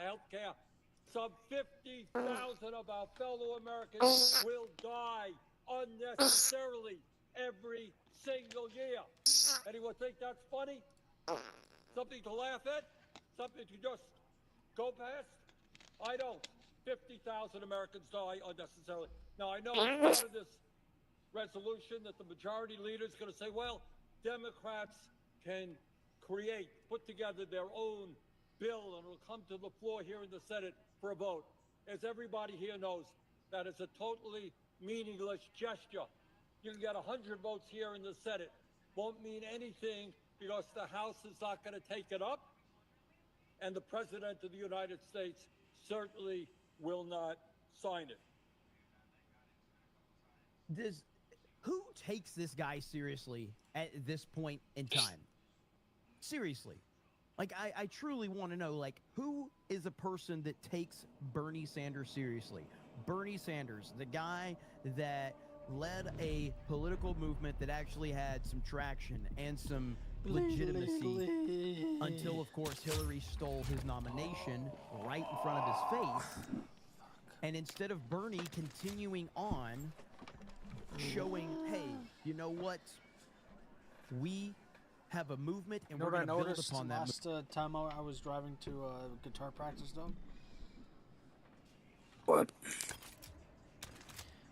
health care. Some 50,000 of our fellow Americans will die unnecessarily every single year. Anyone think that's funny? Something to laugh at? Something to just go past? I don't. 50,000 Americans die unnecessarily. Now, I know as part of this resolution that the majority leader is going to say, well, Democrats can put together their own bill, and it'll come to the floor here in the Senate for a vote. As everybody here knows, that is a totally meaningless gesture. You can get 100 votes here in the Senate. Won't mean anything because the House is not going to take it up, and the President of the United States certainly will not sign it. Who takes this guy seriously at this point in time? Seriously. Like, I truly want to know, like, who is a person that takes Bernie Sanders seriously? Bernie Sanders, the guy that led a political movement that actually had some traction and some legitimacy until, of course, Hillary stole his nomination right in front of his face. And instead of Bernie continuing on, showing, hey, you know what? We have a movement, and we're going to build upon that. Last time I was driving to guitar practice, though. What?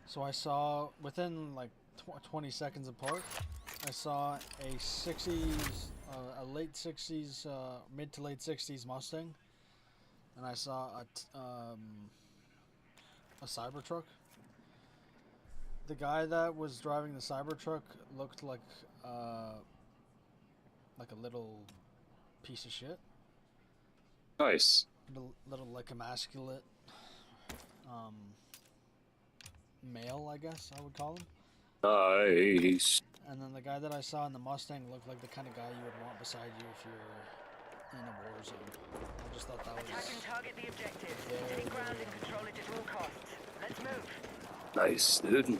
So I saw, within like 20 seconds apart, I saw a 60s, a late 60s, mid to late 60s Mustang, and I saw a Cybertruck. The guy that was driving the Cybertruck looked like a little piece of shit. Nice. Little like emasculate male, I guess I would call him. Nice. And then the guy that I saw in the Mustang looked like the kind of guy you would want beside you if you're in a war zone. I just thought that was... Attack and target the objective. Take ground and control it at all costs. Let's move. Nice, dude. You're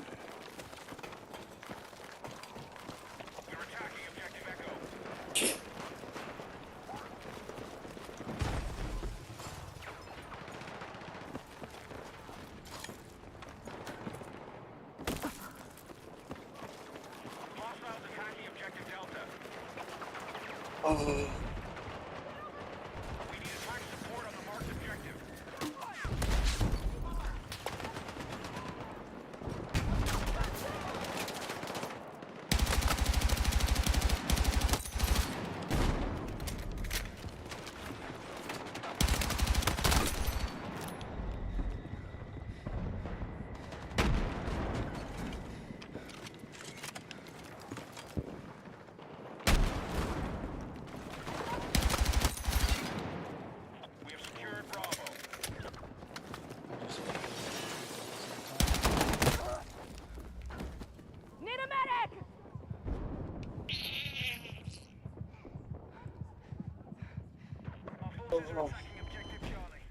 attacking objective Echo. Hostiles attacking objective Delta. Oh. We need attack support on the marked objective. We have secured Bravo. Need a medic! Our forces are attacking objective Charlie.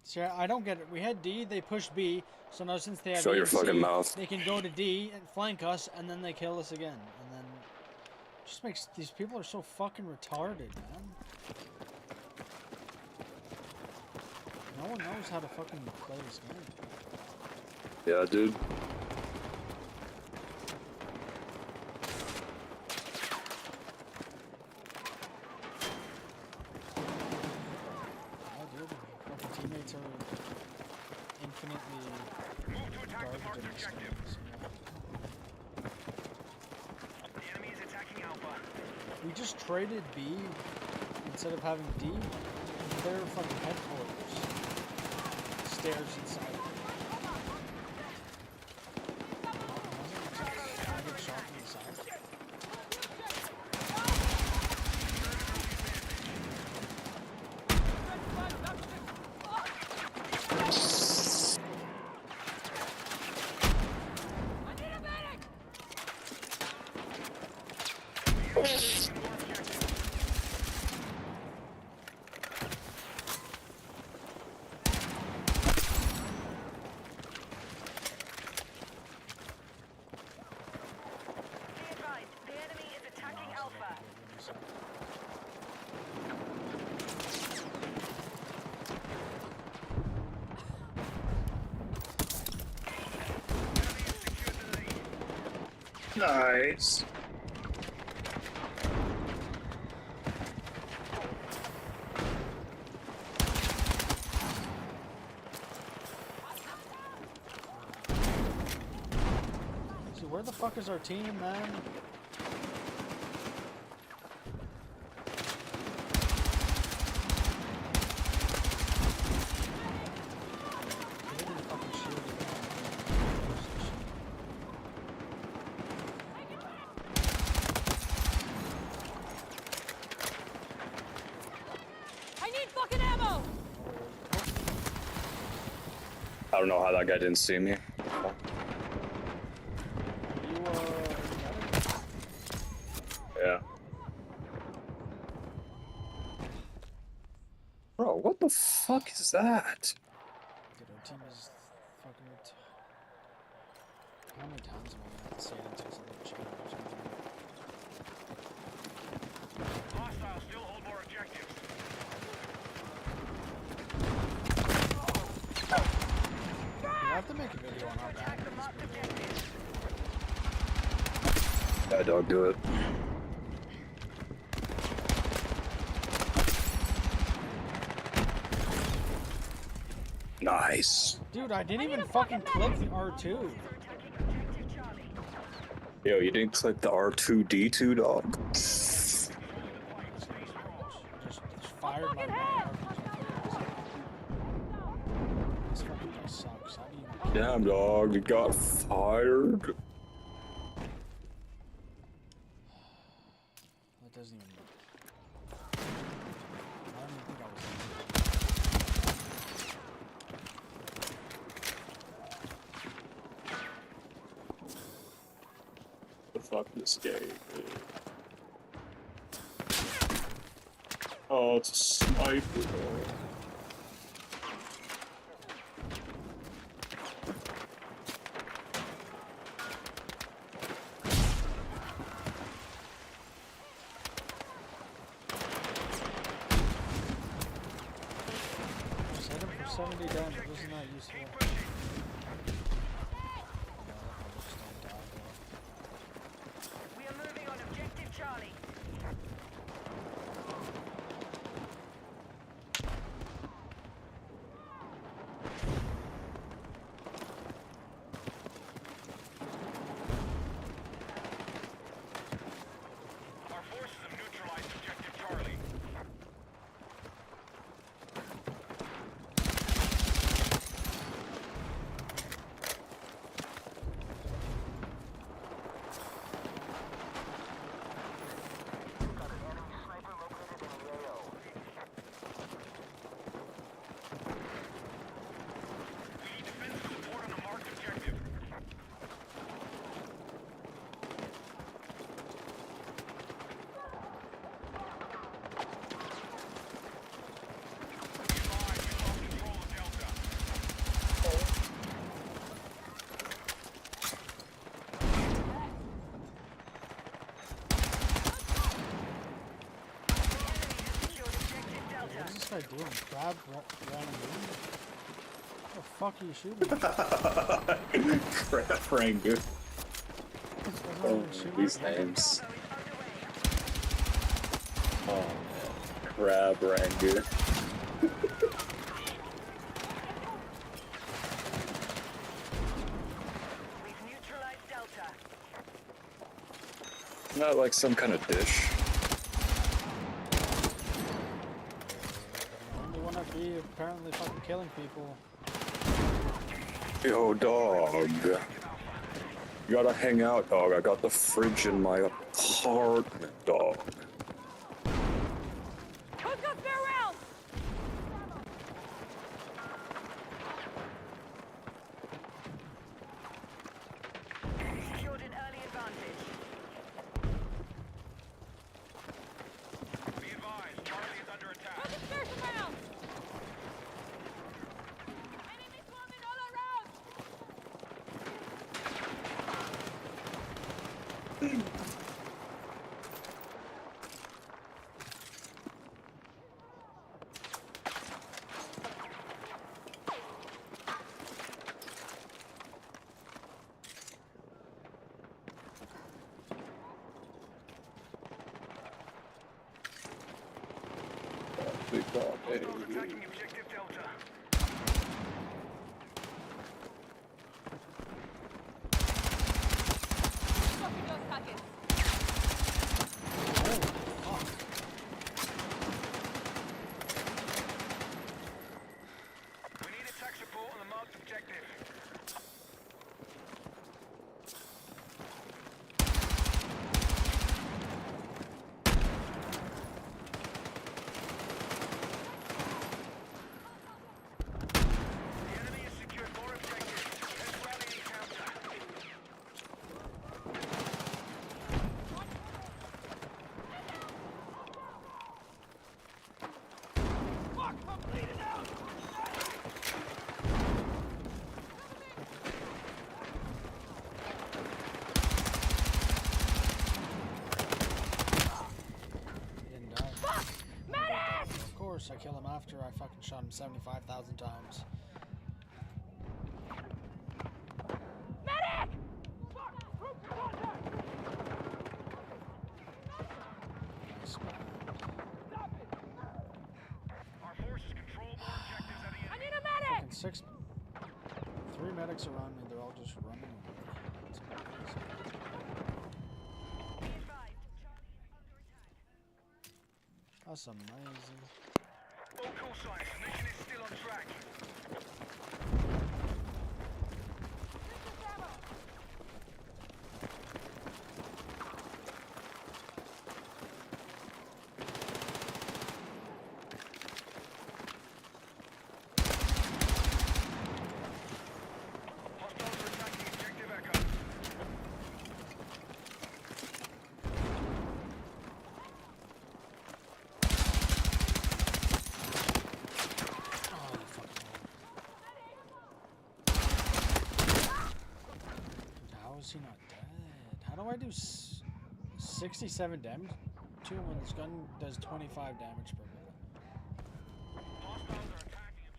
See, I don't get it. We had D, they pushed B, so now since they have Shut A your and C, fucking mouth. they can go to D and flank us, and then they kill us again. And then just makes these people are so fucking retarded, man. No one knows how to fucking play this game. Yeah, dude. Yeah, dude. Fucking teammates are infinitely Move to attack the garbage marked in this objective. game. So, The enemy is attacking Alpha. we just traded B instead of having D. Their fucking headquarters. Stairs inside. I get shot from the side. Nice. See, where the fuck is our team, man? They didn't fucking shoot I need fucking ammo! I don't know how that guy didn't see me. You, Yeah. Bro, what the fuck is that? dude, our team is fucking how many times am I gonna have to say it until something changes? Hostiles still hold more objectives. You have to make a video on our back. Attack the marked objectives. Yeah, dog, do it. Nice. Dude, I didn't even fucking click the R2. Attacking objective Charlie. Yo, you didn't click the R2D2, dog? Just fired my gun. This fucking guy sucks. How do you Damn, dog, you got fired. That doesn't even. I don't even think I was. The fuck this game, dude. Oh, it's a sniper, dog. Just hit him for 70 damage. Wasn't that useful? We are moving on objective Charlie. Our forces have neutralized objective Charlie. We need defensive support on the marked objective. Be advised, we lost control of Delta. Secured objective Delta. What is this guy doing? Crab running in? What the fuck are you shooting at? Crap, Rangoon. That's not Oh, even shooting. these names. Bravo is underway. Oh, man. Crab Rangoon. We've neutralized Delta. Not like some kind of dish. Only wanna be apparently fucking killing people. Yo, dog. You gotta hang out, dog. I got the fridge in my apartment, dog. Who's got spare rounds? Secured an early advantage. Be advised, Charlie is under attack. Who's got spare some rounds? Enemy swarming all around! Big dog. Hey. Hostiles attacking objective Delta. Fucking los packets. We need attack support on the marked objective. The enemy has secured more objectives. Let's rally and counter. He didn't die. Medic! Of course, I kill him after I fucking shot him 75,000 times. Medic! Nice, man. Our forces control more objectives at the I enemy. need a medic! Fucking 3 medics around me, they're all just running away. That's crazy. That's amazing. All call signs. Mission is still on track. Hostiles are attacking objective Echo. Oh, you fucking Dude, how is he not dead? How do I do 67 damage to him when this gun does 25 damage per bullet? Hostiles are attacking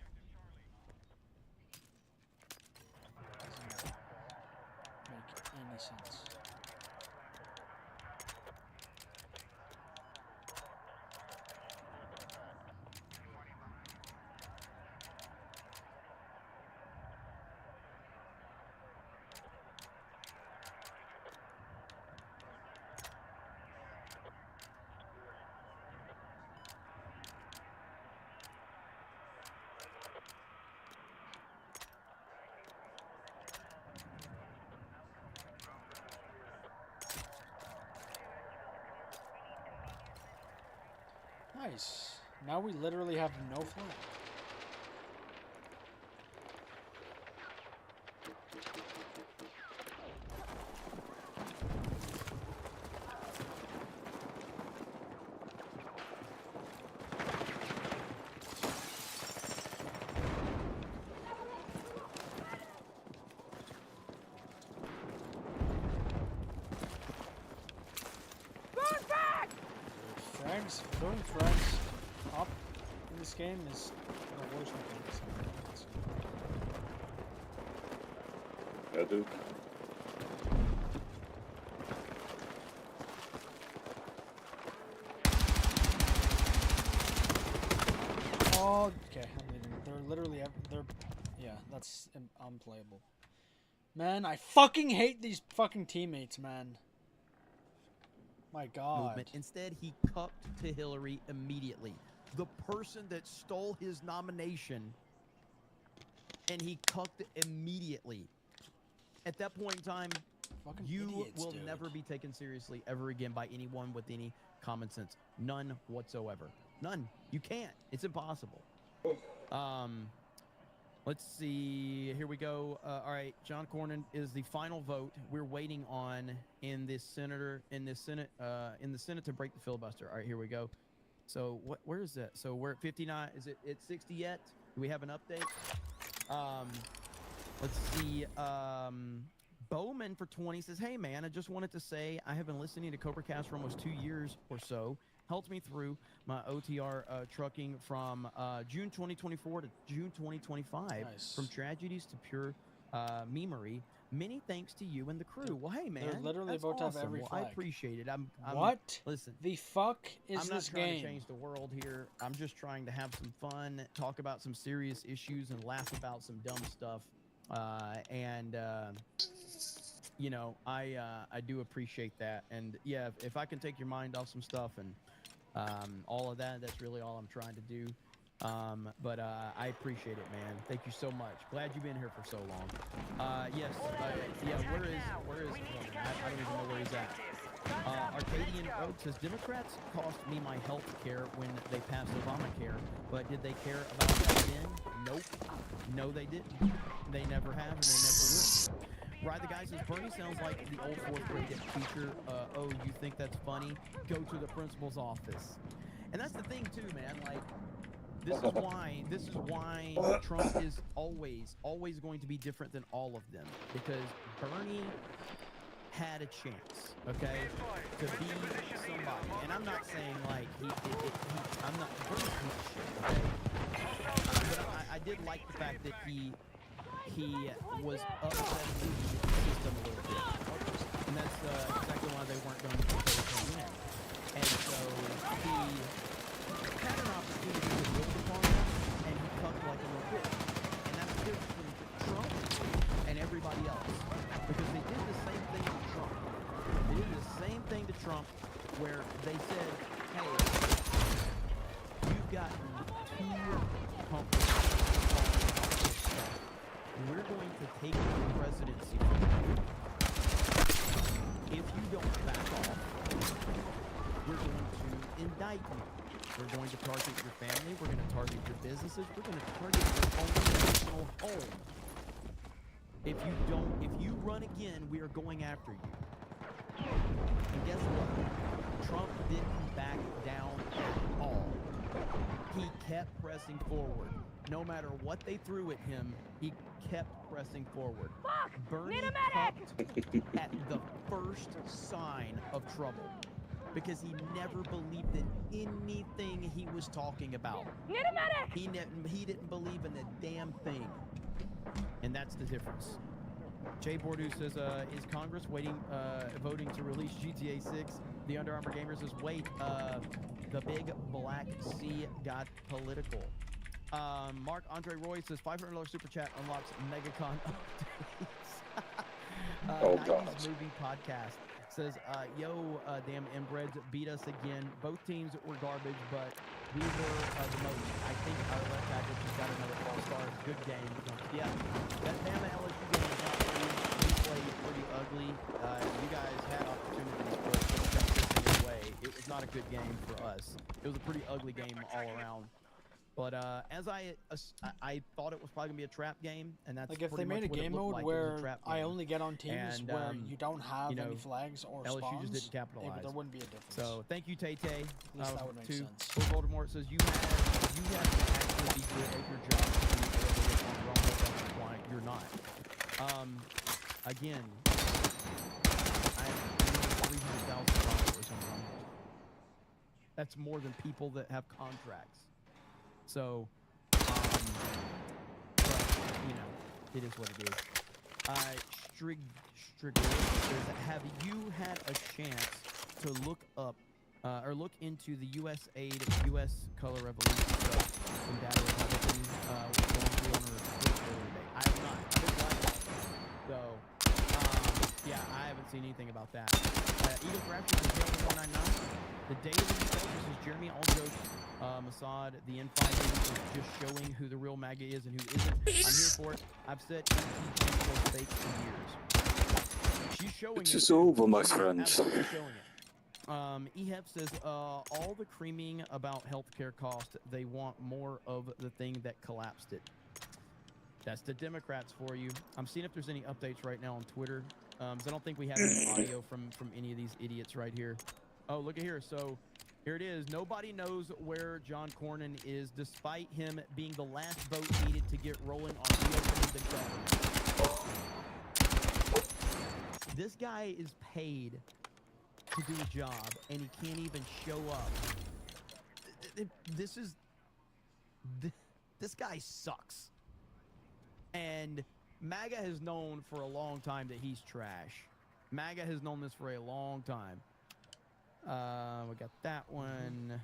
objective Charlie. Doesn't make any sense. Nice. Now we literally have no flag. Frags, throwing frags up in this game is the worst mechanics I've ever seen. Yeah, dude. Oh, okay, I'm leaving. They're literally, yeah, that's unplayable. Man, I fucking hate these fucking teammates, man. My God. Movement. Instead, he cupped to Hillary immediately. The person that stole his nomination, and he cucked immediately. At that point in time, Fucking you idiots, will dude. never be taken seriously ever again by anyone with any common sense. None whatsoever. None. You can't. It's impossible. Let's see. Here we go. All right, John Cornyn is the final vote we're waiting on in the Senate to break the filibuster. All right, here we go. So where is that? So we're at 59. Is it 60 yet? Do we have an update? Let's see. Bowman for 20 says, "Hey man, I just wanted to say I have been listening to Cobra Cast for almost 2 years or so. Helped me through my OTR trucking from June 2024 to June 2025. Nice. From tragedies to pure memery. Many thanks to you and the crew. Well, hey man, literally that's about to have awesome. every Well, I flag. appreciate it. I'm What Listen, the fuck is I'm not this trying game? to change the world here. I'm just trying to have some fun, talk about some serious issues, and laugh about some dumb stuff. You know, I do appreciate that. And yeah, if I can take your mind off some stuff and all of that, that's really all I'm trying to do. I appreciate it, man. Thank you so much. Glad you've been here for so long. Yes. Yeah. Where is? I don't even know where he's at. Arcadian Road says Democrats cost me my health care when they passed Obamacare, but did they care about that then? Nope. No, they didn't. They never have, and they never will. Ride the Guy says Bernie sounds like the old fourth grade teacher. Oh, you think that's funny? Go to the principal's office. And that's the thing too, man. Like, this is why Trump is always going to be different than all of them, because Bernie had a chance, okay, to be somebody. And I'm not saying like I'm not Bernie's a piece of shit, okay? But I did like the fact that he was upsetting the system a little bit, and that's exactly why they weren't going to vote him in. And so he had an opportunity to build upon that, and he cucked like a little bitch. And that's the difference between Trump and everybody else, because they did the same thing to Trump. They did the same thing to Trump, where they said, "Hey, you've gotten too comfortable. We're going to take the presidency from you. If you don't back off, we're going to indict you. We're going to target your family. We're going to target your businesses. We're going to target your own personal home. If you run again, we are going after you." And guess what? Trump didn't back down at all. He kept pressing forward. No matter what they threw at him, he kept pressing forward. Fuck! Bernie Need a medic! cucked at the first sign of trouble, because he never believed in anything he was talking about. Need a medic! He didn't believe in a damn thing. And that's the difference. Jay Bordeaux says, is Congress voting to release GTA 6? The Under Armour Gamer says, wait, the big black sea got political. Mark Andre Roy says, $500 super chat unlocks MegaCon updates. Oh, 90s God. Movie Podcast says, yo, damn inbreds beat us again. Both teams were garbage, but we were the most. I think our left tackle just got another all-star. Good game. Yeah, that Bama LSU game was not pretty. We played pretty ugly. You guys had opportunities, but it got taken away. It was not a good game for us. It was a pretty ugly game all around. But as I thought it was probably gonna be a trap game, and that's Like if they pretty much made a what it game looked mode like. It was a where trap I game. only get on teams And, where you don't have you know, any flags or LSU spawns, just didn't capitalize. there wouldn't be a difference. So thank you, Tay Tay. least that would make to sense. Lord Voldemort says you have to actually be good at your job to be able to get on Rumble. That's why you're not. Again, I have 300,000 followers on Rumble. That's more than people that have contracts. So, but you know, it is what it is. Strigley says, have you had a chance to look up or look into the U.S. color revolution stuff from Data Republican going through on a report earlier today? I have not. I didn't like that. So, yeah, I haven't seen anything about that. Eagle Thrasher says, 199. The Daily Soldier says, Jeremy, all jokes. Mossad, the infighting is just showing who the real MAGA is and who isn't. I'm here for it. I've said MTG was fake for years. She's showing It's it. just over, my She's friends. absolutely showing it. EHEP says, all the creaming about healthcare cost, they want more of the thing that collapsed it. That's the Democrats for you. I'm seeing if there's any updates right now on Twitter. So I don't think we have any audio from any of these idiots right here. Oh, look at here. So here it is. Nobody knows where John Cornyn is, despite him being the last vote needed to get rolling on reopening the government. This guy is paid to do a job, and he can't even show up. This guy sucks. And MAGA has known for a long time that he's trash. MAGA has known this for a long time. We got that one.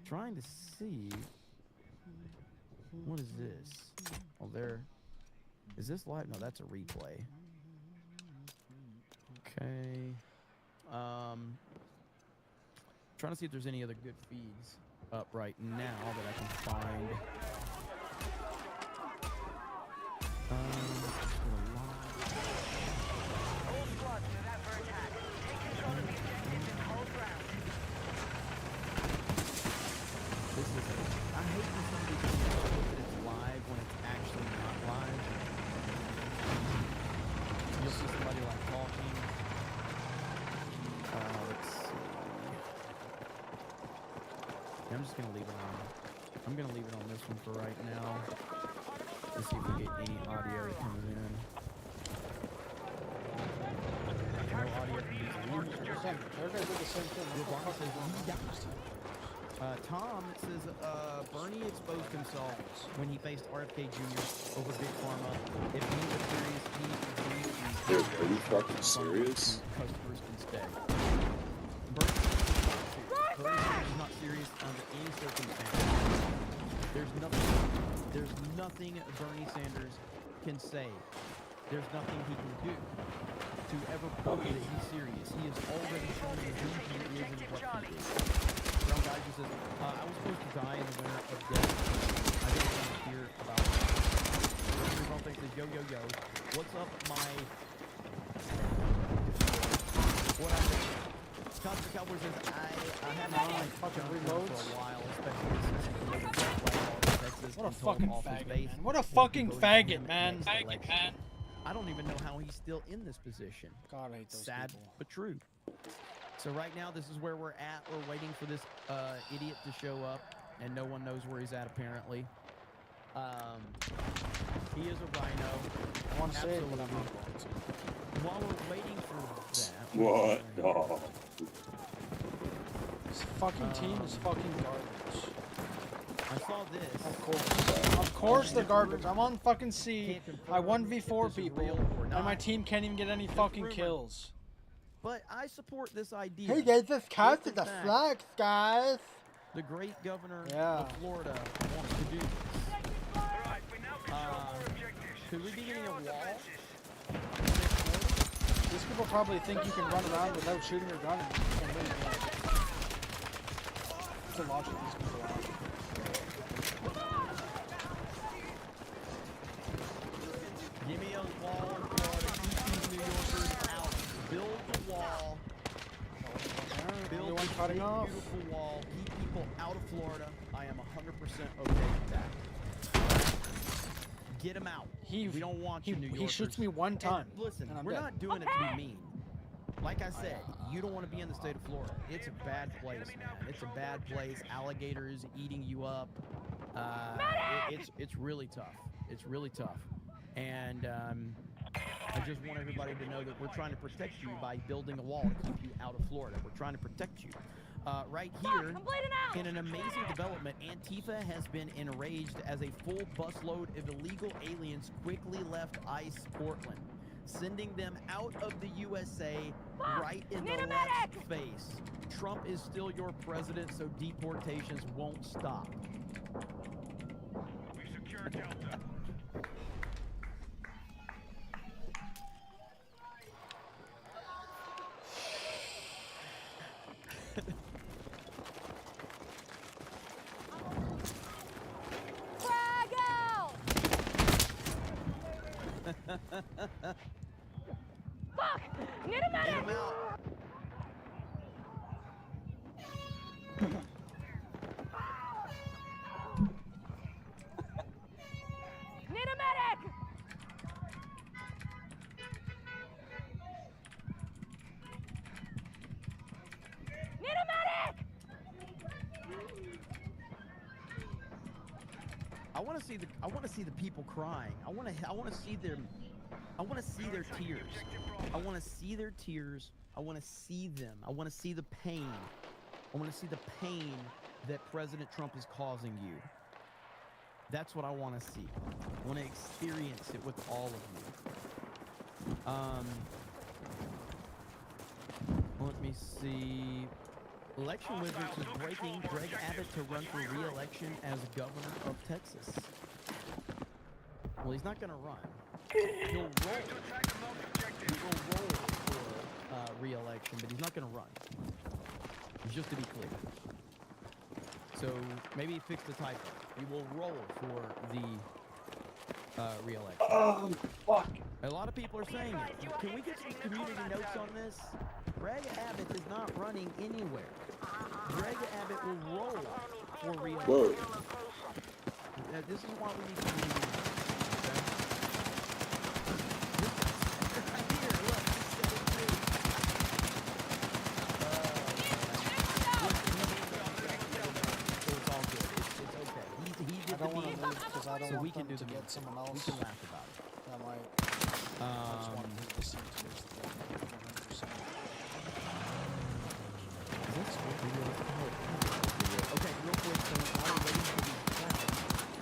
Trying to see. What is this? Oh, there. Is this live? No, that's a replay. Okay. Trying to see if there's any other good feeds up right now that I can find. All squads move out for attack. Take control of the objectives and hold ground. This is. I hate when somebody tells me that it's live when it's actually not live. You'll see somebody like talking. Let's see. I'm just gonna leave it on. I'm gonna leave it on this one for right now. Let's see if we get any audio that comes in. No audio from these losers. They're gonna do the same thing. Your boss says he died. Tom says Bernie exposed himself when he faced RFK Jr. over Big Pharma. If he was serious, he agreed to Dude, are you fucking serious? customers instead. Bernie Sanders is not serious under any circumstance. There's nothing Bernie Sanders can say. There's nothing he can do to ever prove that he's serious. He has already shown who he is and what he is. Brown guy just says, I was supposed to die in the winter of death. I didn't want to hear about it. Your phone thing says, yo, yo, yo. What's up, my... What I think? Thompson Cowboy says, I haven't seen fucking John reloads. for a while, especially since he delivered that White House, Texas, What a and told fucking off his faggot, base man. What a before he fucking voted for faggot, him man. next election. I don't even know how he's still in this position. God, I hate those Sad people. but true. So right now, this is where we're at. We're waiting for this idiot to show up, and no one knows where he's at apparently. He is a rhino. I want to say it, but I'm Absolutely. not going to. While we're waiting for that, What? Oh. This fucking team is fucking garbage. I saw this. Of course. Of course they're garbage. I'm on fucking C. Can't confirm I if 1v4 this is people, real or and my not. team can't even get any fucking rumored. kills. But I support this idea. Hey guys, just captured captured the the fact- flags, guys. The great governor Yeah. of Florida wants to do this. Alright, we now control Uh, more objectives. could we be getting a Secure our wall? defenses. These people probably think you can run around without shooting your gun. And you can win. It's a logic these people are. Give me a wall in Florida. Keep these New Yorkers out. Build the wall. Build Everyone the cutting big, off. beautiful wall. Keep people out of Florida. I am 100% okay with that. Get them out. We don't want you, New Yorkers. He shoots me one time. And listen, and I'm we're dead. not doing it to be mean. Like I said, you don't want to be in the state of Florida. It's a bad place, man. It's a bad place. Alligators eating you up. It's really tough. It's really tough. And I just want everybody to know that we're trying to protect you by building a wall to keep you out of Florida. We're trying to protect you. Right here, I'm bleeding out. in an amazing development, Antifa has been enraged as a full busload of illegal aliens quickly left ICE Portland, sending them out of the USA right in the Need a left's medic! face. Trump is still your president, so deportations won't stop. We've secured Delta. Frag out! Fuck! Need a Get medic! him out. Need a medic! Need a medic! I want to see the people crying. I want to see their tears. I want to see their tears. I want to see them. I want to see the pain. I want to see the pain that President Trump is causing you. That's what I want to see. I want to experience it with all of you. Let me see. Election Wizards is breaking Greg Abbott to run for re-election as governor of Texas. Well, he's not going to run. He'll roll. He will roll for re-election, but he's not going to run. Just to be clear. So maybe he fixed the typo. He will roll for the re-election. Fuck. A lot of people are saying it. Can we get some community notes on this? Greg Abbott is not running anywhere. Greg Abbott will roll for re-election. Whoa. This is why we need community notes. Okay? Right here, look. This is the big so it's all good. It's okay. He did I don't the want to deed. lose because I don't So we want can them do to the get meeting. someone We else can laugh about it. that might. I just want to move the scene to lose the game 100%. Is this what video is? Oh, okay, real quick, so while we're waiting for these clips,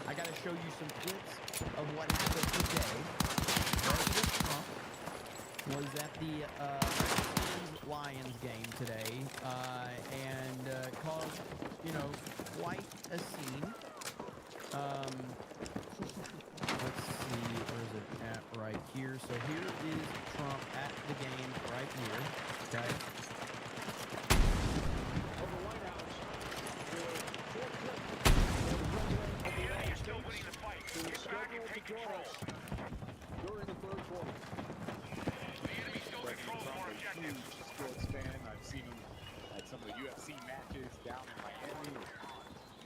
I gotta show you some clips of what happened today. President Trump was at the Lions game today and caused, quite a scene. Let's see, where is it at right here? So here is Trump at the game right here, okay? The enemy is still winning the fight. Get back and take control. During the third quarter. The enemy still controls more objectives. Huge sports fan. I've seen him at some of the UFC matches down in Miami.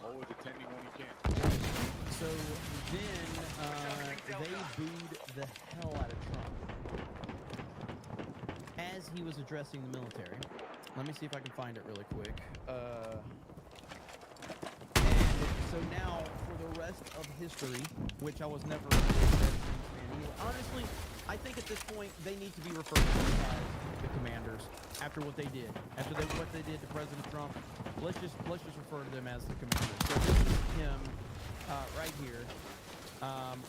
Always attending when he can. So then they booed the hell out of Trump as he was addressing the military. Let me see if I can find it really quick. And so now for the rest of history, which I was never a fan. Honestly, I think at this point they need to be referred to as the Commanders after what they did. After what they did to President Trump, let's just refer to them as the Commanders. So this is him right here.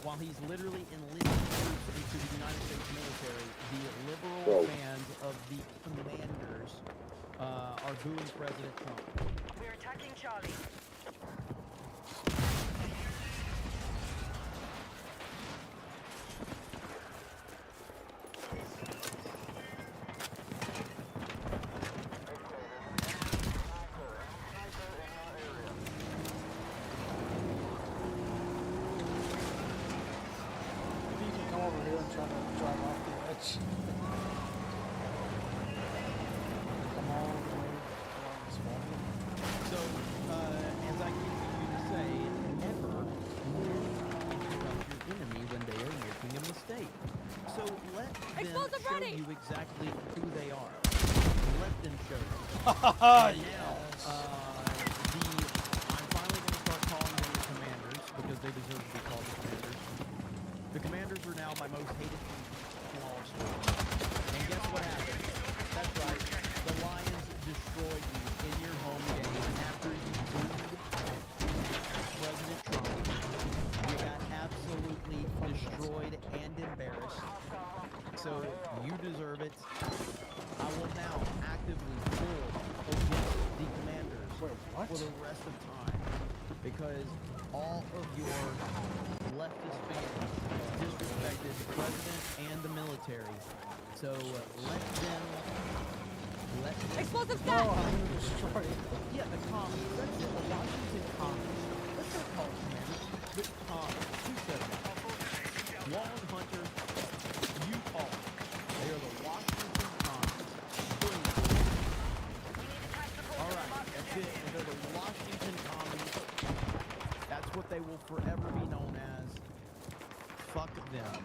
While he's literally enlisting troops into the United States military, the liberal fans of the Commanders are booing President Trump. We're attacking Charlie. Maybe you can come over here and try to drive off the edge. Come all the way along this wall. So, as I continue to say, never interrupt your enemy when they are making a mistake. So let them Explosive show ready! you exactly who they are. Let them show you. Haha, And now, yes. I'm finally going to start calling them the Commanders because they deserve to be called the Commanders. The Commanders are now my most hated team in all of sports. And guess what happened? That's right. The Lions destroyed you in your home game after you booed President Trump. You got absolutely destroyed and embarrassed. So you deserve it. I will now actively pull against the Commanders Wait, what? for the rest of time because all of your leftist fans disrespected the president and the military. So let them Explosive Oh, set! I'm gonna destroy it. yeah, the commies. That's it. The Washington commies. Let's not call it commanders. The commies. Who said that? Long Hunter, you call it. They are the Washington commies. Boom. All right, that's it. They're the Washington commies. That's what they will forever be known as. Fuck them.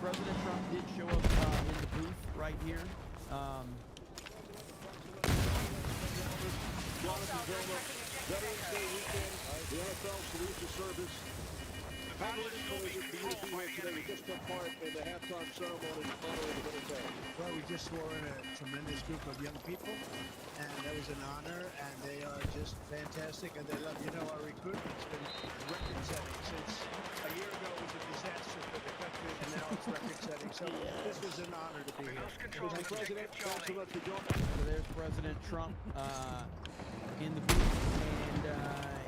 President Trump did show up in the booth right here. Veterans Day weekend, the NFL salutes the service. How meaningful is it for you to be here today? We just took part in the halftime ceremony following the military. Well, we just swore in a tremendous group of young people, and that was an honor, and they are just fantastic, and they love, our recruitment's been record-setting since So this was an honor to be here. Mr. President, thanks so much for joining. So there's President Trump in the booth, and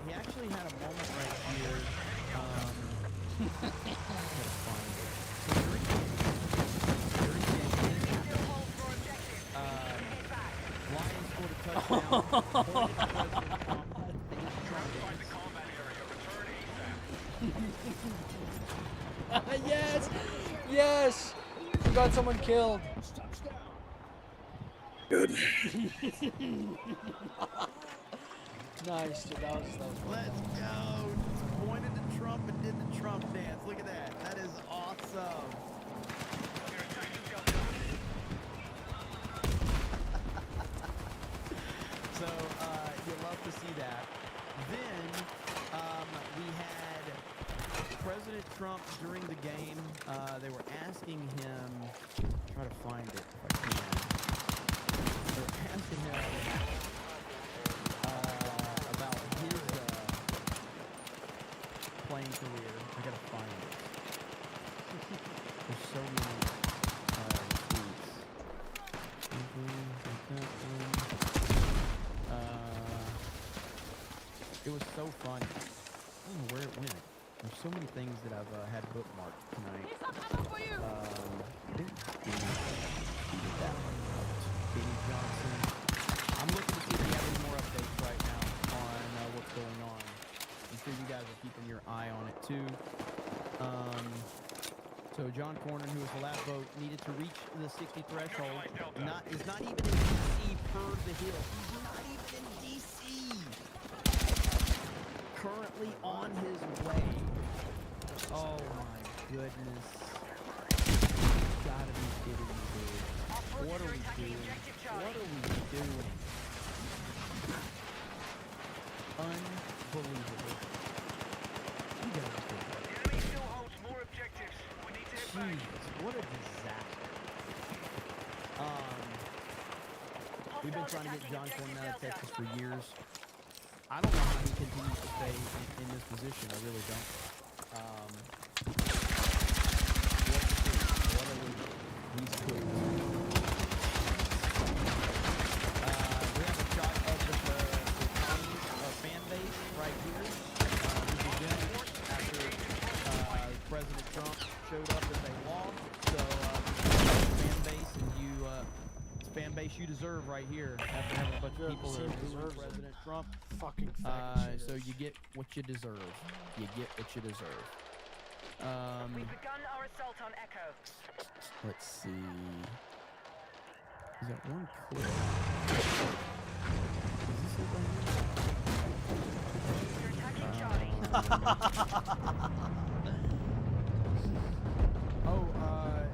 he actually had a moment right here. Gotta find it. So during Lions scored a touchdown. Pointed to President Trump. Find the combat area. Return ASAP. Yes! Yes! We got someone killed. Good. Nice, dude. That was Let's go. Pointed to Trump and did the Trump dance. Look at that. That is awesome. So you love to see that. Then we had President Trump during the game. They were asking him. Try to find it if I can. They were asking him about his playing career. I gotta find it. There's so many tweets. It was so funny. I don't know where it went. There's so many things that I've had bookmarked tonight. Here's some ammo for you. I didn't see that one. Benny Johnson. I'm looking to see if we have any more updates right now on what's going on. I'm sure you guys are keeping your eye on it too. So John Cornyn, who was the last vote, needed to reach the 60 threshold. Is not even in DC per the Hill. He's not even in DC. Currently on his way. Oh my goodness. You gotta be kidding me, dude. What are we doing? What are we doing? Unbelievable. You gotta be kidding me. The enemy still holds more objectives. We need to hit back. Jesus, what a disaster. We've been trying to get John Cornyn out of Texas for years. I don't know how he continues to stay in this position. I really don't. What a leader. He's cool. We have a shot of the fan base right here. This is them after President Trump showed up and they lost. So fan base and fan base you deserve right here after having a bunch of people that deserve President Trump. fucking So you get what you deserve. You get what you deserve. We've begun our assault on Echo. Let's see. Is that one clip? Is this it right You're attacking Charlie.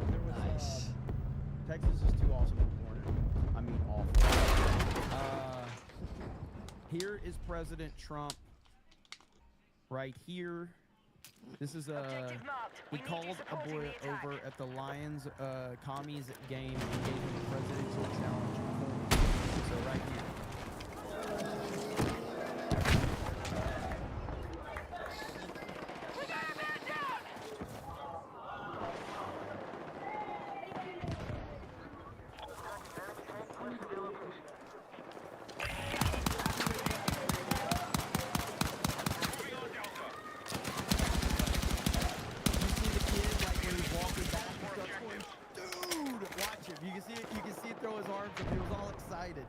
there was Texas is too awesome for Cornyn. I mean awful. Here is President Trump. Right here. This is Objective marked. we need called you a supporting boy the attack. over at the Lions commies game and gave him a presidential challenge. So right here. We got a man down. You can see it. You can see it throw his arms up. He was all excited.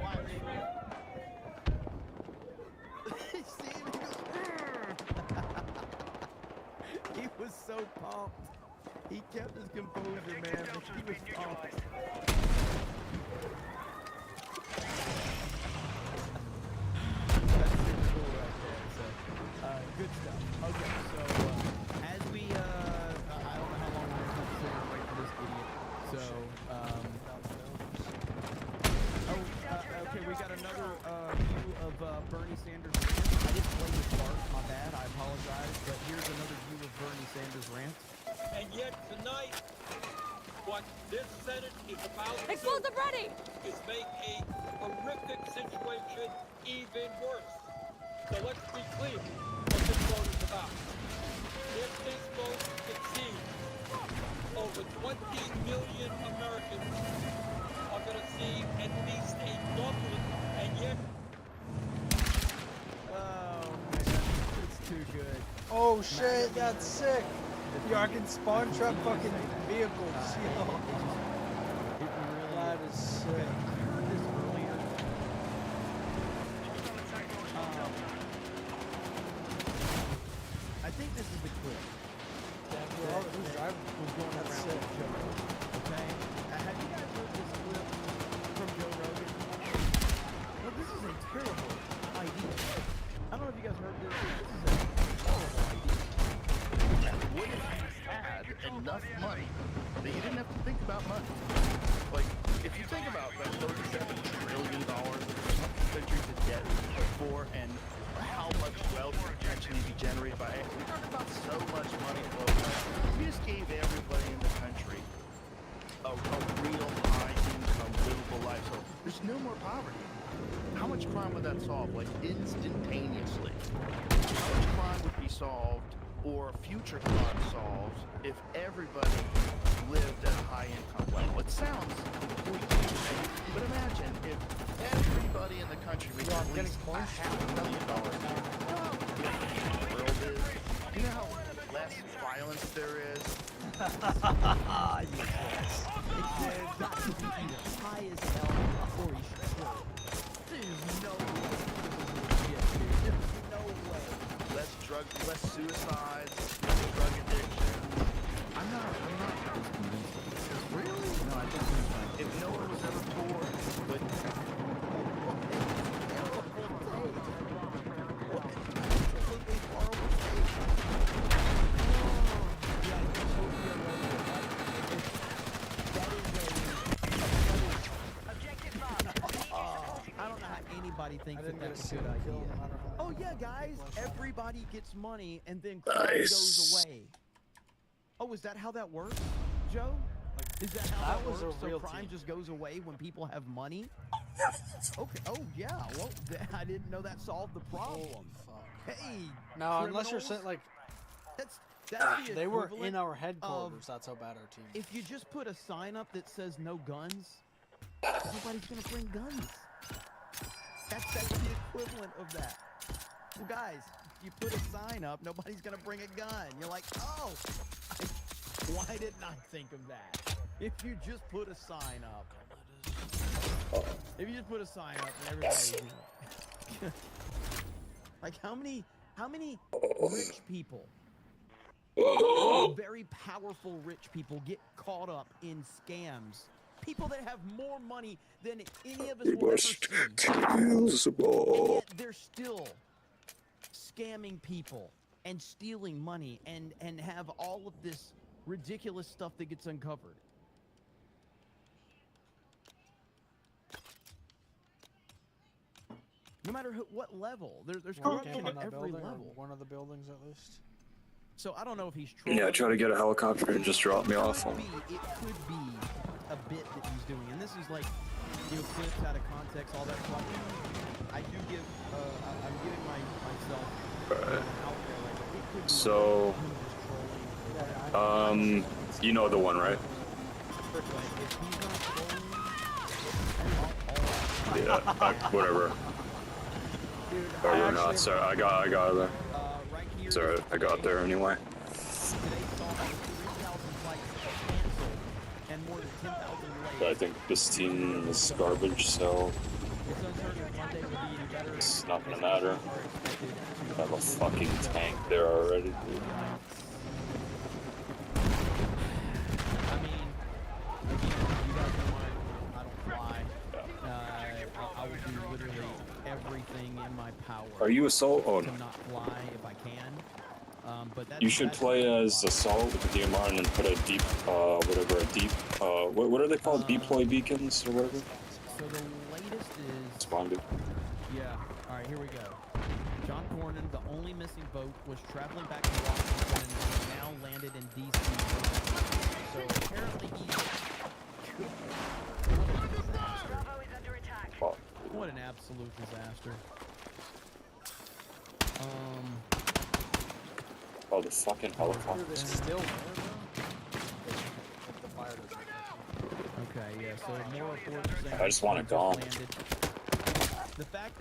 Watch. See him? He was so pumped. He kept his composure, man. But he was pumped. That's super cool right there. So, good stuff. Okay, so as we, I don't know how long we're going to sit and wait for this idiot. So, okay, we got another view of Bernie Sanders' rant. I didn't play this part, my bad, I apologize, but here's another view of Bernie Sanders' rant. And yet tonight, what this Senate is about to do Explosive ready. is make a horrific situation even worse. So let's be clear what this vote is about. If this vote succeeds, over 20 Oh shit, that's sick. Yo, I can spawn trap fucking vehicles. Yo. That is sick. I think this is the clip. Who's driving? Was going around That's with sick. Joe Rogan. Okay? Have you guys heard this clip from Joe Rogan? Well, this is a terrible idea. I don't know if you guys heard this. This is a horrible idea. What if you had enough money that you didn't have to think about money? Like, if you think about that $37 trillion that the country's in debt for and how much wealth could potentially be generated by it, we're talking about so much money flowing. We just gave everybody in the country a real high-income, livable life. So there's no more poverty. How much crime would that solve? Like, instantaneously. How much crime would be solved or future crime solved if everybody lived at a high income level? It sounds completely insane, but imagine if everybody in the country made at least $500,000 a year. You know how the world is? You know how less violence there is? Yes. It's got to be either high as hell or he's true. There's no way this is legit, dude. There's no way. Less suicides, less drug addiction. I'm not convinced of this. Really? No, I think he's right. If no one was ever poor, but I don't know how anybody thinks that didn't get that's a a good single kill, idea. no matter how Oh many yeah, people guys, I shot. everybody gets money and then crime goes away. Oh, is that how that works, Joe? Is that how That that was a works? So real crime team. just goes away when people have money? Okay. Oh yeah. Well, I didn't know that solved the problem. Holy fuck. Hey. No, unless you're criminals, saying like that's the they were equivalent in our of headquarters. That's how bad our team. if you just put a sign up that says no guns, nobody's gonna bring guns. That's the equivalent of that. Well, guys, you put a sign up, nobody's gonna bring a gun. You're like, oh, why didn't I think of that? If you just put a sign up, if you just put a sign up, and everybody's like, how many rich people? Very powerful rich people get caught up in scams. People that have more money than any of us will ever see. And yet they're still scamming people and stealing money and have all of this ridiculous stuff that gets uncovered. No matter what level, there's Well, corruption camp at on that every building or level. one of the buildings at least. So I don't know if he's trolling. Yeah, try to get a helicopter and just drop me off. It could be a bit that he's doing, and this is like, clips out of context, all that stuff. I do give, I'm giving myself out there, like, it could be So, him just trolling. you know the one, right? Like, if he's not trolling, Yeah, whatever. Dude, Whatever, not. Sorry, I got there. right here. Sorry, I got there anyway. Today saw that 3,000 flights canceled and more than 10,000 But I delayed. think this team is garbage, so It's uncertain if Monday will be any better. it's not gonna matter. Are expected to I have a fucking tank there already, dude. I mean, again, you guys know I don't fly. I will do literally everything in my power Are you Assault? Oh, to no. not fly if I can. But that's, You should that's play a as lot. Assault with the DMR and then put a deep, what are they called? Deploy beacons or whatever? So the latest is... Spawn beacon. Yeah. All right, here we go. John Cornyn, the only missing boat, was traveling back to Washington and now landed in D.C. So apparently he's... Bravo is under attack. Oh, What an absolute disaster. oh, the fucking helicopter. Dude, it's still there, bro. If the fire doesn't. Okay, yeah, so more reports saying I just want it he gone. landed. The fact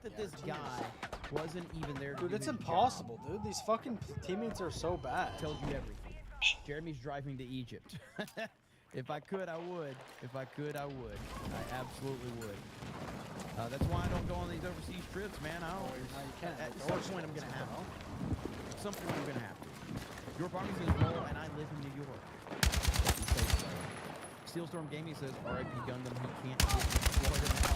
that this guy wasn't even there to Dude, do it's his impossible, dude. These fucking teammates are so bad. job. Tells you everything. Jeremy's driving to Egypt. If I could, I would. If I could, I would. I absolutely would. That's why I don't go on these overseas trips, man. I always. No, you can't. At some point, I'm gonna have to. At some point, I'm gonna have to. Your Parkinson is low, and I live in New York. He says so. Steelstorm Gaming says R.I.P. Gundam. He can't get to Florida now.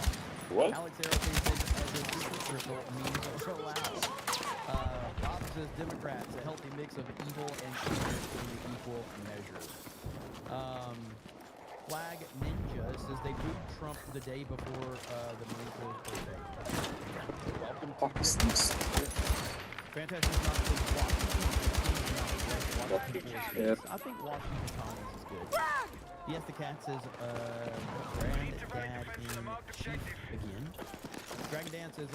What? Alex Aerospace says as a super triple memes are allowed. Bob says Democrats, a healthy mix of evil and ignorance in the equal measures. Flag Ninja says they booed Trump the day before the Marines' birthday. Welcome to Pakistan's. Fantastic not to Washington. Yeah. I think Washington Commons is good. Yes, the cat says Granddad in Chief again. Dragon Dan says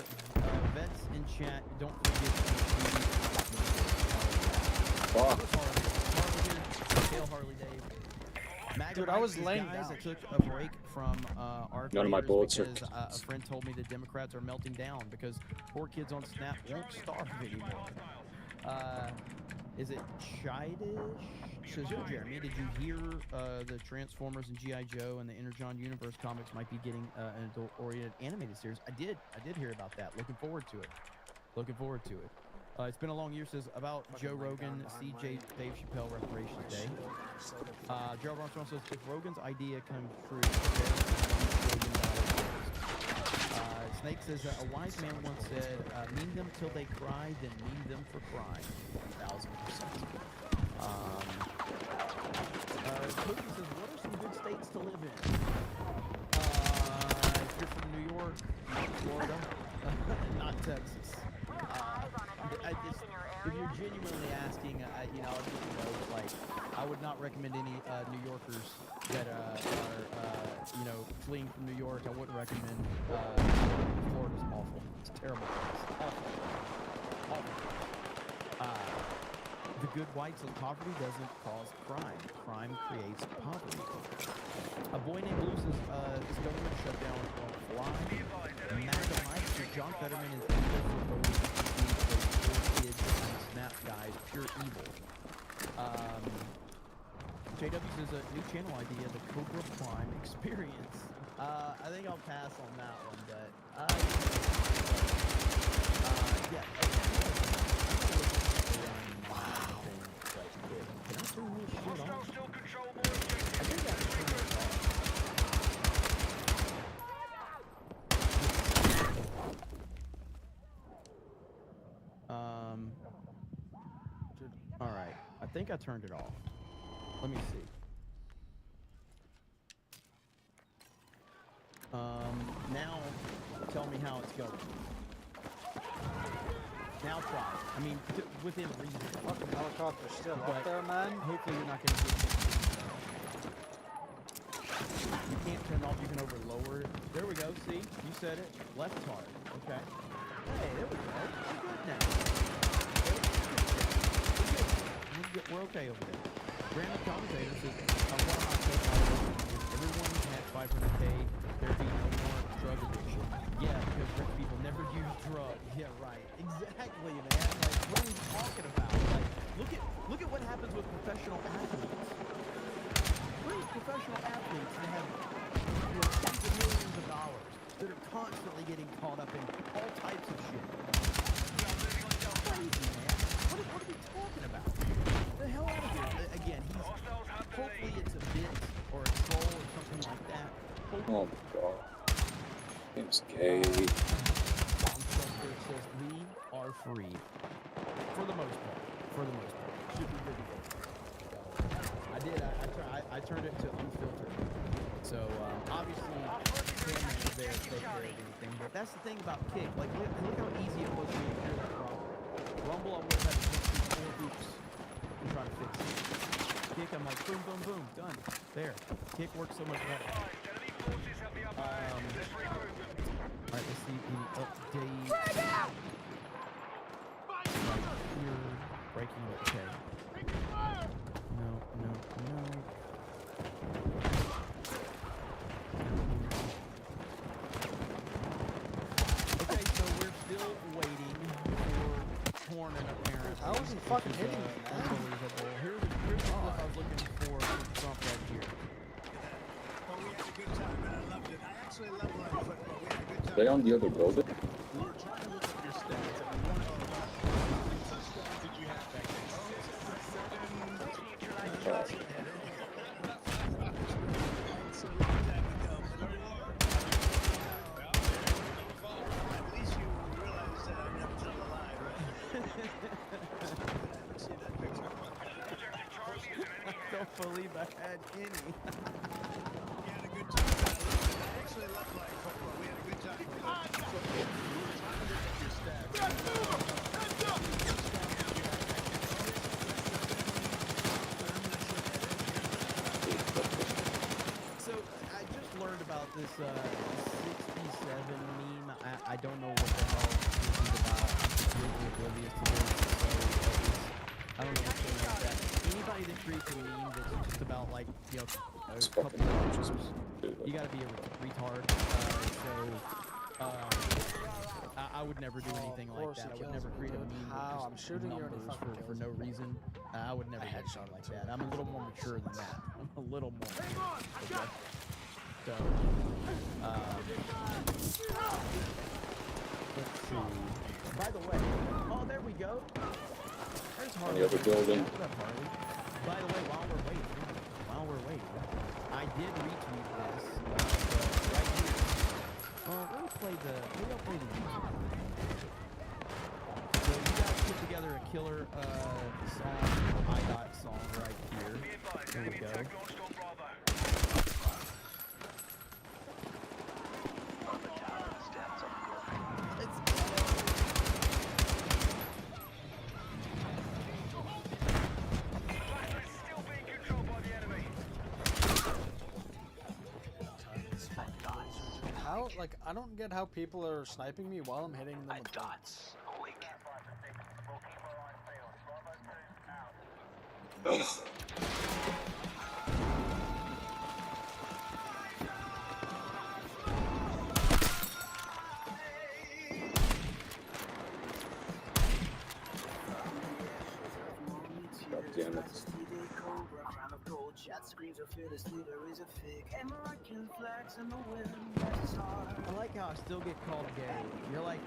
vets in chat, don't forget to Hail Harley Dave. Dude, I was laying guys, down. I took a break from our None of my players bullets are because a friend told me the Democrats are melting down because poor kids on Snap won't starve anymore. Is it Chidish? Says, yo, Jeremy, did you hear the Transformers and G.I. Joe and the Energon Universe comics might be getting an adult-oriented animated series? I did hear about that. Looking forward to it. It's been a long year, says, about Joe Rogan, CJ, Dave Chappelle, Reparations Day. Gerald Armstrong says, if Rogan's idea comes true, Snake says, a wise man once said, meme them till they cry, then meme them for crying. 1,000%. Cookie says, what are some good states to live in? If you're from New York, not Florida, not Texas. If you're genuinely asking, I would not recommend any New Yorkers that are, fleeing from New York. I wouldn't recommend. Florida's awful. It's a terrible place. Awful. The good white says poverty doesn't cause crime. Crime creates poverty. A boy named Blue says this government shutdown won't fly. MAGA Mike says John Fetterman is evil for voting those poor kids and Snap guys, pure evil. JW says a new channel idea, the Cobra Prime Experience. I think I'll pass on that one, but yeah. Can I turn this shit off? Still control more objectives. I think I can turn this off. All right. I think I turned it off. Let me see. Now tell me how it's going. Now try. I mean, within reason. Fucking helicopter still But up there, man. hopefully you're not going to get hit. You can't turn off, you can over lower it. There we go, see? You said it. Left hard. Okay. Hey, there we go. We're good now. We're okay over there. Random commentator says, I want to take my if everyone had 500K, there'd be no more drug addiction. Yeah, because rich people never use drugs. Yeah, right. Exactly, man. Like, what are we talking about? Like, look at what happens with professional athletes. Look at professional athletes that have tens of millions of dollars that are constantly getting caught up in all types of shit. Crazy, man. What are we talking about? The hell out of here. Again, hopefully it's a bit or a troll or something like that. Oh my god. Seems gay. Says we are free. For the most part. Should be good to go. I turned it to unfiltered. So obviously camera is there to take care of anything. But that's the thing about Kick. Like look how easy it was to hear that Rumble. Rumble I would have had to fix 4 hoops and try to fix it. Kick, I'm like boom, boom, boom, done. There. Kick works so much better. Alright, let's see the update. Right here. Breaking, okay. No. Okay, so we're still waiting How is he fucking which is, hitting me, man? unbelievable. Here's the clip I was looking for from Trump right here. Well, we had a good time, and I loved it. I actually love playing football. We had a good time. They on the other building? We were trying to look up your stats, and we wanted to know how many touchdowns did you have back then? Neutralize Charlie. So long time ago, but at least you realize that I'm never still alive, right? See that picture? I don't believe I had any. We had a good time. I actually love playing football. We had a good time. So I just learned about this 67 meme. I don't know what the hell this is about. I'm completely oblivious to this. So I don't know anything like that. Anybody that creates a meme that's just about like, you know, a couple of pictures, you gotta be a retard. I would never do anything like course that. it I would kills never me, create a dude. meme How? I'm with just shooting you and he numbers fucking for kills no me. reason. I would never do headshot anything him like too. that. I'm a little more mature than that. I'm a little more. Okay. So, let's see. By the way, oh, there we go. There's On Harley. the other building. What up, Harley? By the way, while we're waiting, I did retweet this right here. Let me play the. Maybe I'll play the YouTube. So you guys put together a killer song, IDOT song right here. Here we go. How, like, I don't get how people are sniping me while I'm hitting them with dots. God damn it. I like how I still get called gay. You're like,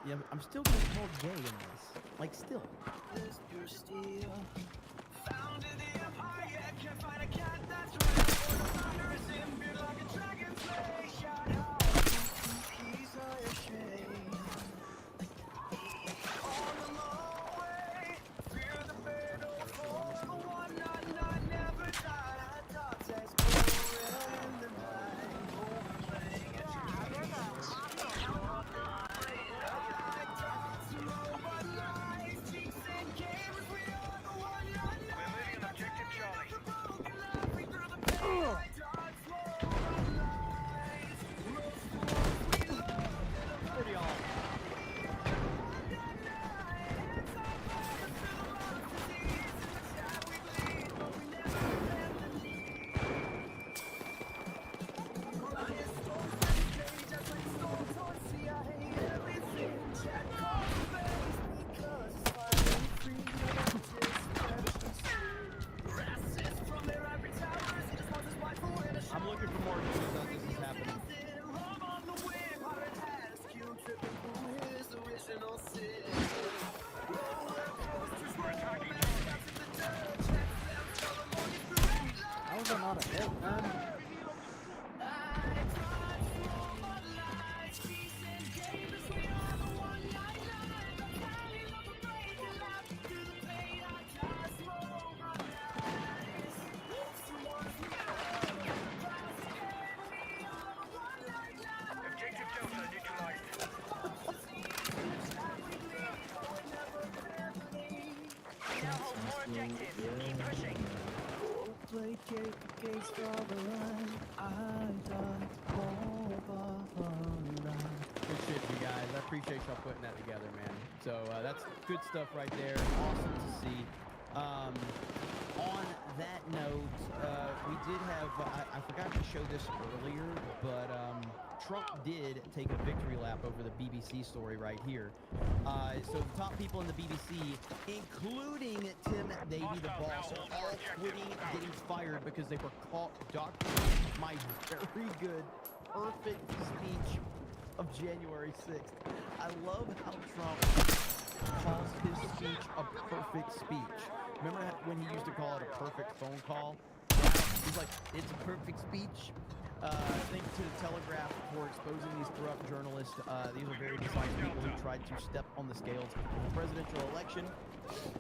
yeah, I'm still getting called gay in this. Like, still. Pretty awesome. I'm looking for more news on this is happening. How is that not a hit, man? Objective Delta neutralized. We now hold more objectives. Keep pushing. Appreciate you guys. I appreciate y'all putting that together, man. So that's good stuff right there. Awesome to see. On that note, we did have, I forgot to show this earlier, but Trump did take a victory lap over the BBC story right here. So the top people in the BBC, including Tim Davey, the boss, are all quitting, getting fired because they were caught doctoring my very good, perfect speech of January 6th. I love how Trump calls his speech a perfect speech. Remember when he used to call it a perfect phone call? He's like, it's a perfect speech. Thanks to the Telegraph for exposing these corrupt journalists. These are very dishonest people who tried to step on the scales of the presidential election.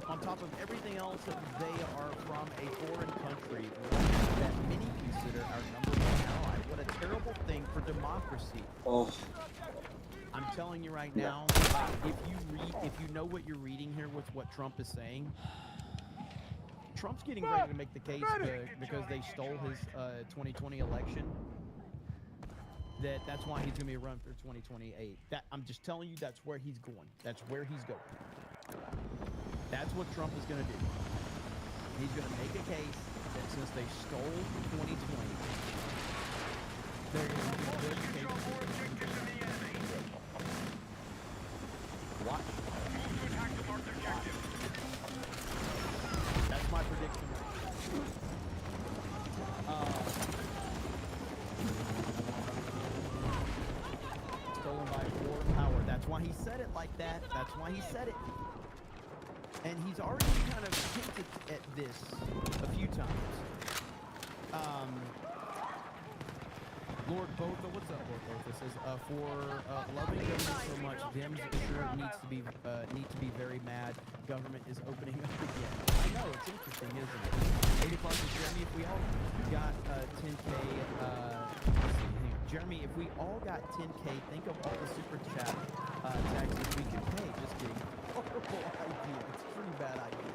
On top of everything else, they are from a foreign country that many consider our #1 ally. What a terrible thing for democracy. Oh, I'm telling you right now, if you know what you're reading here with what Trump is saying, Trump's getting ready to make the case because they stole his 2020 election. That's why he's gonna be run for 2028. I'm just telling you, that's where he's going. That's where he's going. That's what Trump is gonna do. He's gonna make a case that since they stole 2020, they're gonna be good cases. Watch. That's my prediction. Stolen by foreign power. That's why he said it like that. That's why he said it. And he's already kind of hinted at this a few times. Lord Botha, what's up, Lord Botha? Says for loving government so much, Dems sure need to be very mad. Government is opening up again. I know, it's interesting, isn't it? 80 plus is Jeremy. If we all got 10K, let's see here. Jeremy, if we all got 10K, think of all the super chat taxes we could pay. Just kidding. Horrible idea. It's a pretty bad idea.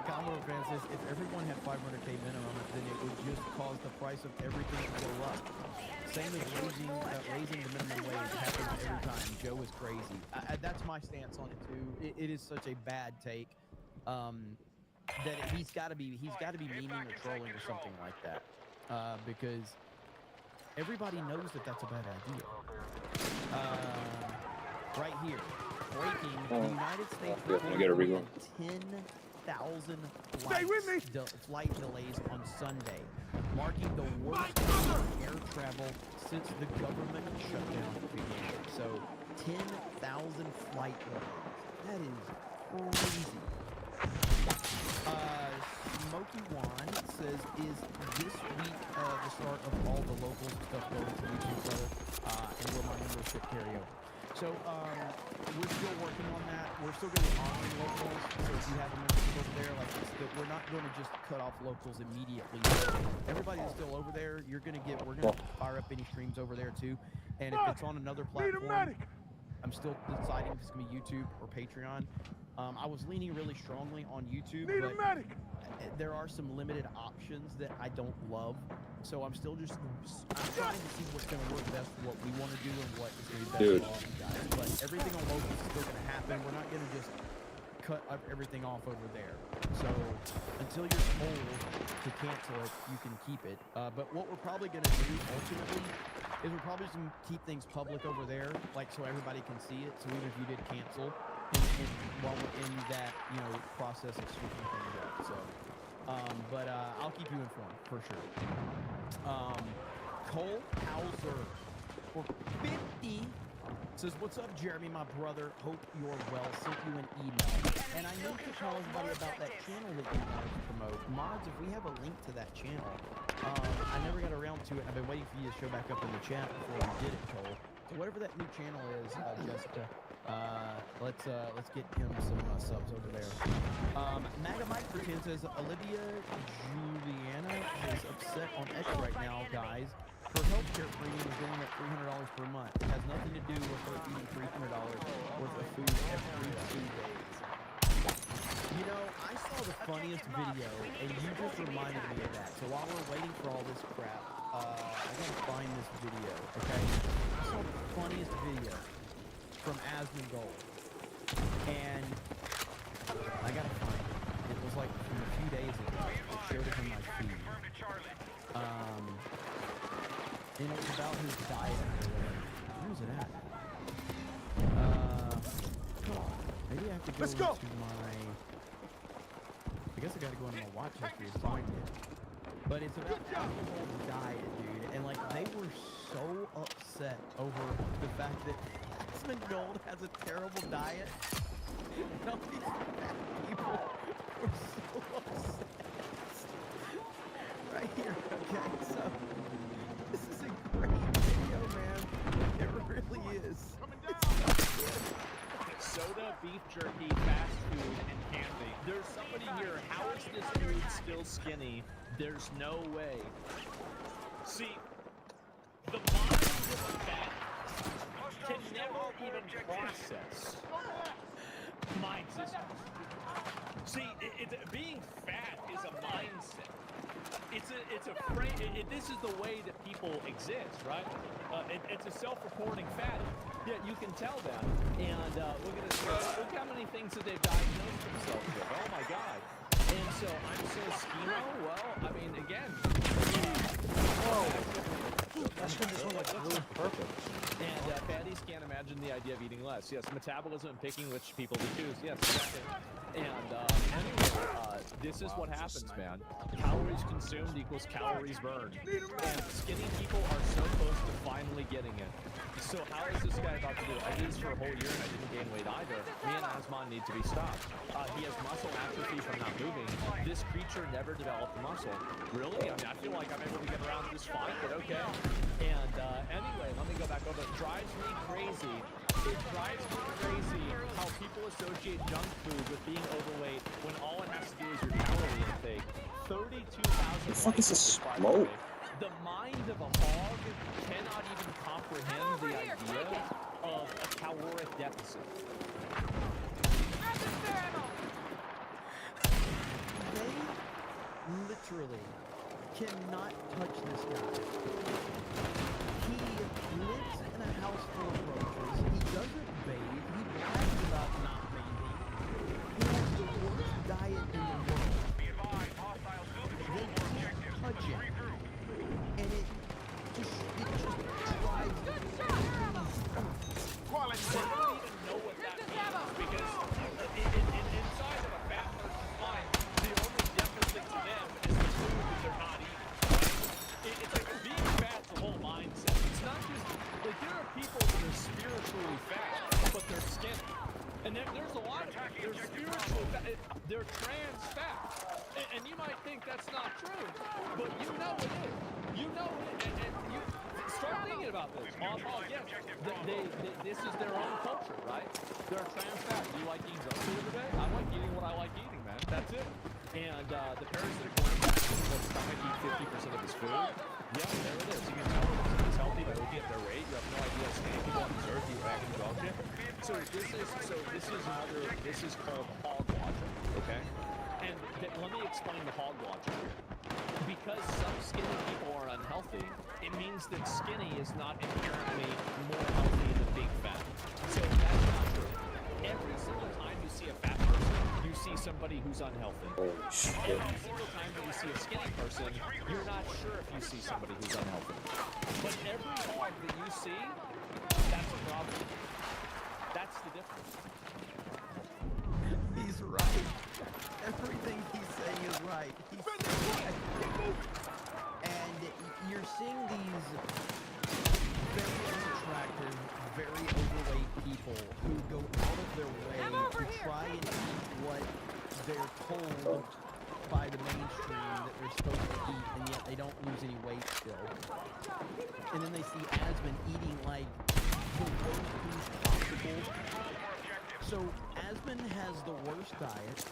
Commodore fan says, if everyone had 500K minimum, then it would just cause the price of everything to go up. Same as raising the minimum wage happens every time. Joe is crazy. That's my stance on it too. It is such a bad take that he's got to be memeing or trolling or something like that because everybody knows that that's a bad idea. Right here, breaking the United States reported 10,000 flight delays on Sunday, marking the worst air travel since the government shutdown began. So, 10,000 flight delays. That is crazy. Smokey Wan says, is this week the start of all the local stuff going to YouTube and will my membership carry over? So, we're still working on that. We're still going to be honoring locals. So if you have a membership over there, we're not going to just cut off locals immediately. So everybody that's still over there, we're going to fire up any streams over there too. And if it's on another platform, I'm still deciding if it's going to be YouTube or Patreon. I was leaning really strongly on YouTube, but there are some limited options that I don't love. So I'm trying to see what's going to work best for what we want to do and what is going to be best for all you guys. But everything on local is still going to happen. We're not going to just cut everything off over there. So until you're told to cancel it, you can keep it. But what we're probably going to do ultimately is we're probably just going to keep things public over there, like so everybody can see it. So even if you did cancel, while we're in that process of switching things up. So. But I'll keep you informed for sure. Cole Hauser for 50 says, what's up, Jeremy, my brother? Hope you're well. Sent you an email. And I need to tell everybody about that channel that you wanted to promote. Mods, if we have a link to that channel, I never got around to it. I've been waiting for you to show back up in the chat before we did it, Cole. So whatever that new channel is, Jessica, let's get him some subs over there. Maga Mike pretends says Olivia Juliana is upset on X right now, guys. Her healthcare premium is going at $300 per month. It has nothing to do with her eating $300 worth of food every 2 days. You know, I saw the funniest video, and you just reminded me of that. So while we're waiting for all this crap, I gotta find this video, okay? I saw the funniest video from Asmongold, and I gotta find it. It was like from a few days his diet. Where's it at? Come on. Maybe I have to go into my... I guess I gotta go into my watch history to find it. But it's about alcohol diet, dude. And like, they were so upset over the fact that Asmon Gold has a terrible diet. And all these fat people were so upset. Right here, okay? So, this is a great video, man. It really is. It's so good. Soda, beef jerky, fast food, and candy. There's somebody here. How is this dude still skinny? There's no way. See, the mind of a fat can never even process mind systems. See, being fat is a mindset. It's a frame. This is the way that people exist, right? It's a self-reporting fatty. Yeah, you can tell that. And look at this. Look how many things that they've diagnosed themselves with. Oh my God. And so I'm so schemo. Well, I mean, again. Whoa. That screen just went like really perfect. And fatties can't imagine the idea of eating less. Yes, metabolism and picking which people to choose. Yes, exactly. And anyway, this is what happens, man. Calories consumed equals calories burned. And skinny people are so close to finally getting it. So how is this guy about to do it? I did this for a whole year and I didn't gain weight either. Me and Asmon need to be stopped. He has muscle atrophy from not moving. This creature never developed muscle. Really? I mean, I feel like I'm able to get around this fine, but okay. And anyway, let me go back over. It drives me crazy. It drives me crazy how people associate junk food with being overweight when all it has to do is your calorie intake. 32,000. The fuck is this smoke? The mind of a hog cannot even comprehend the idea of a caloric deficit. They literally cannot touch this guy. He lives in a house full of roaches. He doesn't bathe. He brags about not bathing. He has the worst diet in the world. They can't touch him. And it just drives me Quality. They don't even know what that means because inside of a fat person's mind, the only deficit to them is the food that they're not eating. It's like being fat's a whole mindset. It's not just like there are people that are spiritually fat, but they're skinny. And there's a lot of them. They're spiritually fat. They're trans fat. And you might think that's not true, but you know it is. You know it, and you start thinking about this. Yes, this is their own culture, right? They're trans fat. Do you like eating junk food every day? I like eating what I like eating, man. That's it. And the parasitic organism will stomach eat 50% of his food. Yeah, there it is. You can tell it's healthy by looking at their weight. You have no idea skinny people on dessert eat back in dog shit. This is called hog logic, okay? And let me explain the hog logic here. Because some skinny people are unhealthy, it means that skinny is not inherently more healthy than being fat. So that's not true. Every single time you see a fat person, you see somebody who's unhealthy. Every single time that you see a skinny person, you're not sure if you see somebody who's unhealthy. But every hog that you see, that's a problem. That's the difference. He's right. Everything he's saying is right. He's saying and you're seeing these very unattractive, very overweight people who go out of their way to try and eat what they're told by the mainstream that they're supposed to eat, and yet they don't lose any weight still. And then they see Asmon eating like the worst foods possible. So Asmon has the worst diet.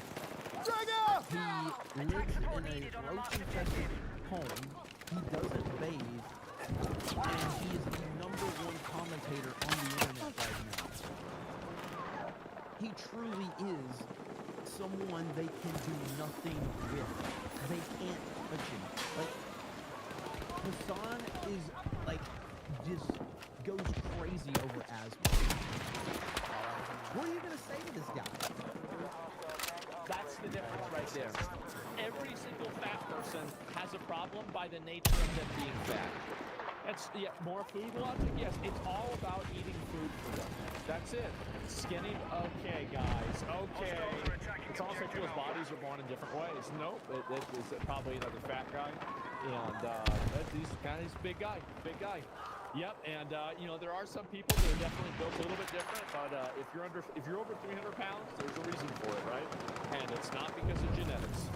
He lives in a roach-infested home. He doesn't bathe, and he is the #1 commentator on the internet right now. He truly is someone they can do nothing with. They can't touch him. Like, Hassan is, like, just goes crazy over Asmon. What are you going to say to this guy? That's the difference right there. Every single fat person has a problem by the nature of them being fat. That's more food logic. Yes, it's all about eating food for them. That's it. Skinny. Okay, guys. Okay. It's almost like people's bodies are born in different ways. Nope. It's probably another fat guy, and he's a big guy. Big guy. Yep. And you know, there are some people that are definitely built a little bit different, but if you're over 300 pounds, there's a reason for it, right? And it's not because of genetics.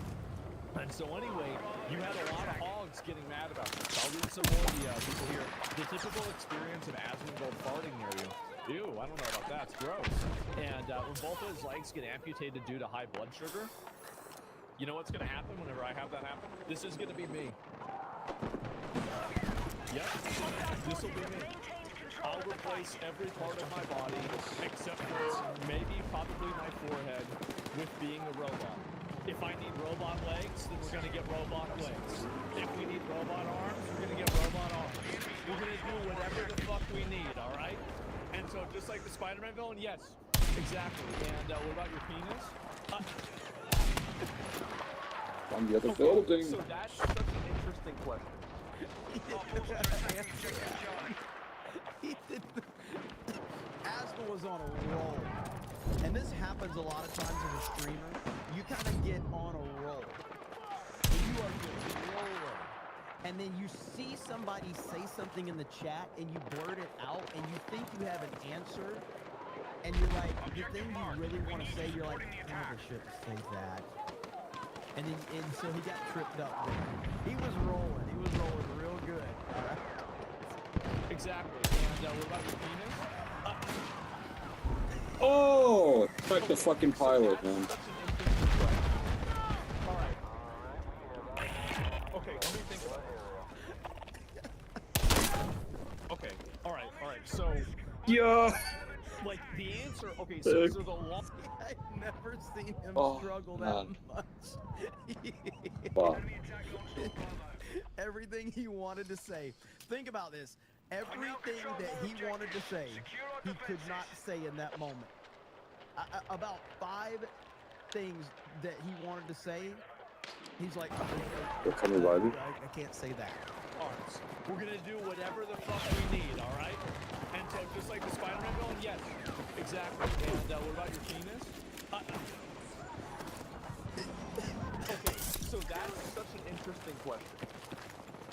And so anyway, you had a lot of hogs getting mad about this. I'll read some more of the people here. The typical experience of Asmongold farting near you. Ew, I don't know about that. It's gross. And when both of his legs get amputated due to high blood sugar, you know what's going to happen whenever I have that happen? This is going to be me. Yep, this will be me. I'll replace every part of my body except for maybe probably my forehead with being a robot. If I need robot legs, then we're going to get robot legs. If we need robot arms, we're going to get robot arms. We're going to do whatever the fuck we need, all right? And so just like the Spider-Man villain, yes, exactly. And what about your penis? On the other building. So that's such an interesting question. Asma was on a roll. And this happens a lot of times as a streamer. You kind of get on a roll. And you are just rolling. And then you see somebody say something in the chat and you blurt it out and you think you have an answer. And you're like, the thing you really want to say, you're like, I never should say that. And so he got tripped up there. He was rolling real good. All right. Exactly. And what about your penis? Oh, fuck the fucking pilot, man. Alright. Okay, let me think about it. Okay, alright, so... Yeah! Like, the answer... Okay, so the long... I've never seen him struggle man. that much. Wow. Everything he wanted to say. Think about this. Everything that he wanted to say, he could not say in that moment. About 5 things that he wanted to say, he's like, They're coming by me. I can't say that. Alright, we're gonna do whatever the fuck we need, alright? And so, just like the Spider-Man villain, yes, exactly. And what about your penis? Okay, so that's such an interesting question.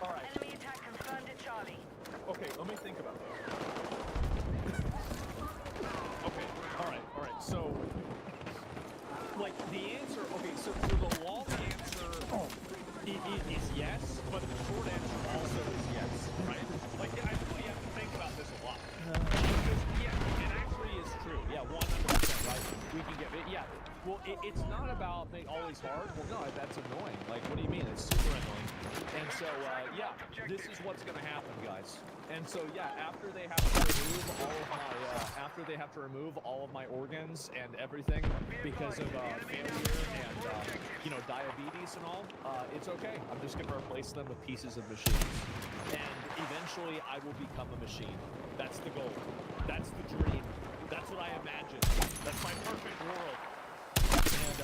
Alright. Enemy attack confirmed at Charlie. Okay, let me think about that. Okay, alright, so, like, the answer, okay, so the long answer is yes, but the short answer also is yes, right? Like, I really have to think about this a lot. Because, yeah, it actually is true. Yeah, 100%, right? We can get it, yeah. Well, it's not about being always hard. Well, no, that's annoying. Like, what do you mean? It's super annoying. And so, yeah, this is what's going to happen, guys. And so, yeah, after they have to remove all of my organs and everything because of failure and you know, diabetes and all, it's okay. I'm just going to replace them with pieces of machines. And eventually, I will become a machine. That's the goal. That's the dream. That's what I imagine. That's my perfect world. And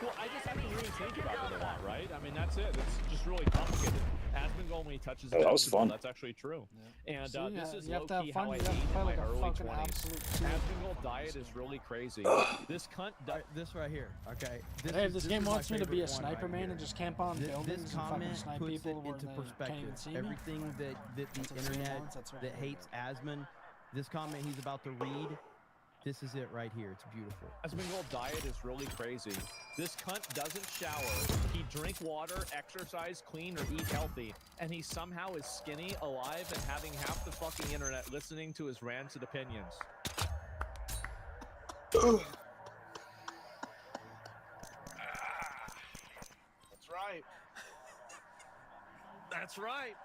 well, I just have to really think about it a lot, right? I mean, that's it. It's just really complicated. Asmongold, when he touches that was fun. That's actually true. Yeah. And this is you have to have low-key fun. how I You ate have to in play my like a early fucking 20s. absolute Asmongold diet is really crazy. This cunt... This right here, okay? Hey, if this game is my wants me to be a favorite one sniper right man here. and just camp on buildings This and fucking comment snipe puts people it where into they perspective. can't even see me. Everything that the That's what internet Sam wants, that's right. that hates Asmon, this comment he's about to read, this is it right here. It's beautiful. Asmongold diet is really crazy. This cunt doesn't shower, he drink water, exercise, clean, or eat healthy, and he somehow is skinny, alive, and having half the fucking internet listening to his rancid opinions. That's right. That's right.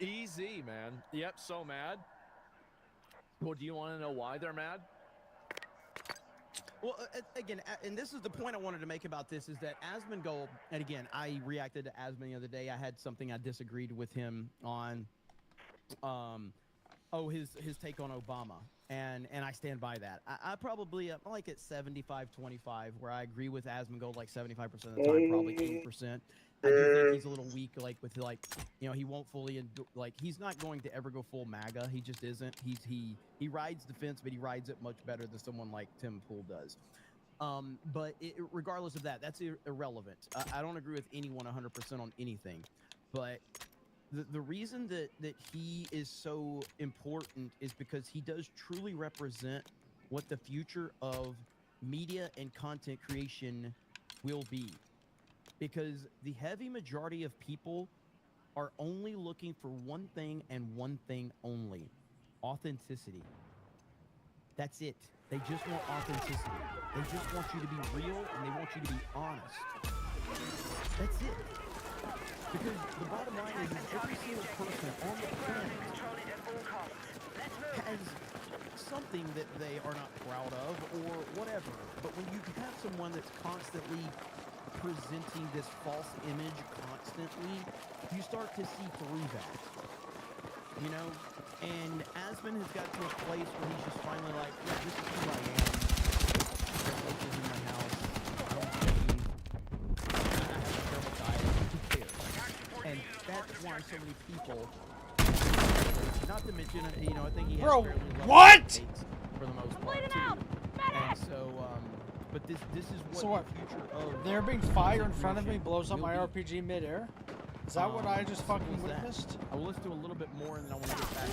Easy, man. Yep, so mad. Well, do you want to know why they're mad? Well, again, and this is the point I wanted to make about this, is that Asmongold, and again, I reacted to Asmon the other day. I had something I disagreed with him on. Oh, his take on Obama, and I stand by that. I probably like at 75-25, where I agree with Asmongold like 75% of the time, probably 80%. I do think he's a little weak, like with like, you know, he won't fully like he's not going to ever go full MAGA. He just isn't. He rides the fence, but he rides it much better than someone like Tim Pool does. But regardless of that, that's irrelevant. I don't agree with anyone 100% on anything, but the reason that he is so important is because he does truly represent what the future of media and content creation will be. Because the heavy majority of people are only looking for one thing and one thing only: authenticity. That's it. They just want authenticity. They just want you to be real, and they want you to be honest. That's it. Because the bottom line is every single person on the planet has something that they are not proud of or whatever. But when you have someone that's constantly presenting this false image constantly, you start to see through that. You know? And Asmon has got to a place where he's just finally like, yeah, this is who I am. There's roaches in my house. I don't shave. I have a terrible diet. Who cares? And that's why so many people, not to mention, you know, I think he has Bro, fairly low what? takes for the most part too. And so, but this is what So what? the future of There being fire in front of me creation blows up will my be. RPG midair? Is that what I just fucking What's that? witnessed? I will listen to a little bit more, and then I want to get back.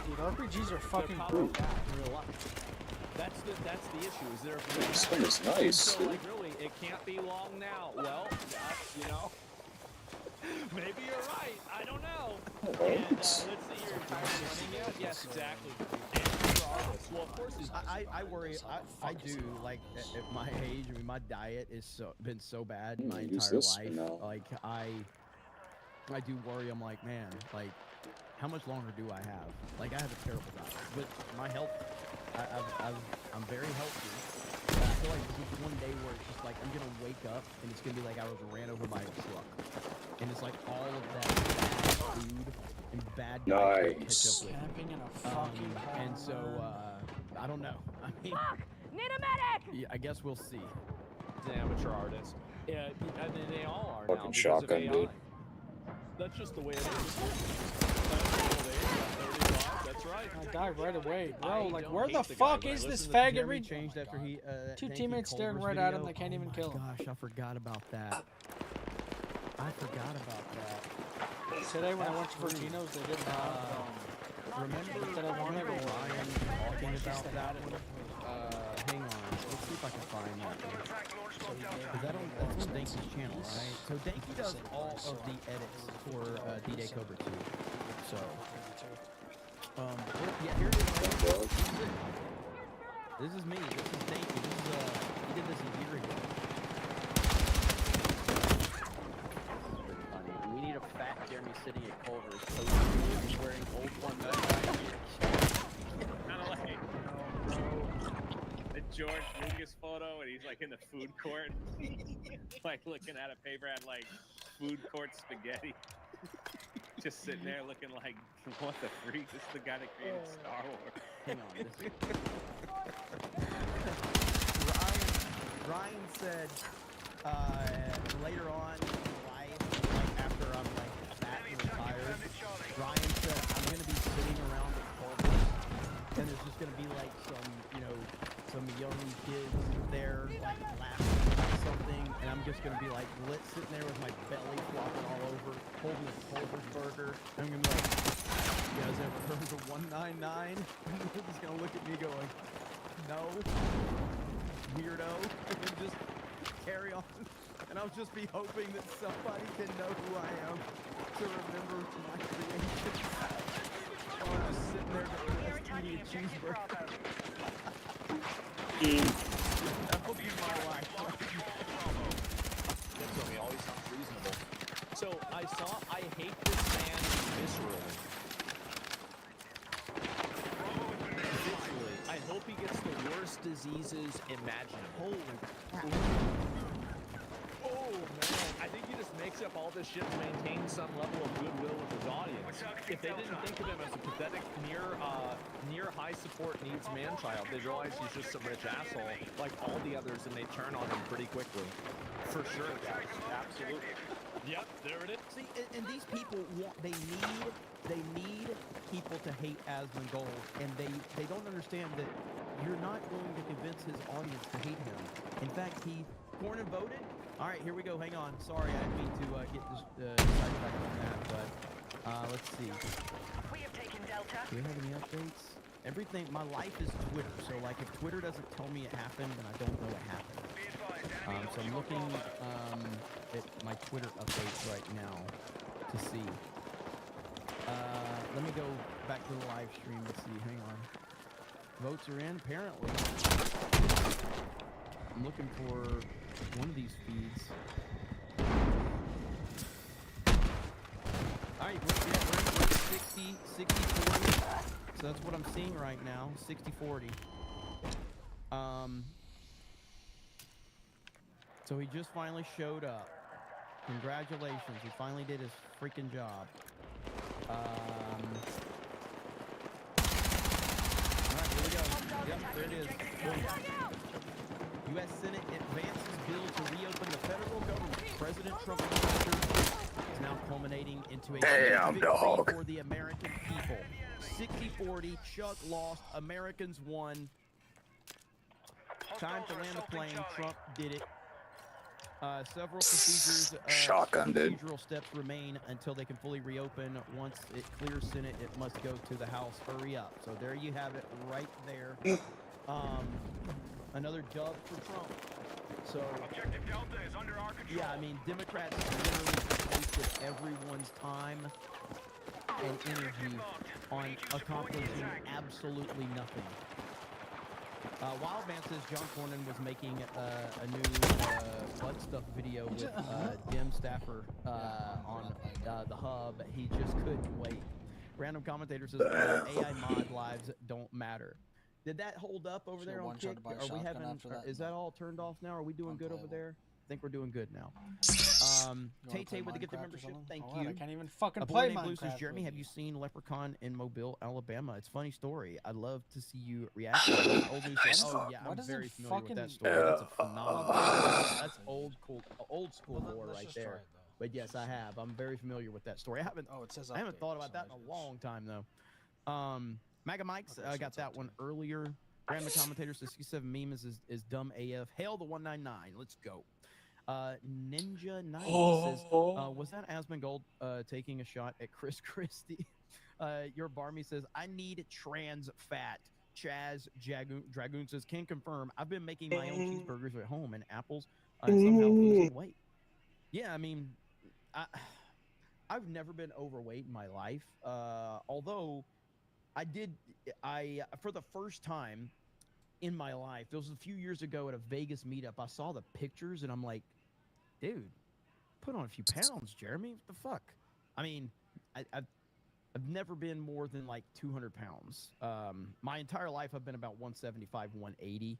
Dude, RPGs are fucking They're cool. powered back in real life. That's the issue. Is there? This thing is nice. So like, really, it can't be long now. Well, yeah, you know. Maybe you're right. I don't know. And let's see, you're tired of running yet? Yes, exactly. And regardless, well, of course, I worry. I do like at my age. I mean, my diet is been so bad my use entire this for life. now. Like I do worry. I'm like, man, like how much longer do I have? Like I have a terrible diet, but my health, I'm very healthy. But I feel like this is one day where it's just like I'm gonna wake up and it's gonna be like I was ran over by a truck, and it's like all of that bad food and bad diet catch Nice. up with me. Camping in a fucking And so I don't know. I mean, Need a medic! yeah, I guess we'll see. an amateur artist. Yeah, I mean, they all are Fucking now because shotgun, of AI. dude. That's just the way it is. That's right. I died right away, bro. I Like, don't where hate the the guy, fuck but I is this listen to faggot? Jeremy changed after he Two Tanky teammates staring Culver's right at him, video. they can't even Oh kill my him. gosh, I forgot about that. I forgot about that. Today when I went to Virginia's, they didn't have. Remember That I wanted remember to- Ryan talking about that one? Hang on, let's see if I can find that one. Is that that's on Danky's channel, right? So Danky does all of the edits for D-Day Cobra 2. So, yeah, here it is. This is me. This is Danky. This is he did this a year ago. Funny. We need a fat Jeremy sitting at Culver's, so he's wearing old 199 gear. Kind of like the George Lucas photo, and he's like in the food court, like looking at a paper at like food court spaghetti. Just sitting there looking like, what the freak? This is the guy that created Star Wars. Hang on. Ryan said later on in life, like after I'm like fat and retired, Ryan said I'm gonna be sitting around at Culver's, and there's just gonna be like some young kids there like laughing about something, and I'm just gonna be like sitting there with my belly flopping all over, holding a Culver's burger, and I'm gonna be like, you guys ever heard of 199? And he's gonna look at me going, no, weirdo, and just carry on. And I'll just be hoping that somebody can know who I am to remember my creation. I'm just sitting there eating a cheeseburger. That will be my life. That's what always sounds reasonable. So I hate this man viscerally. Viscerally. I hope he gets the worst diseases imaginable. Holy crap. Oh, man. I think he just makes up all this shit to maintain some level of goodwill with his audience. If they didn't think of him as a pathetic, near high support needs man-child, they'd realize he's just some rich asshole like all the others, and they turn on him pretty quickly. For sure, guys. Absolutely. Yep, there it is. See, and these people they need people to hate Asmongold, and they don't understand that you're not going to convince his audience to hate him. In fact, Cornyn voted. All right, here we go. Hang on. Sorry, I didn't mean to get sidetracked on that, but let's see. We have taken Delta. Do we have any updates? Everything. My life is Twitter, so like if Twitter doesn't tell me it happened, then I don't know it happened. So I'm looking at my Twitter updates right now to see. Let me go back to the live stream. Let's see. Hang on. Votes are in, apparently. I'm looking for one of these feeds. All right, we're 60, 40. So that's what I'm seeing right now, 60-40. So he just finally showed up. Congratulations, he finally did his freaking job. Alright, here we go. Yep, there it is. Boom. U.S. Senate advances bill to reopen the federal government. President Trump's pressure is now culminating into a Damn, victory dog. for the American people. 60-40, Chuck lost, Americans won. Time to land the plane, Trump did it. Several procedural steps remain until they can fully reopen. Once it clears Senate, it must go to the House. Hurry up. So there you have it right there. Another dub for Trump. So, Objective Delta is under our control. yeah, I mean, Democrats literally just wasted everyone's time and energy on accomplishing absolutely nothing. Wildman says John Cornyn was making a new butt stuff video with Dem staffer on the hub. He just couldn't wait. Random commentator says AI mod lives don't matter. Did that hold up over there on Kick? Are we having? Is that all turned off now? Are we doing good over there? I think we're doing good now. Tay with the gift of membership. Thank you. I can't even fucking A play Boy Named Blue says, Minecraft. Jeremy, have you seen Leprechaun in Mobile, Alabama? It's a funny story. I'd love to see you react to it. Old news says, oh yeah, I'm very familiar with that story. That's a phenomenal. That's old school lore right there. But yes, I have. I'm very familiar with that story. I haven't. Oh, it says I haven't update, thought about so that in maybe a long time though. Maga Mike's got that one earlier. Random commentator says 67 meme is dumb AF. Hail the 199. Let's go. Ninja 90 says, was that Asmongold taking a shot at Chris Christie? Your Barmy says, I need trans fat. Chaz Dragoon says, can confirm. I've been making my own cheeseburgers at home and apples and somehow losing weight. Yeah, I mean, I've never been overweight in my life. Although I for the first time in my life, it was a few years ago at a Vegas meetup, I saw the pictures and I'm like, dude, put on a few pounds, Jeremy. What the fuck? I mean, I've never been more than like 200 pounds. My entire life I've been about 175, 180.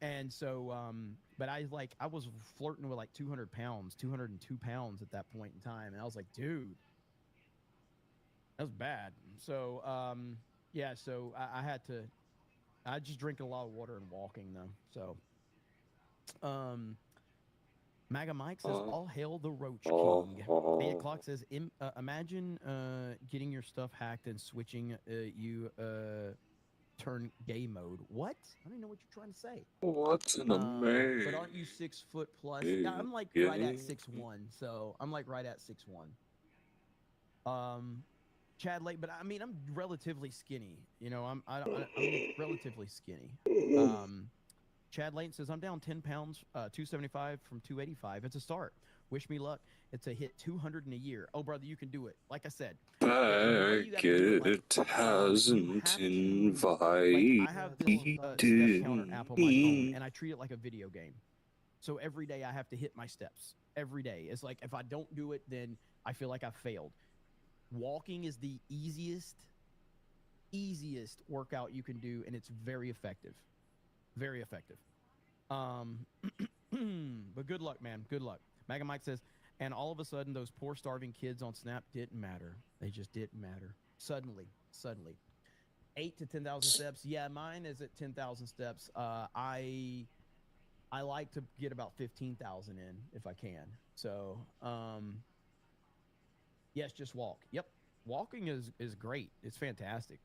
And so, but I was flirting with like 200 pounds, 202 pounds at that point in time. And I was like, dude, that was bad. So, yeah, so I just drink a lot of water and walking though. So, Maga Mike says, all hail the Roach King. 8 o'clock says, imagine getting your stuff hacked and switching turn gay mode. What? I don't know what you're trying to say. What's an amazing? But aren't you 6 foot plus? Yeah, I'm like right at 6'1", so I'm like right at 6'1". Chad Lake, but I mean I'm relatively skinny. You know, I'm relatively skinny. Chad Layton says, I'm down 10 pounds, 275 from 285. It's a start. Wish me luck. It's a hit 200 in a year. Oh, brother, you can do it. Like I said. It hasn't invited I have this step counter app on my phone, and I treat it like a video game. So every day I have to hit my steps. Every day. It's like if I don't do it, then I feel like I've failed. Walking is the easiest workout you can do, and it's very effective. Very effective. But good luck, man. Good luck. Mega Mike says, and all of a sudden, those poor starving kids on Snap didn't matter. They just didn't matter. Suddenly. 8 to 10,000 steps. Yeah, mine is at 10,000 steps. I like to get about 15,000 in if I can. So, yes, just walk. Yep, walking is great. It's fantastic.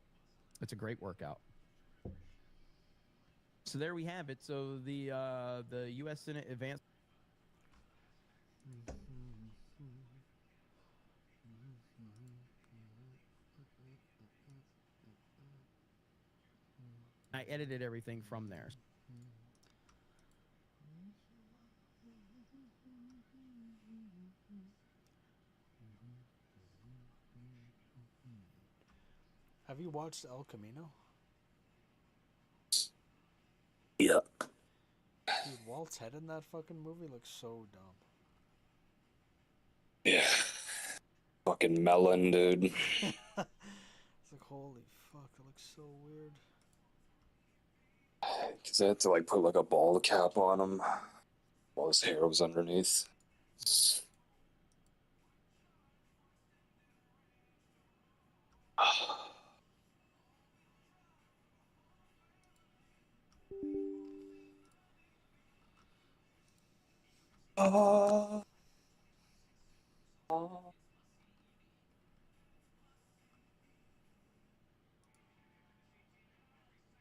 It's a great workout. So there we have it. So the U.S. Senate advanced. I edited everything from there. Have you watched El Camino? Yeah. Dude, Walt's head in that fucking movie looks so dumb. Yeah. Fucking melon, dude. It's like, holy fuck, it looks so weird. Because they had to like put like a ball cap on him while his hair was underneath.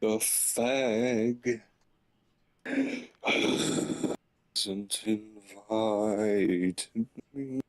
The fag hasn't invited me.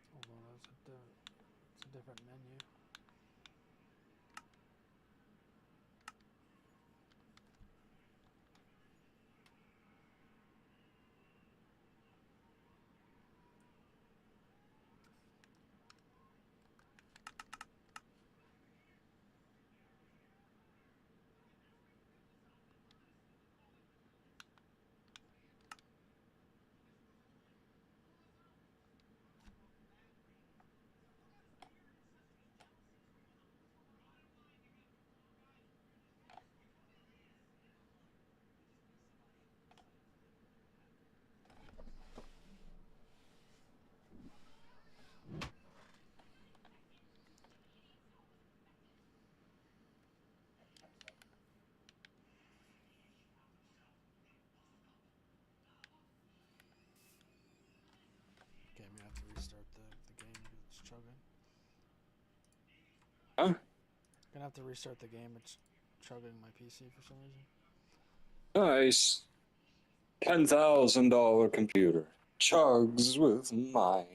Hold on, it's a different menu. Okay, I'm gonna have to restart the game because it's chugging. Huh? Gonna have to restart the game, it's chugging my PC for some reason. Nice. $10,000 computer. Chugs with Minecraft.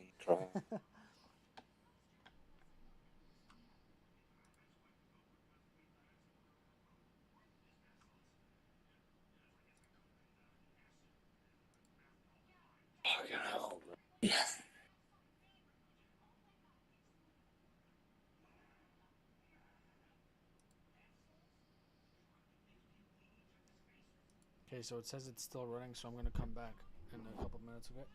Fucking hell, bro. Okay, so it says it's still running, so I'm gonna come back in a couple minutes, okay?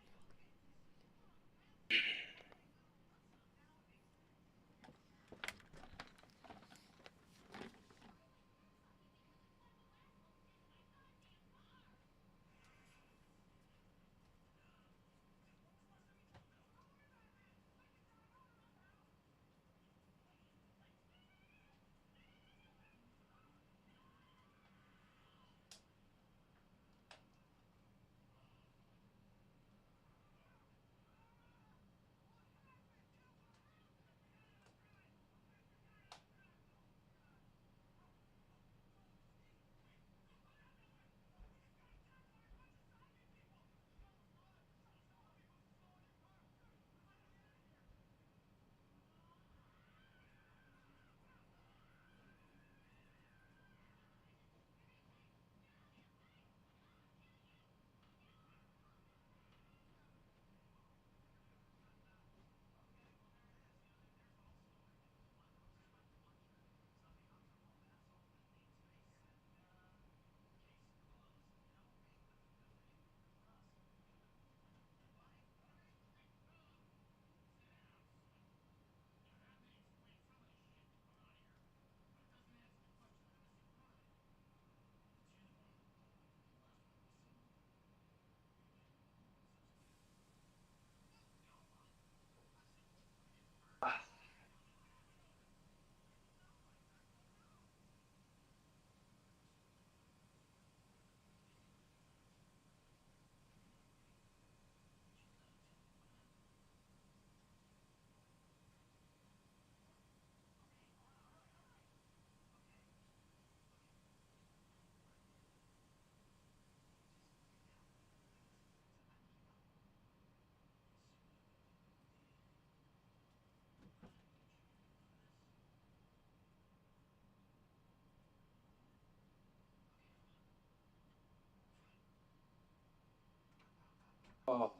Oh,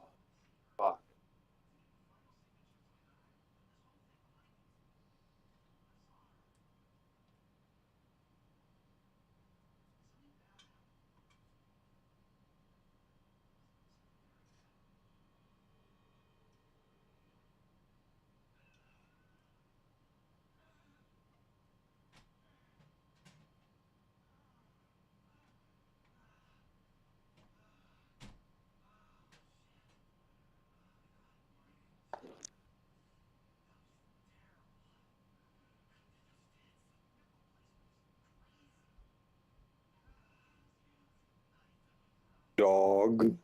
fuck. Dog.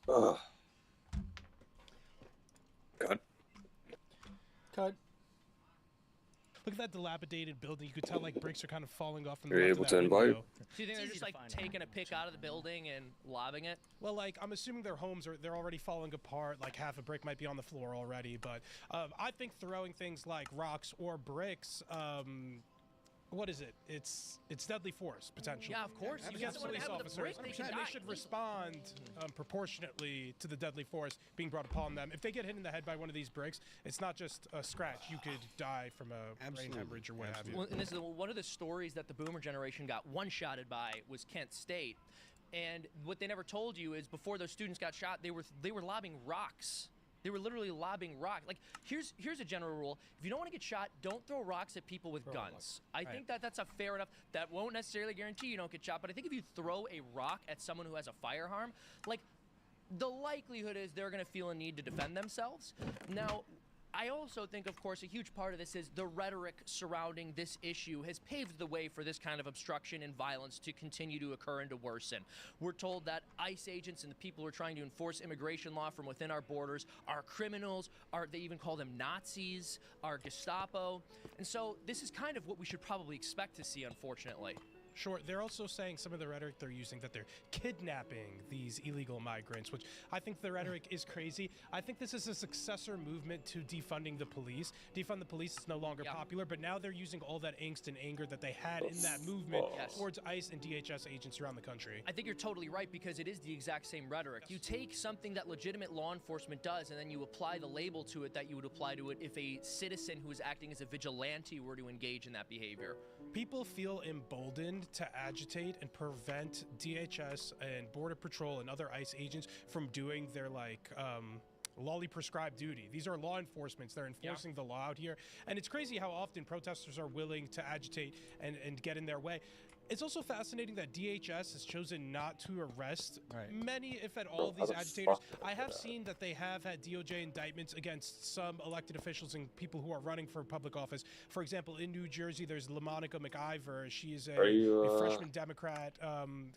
Ugh. God. Cut. Look at that dilapidated building. You could tell like bricks are kind of falling off from the You're left able of to that invite? window. Do you think they're just like taking a pick out of the building and lobbing it? Well, like I'm assuming their homes they're already falling apart. Like half a brick might be on the floor already. But I think throwing things like rocks or bricks. What is it? It's deadly force potentially. Yeah, of course. You get someone police out with a officers, brick, they can and die. they should respond proportionately to the deadly force being brought upon them. If they get hit in the head by one of these bricks, it's not just a scratch. You could die from a brain hemorrhage or what have you. Well, and this is one of the stories that the boomer generation got one-shotted by was Kent State. And what they never told you is before those students got shot, they were lobbing rocks. They were literally lobbing rocks. Like, here's a general rule. If you don't want to get shot, don't throw rocks at people with guns. I think that's a fair enough. That won't necessarily guarantee you don't get shot, but I think if you throw a rock at someone who has a firearm, like, the likelihood is they're going to feel a need to defend themselves. Now, I also think, of course, a huge part of this is the rhetoric surrounding this issue has paved the way for this kind of obstruction and violence to continue to occur and to worsen. We're told that ICE agents and the people who are trying to enforce immigration law from within our borders are criminals, they even call them Nazis, are Gestapo. And so this is kind of what we should probably expect to see, unfortunately. Sure. They're also saying some of the rhetoric they're using that they're kidnapping these illegal migrants, which I think the rhetoric is crazy. I think this is a successor movement to defunding the police. Defund the police is no longer popular, but now they're using all that angst and anger that they had in that movement towards ICE and DHS agents around the country. I think you're totally right, because it is the exact same rhetoric. You take something that legitimate law enforcement does, and then you apply the label to it that you would apply to it if a citizen who is acting as a vigilante were to engage in that behavior. People feel emboldened to agitate and prevent DHS and Border Patrol and other ICE agents from doing their lawly prescribed duty. These are law enforcement. They're enforcing the law out here. And it's crazy how often protesters are willing to agitate and get in their way. It's also fascinating that DHS has chosen not to arrest many, if at all, of these agitators. I have seen that they have had DOJ indictments against some elected officials and people who are running for public office. For example, in New Jersey, there's LaMonica McIver. She is a freshman Democrat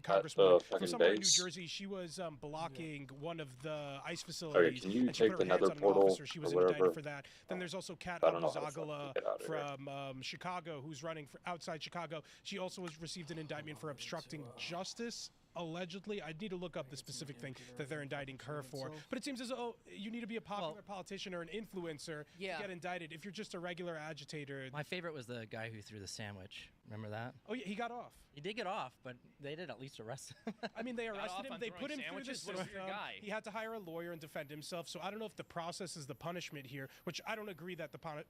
congresswoman from somewhere in New Jersey. She was blocking one of the ICE facilities. Can you and she take put her the hands nether on an portal officer. She was or indicted whatever? for that. Then there's also Kat I don't know how the fuck Abuzagala to get out of here. from Chicago, who's running for outside Chicago. She also was received an indictment for obstructing justice, allegedly. I need to look up the specific thing that they're indicting her for. But it seems as though you need to be a popular politician or an influencer to get indicted. If you're just a regular agitator. My favorite was the guy who threw the sandwich. Remember that? Oh, yeah, he got off. He did get off, but they did at least arrest him. I mean, they arrested him. They put him through the system. guy? He had to hire a lawyer and defend himself. So I don't know if the process is the punishment here, which I don't agree that the process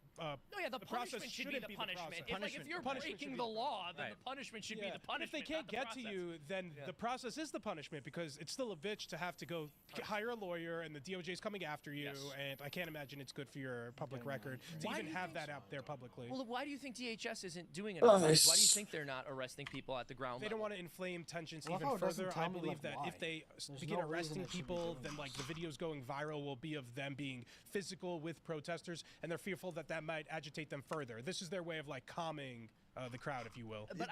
punishment should be the punishment. If you're breaking the law, then the punishment should be the punishment. If they can't get to you, then the process is the punishment, because it's still a bitch to have to go hire a lawyer and the DOJ is coming after you. And I can't imagine it's good for your public record to even have that out there publicly. Well, why do you think DHS isn't doing enough? Why do you think they're not arresting people at the ground They level? don't want to inflame tensions Well, even how it doesn't further. tell I me, believe like, that why. if they There's begin no reason arresting they should be people, doing then this. the videos going viral will be of them being physical with protesters, and they're fearful that that might agitate them further. This is their way of calming the crowd, if you will. But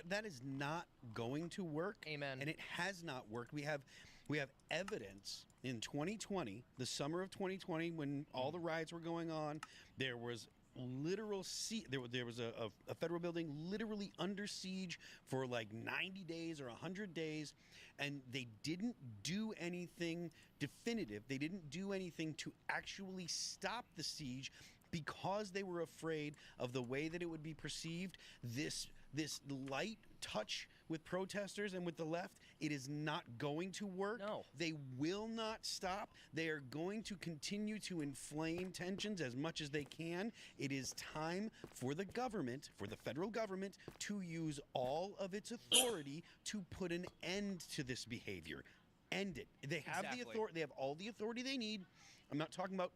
that is not going to work. Amen. And it has not worked. We have evidence in 2020, the summer of 2020, when all the riots were going on. There was literal there was a federal building literally under siege for 90 days or 100 days, and they didn't do anything definitive. They didn't do anything to actually stop the siege because they were afraid of the way that it would be perceived. This light touch with protesters and with the left, it is not going to work. No. They will not stop. They are going to continue to inflame tensions as much as they can. It is time for the government, for the federal government, to use all of its authority to put an end to this behavior. End it. They have the authority. They have all the authority they need. I'm not talking about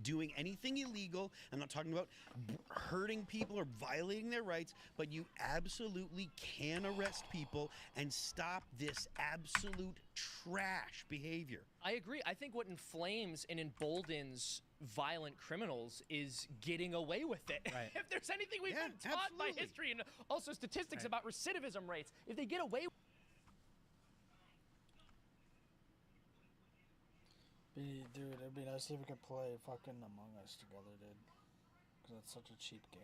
doing anything illegal. I'm not talking about hurting people or violating their rights, but you absolutely can arrest people and stop this absolute trash behavior. I agree. I think what inflames and emboldens violent criminals is getting away with it. Right. If there's anything we've been taught by history and also statistics about recidivism rates, if they get away Dude, it'd be nice if we could play fucking Among Us together, dude. Because that's such a cheap game.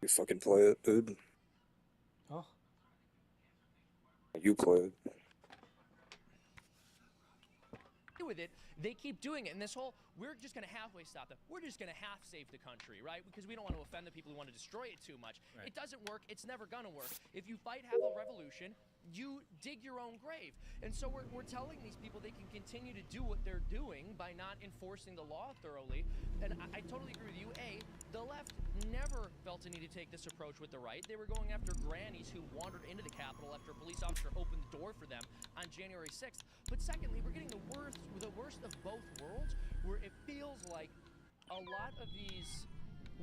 You fucking play it, dude. Huh? You play it. with it, they keep doing it. And this whole, we're just going to halfway stop them. We're just going to half save the country, right? Because we don't want to offend the people who want to destroy it too much. Right. It doesn't work. It's never going to work. If you fight half a revolution, you dig your own grave. And so we're telling these people they can continue to do what they're doing by not enforcing the law thoroughly. And I totally agree with you. The left never felt a need to take this approach with the right. They were going after grannies who wandered into the Capitol after a police officer opened the door for them on January 6th. But secondly, we're getting the worst of both worlds, where it feels like a lot of these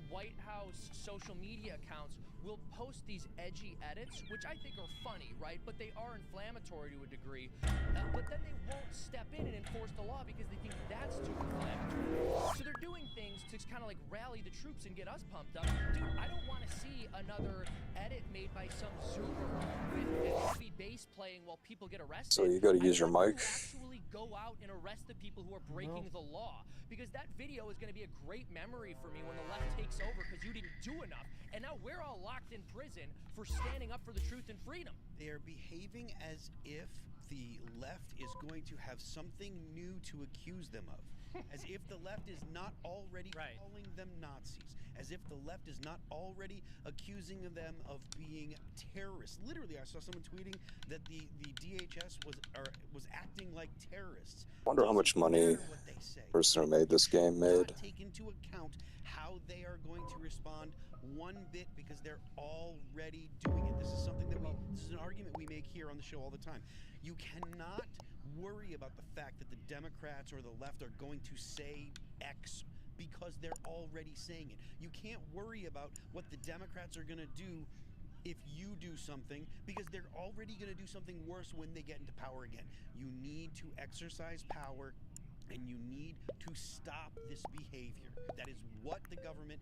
White House social media accounts will post these edgy edits, which I think are funny, right? But they are inflammatory to a degree. But then they won't step in and enforce the law because they think that's too inflammatory. So they're doing things to kind of like rally the troops and get us pumped up. Dude, I don't want to see another edit made by some Zoomer with heavy bass playing while people get arrested. So you gotta use your I want mic. to actually go out and arrest the people who are breaking the law, because that video is going to be a great memory for me when the left takes over because you didn't do enough, and now we're all locked in prison for standing up for the truth and freedom. They are behaving as if the left is going to have something new to accuse them of. As if the left is not already calling them Nazis. As if the left is not already accusing them of being terrorists. Literally, I saw someone tweeting that the DHS was acting like terrorists. Wonder how much money the person who made this game made. Not take into account how they are going to respond one bit because they're already doing it. This is something that this is an argument we make here on the show all the time. You cannot worry about the fact that the Democrats or the left are going to say X because they're already saying it. You can't worry about what the Democrats are going to do if you do something because they're already going to do something worse when they get into power again. You need to exercise power and you need to stop this behavior. That is what the government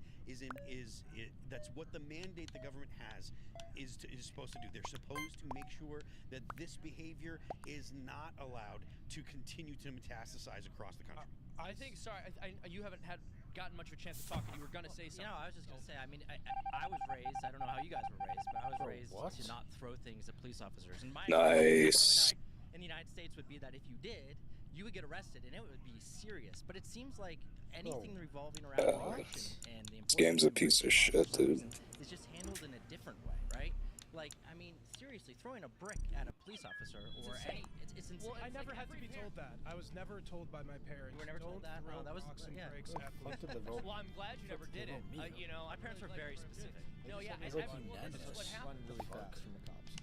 that's what the mandate the government has is supposed to do. They're supposed to make sure that this behavior is not allowed to continue to metastasize across the country. I think, sorry, you haven't gotten much of a chance to talk. You were going to say something. You know, I was just going to say, I mean, I was raised, I don't know how you guys were raised, but I was raised to not throw things at police officers. And my Nice. in the United States would be that if you did, you would get arrested and it would be serious. But it seems like anything revolving around immigration and the This game's a piece of shit, dude. is just handled in a different way, right? Like, I mean, seriously, throwing a brick at a police officer or it's insane. Well, I never had to be told that. I was never told by my parents. You were never told that? Throw Oh, that was rocks and yeah. bricks at police officers. Well, I'm glad you never did it. You know, My parents were very specific. No, yeah, and this is what happened.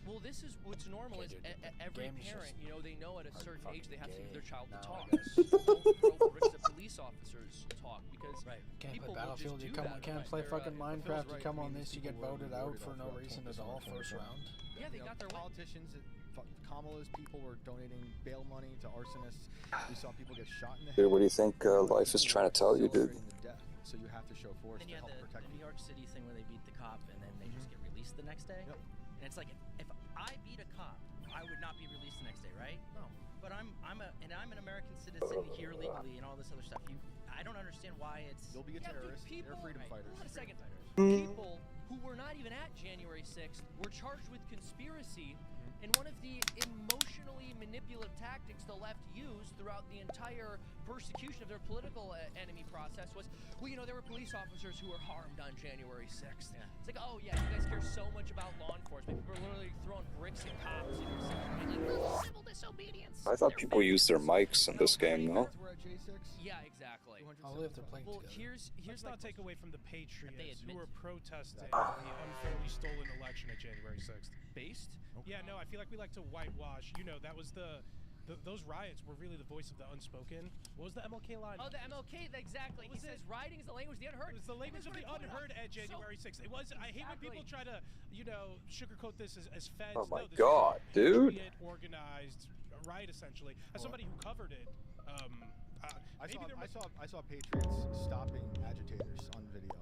Well, this is what's normal is every parent, you know, they know at a certain age they have to give their child to talk. Don't throw bricks at police officers talk because Can't people play will just Battlefield, do you come, that. can't play fucking Minecraft, you come on this, you get voted out for no reason at all first round. Yeah, they got their politicians. Kamala's people were donating bail money to arsonists. We saw people get shot in the head. Dude, what do you think life is trying to tell you, dude? Celebrating the death. So you have to show force Then to you had help the protect New York City thing where they beat the cop and then they just get released the next day. And it's like if I beat a cop, I would not be released the next day, right? No. But I'm an American citizen here legally and all this other stuff. I don't understand why it's. You'll be a terrorist. People, They're freedom fighters. Hold on a second. People who were not even at January 6th were charged with conspiracy, and one of the emotionally manipulative tactics the left used throughout the entire persecution of their political enemy process was, well, you know, there were police officers who were harmed on January 6th. Yeah. It's like, oh yeah, you guys care so much about law enforcement. People are literally throwing bricks at cops and you're saying, like, civil disobedience. I thought people used their mics in this game, no? We're at J6. Yeah, exactly. I'll live to play Well, together. here's Let's not like take away from the Patriots who admit- were protesting the unfairly stolen election at January 6th. based. Yeah, no, I feel like we like to whitewash. You know, that was those riots were really the voice of the unspoken. What was the MLK line? Oh, the MLK, exactly. He says rioting is the language of the unheard. It was the language of That's the what he pointed unheard out. at January 6th. It was. I hate when people try to, you know, sugarcoat this as feds. Oh my no, this God, was a dude. patriot organized riot, essentially. As somebody who covered it, I saw patriots stopping agitators on video.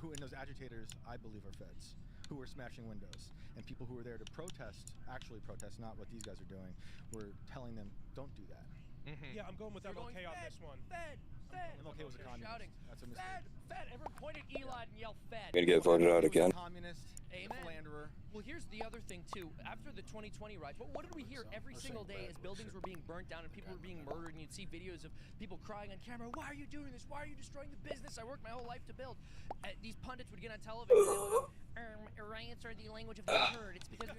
Who in those agitators I believe are feds, who were smashing windows, and people who were there to actually protest, not what these guys are doing, were telling them, don't do that. Yeah, I'm going with They're MLK going, on Fed, this one. Fed, Fed. MLK was a They're communist. shouting, That's a mistake. Fed. Everyone point at Elon and yell Fed. Gonna get voted out again. Communist, Amen. philanderer. Well, here's the other thing too. After the 2020 riots, what did we hear every single day as buildings were being burnt down and people were being murdered, and you'd see videos of people crying on camera, "Why are you doing this? Why are you destroying the business I worked my whole life to build?" These pundits would get on television and they would go, "Riots are the language of the unheard. It's because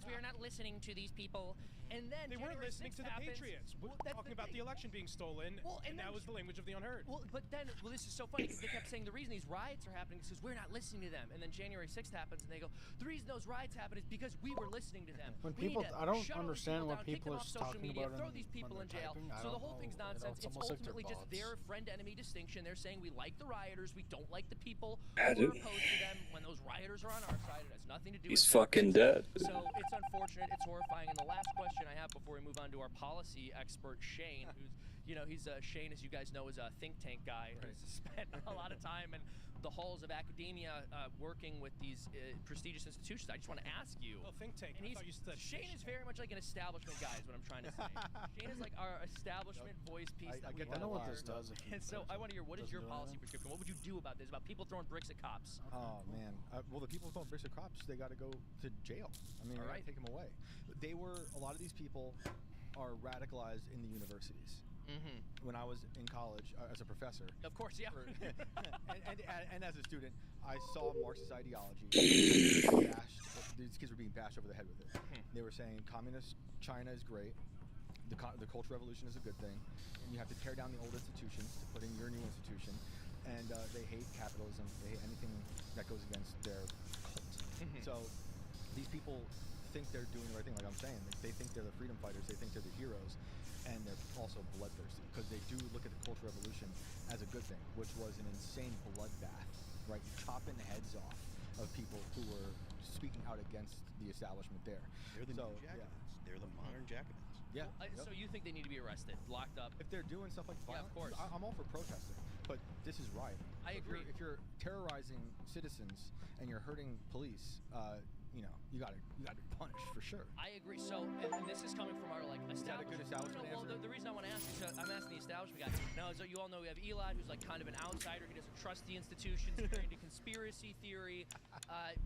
we are not listening to these people." And then They weren't January listening 6th to the happens. Patriots. Well, We're that's talking the about thing. the election being stolen, Well, and and that then- was the language of the unheard. Well, but then, this is so funny because they kept saying the reason these riots are happening is because we're not listening to them. And then January 6th happens and they go, the reason those riots happen is because we were listening to them. When We need people- to I don't shut all these understand people what down, kick people them are off social talking media, about throw in- these people when in they're jail. typing. I So the don't whole know. thing's You know, nonsense. it's It's almost like they're ultimately just bots. their friend-enemy distinction. They're saying we like the rioters, we don't like the people Yeah, who are dude. opposed to them. When those rioters are on our side. It has nothing to do He's with fucking dead. So it's unfortunate, it's horrifying. And the last question I have before we move on to our policy expert, Shane, who's, he's Shane, as you guys know, is a think tank guy who's spent a lot of time in the halls of academia working with these prestigious institutions. I just want to ask you. Oh, think tank. And I thought you said Shane is very much like an establishment guy, is what I'm trying to say. Shane is like our establishment voice piece. I that get we that a have lot. here. And so I want to hear, what is your policy prescription? What would you do about this? About people throwing bricks at cops? Oh man. Well, the people who throwing bricks at cops, they got to go to jail. I mean, All we right. gotta take them away. A lot of these people are radicalized in the universities. When I was in college as a professor. Of course, yeah. and as a student, I saw Marxist ideology. These kids were being bashed over the head with it. They were saying communist China is great. The Cultural Revolution is a good thing. And you have to tear down the old institutions to put in your new institution. And they hate capitalism. They hate anything that goes against their cult. So these people think they're doing the right thing, like I'm saying. They think they're the freedom fighters. They think they're the heroes. And they're also bloodthirsty because they do look at the Cultural Revolution as a good thing, which was an insane bloodbath, right? Chopping heads off of people who were speaking out against the establishment there. They're the new Jacobins. They're the modern Jacobins. Yeah. So you think they need to be arrested, locked up? If they're doing stuff like violence, of course. I'm all for protesting, but this is rioting. I agree. If you're terrorizing citizens and you're hurting police, you gotta be punished for sure. I agree. So, and this is coming from our establishment. Is that a good establishment Well, answer? the reason I want to ask is I'm asking the establishment guy. Now, so you all know we have Eli, who's like kind of an outsider. He doesn't trust the institutions. He's very into conspiracy theory.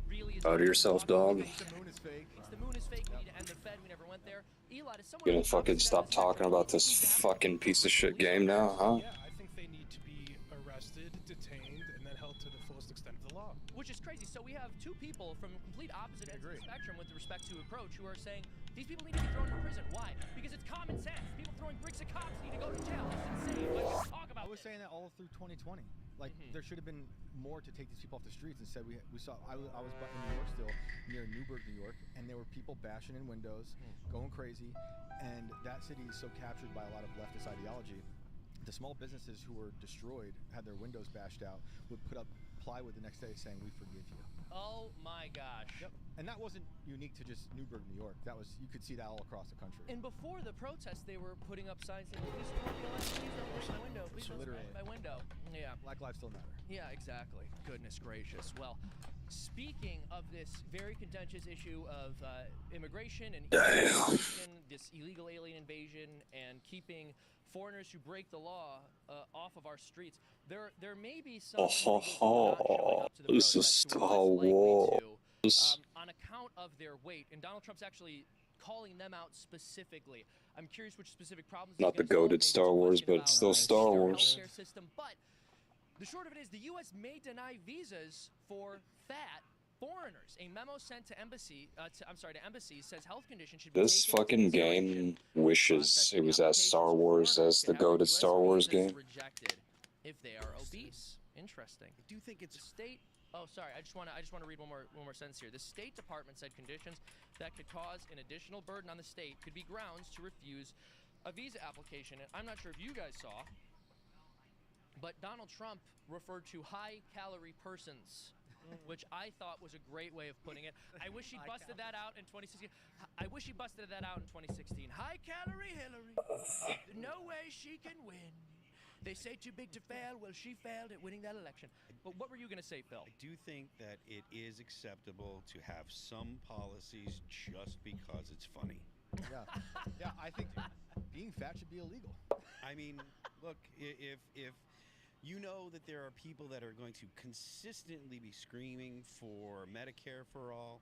Really is. Proud of yourself, dog. The moon is fake. The moon is fake. We need to end the Fed. We never went there. Eli, does someone Gonna fucking stop talking about this fucking piece of shit game now, huh? Yeah, I think they need to be arrested, detained, and then held to the fullest extent of the law. Which is crazy. So we have two people from complete opposite ends of the spectrum with respect to approach who are saying these people need to be thrown in prison. Why? Because it's common sense. People throwing bricks at cops need to go to jail. It's insane. Let's talk about I was saying that all through 2020. Like there should have been more to take these people off the streets. Instead, we saw. I was in New York still, near Newburgh, New York, and there were people bashing in windows, going crazy, and that city is so captured by a lot of leftist ideology. The small businesses who were destroyed, had their windows bashed out, would put up plywood the next day saying, "We forgive you." Oh my gosh. Yep. And that wasn't unique to just Newburgh, New York. You could see that all across the country. And before the protest, they were putting up signs saying, please don't push my window. Please don't smash my window. Yeah. Black lives still matter. Yeah, exactly. Goodness gracious. Well, speaking of this very contentious issue of immigration and this illegal alien invasion and keeping foreigners who break the law off of our streets, there may be some This is Star Wars. on account of their weight, and Donald Trump's actually calling them out specifically. I'm curious which specific problems. Not the goated Star Wars, but it's still Star Wars. Healthcare system, but the short of it is the U.S. may deny visas for fat foreigners. A memo sent to embassies says health conditions should be This taken fucking into game wishes it was as Star Wars as the goated Star Wars game. rejected if they are obese. Interesting. I do think it's state. Oh, sorry. I just want to read one more sentence here. The State Department said conditions that could cause an additional burden on the state could be grounds to refuse a visa application. And I'm not sure if you guys saw, but Donald Trump referred to high-calorie persons, which I thought was a great way of putting it. I wish he busted that out in 2016. I wish he busted that out in 2016. High-calorie Hillary. No way she can win. They say too big to fail. Well, she failed at winning that election. But what were you going to say, Phil? I do think that it is acceptable to have some policies just because it's funny. Yeah, I think being fat should be illegal. I mean, look, if you know that there are people that are going to consistently be screaming for Medicare for all,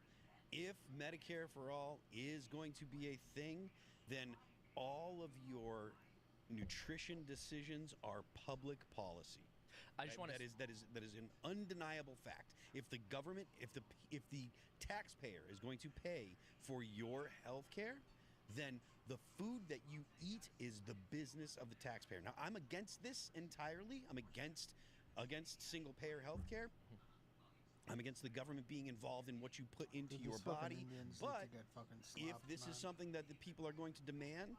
if Medicare for all is going to be a thing, then all of your nutrition decisions are public policy. I just want to. That is an undeniable fact. If the government, if the taxpayer is going to pay for your health care, then the food that you eat is the business of the taxpayer. Now, I'm against this entirely. I'm against single payer health care. I'm against the government being involved in what you put into your body. But if this is something that the people are going to demand,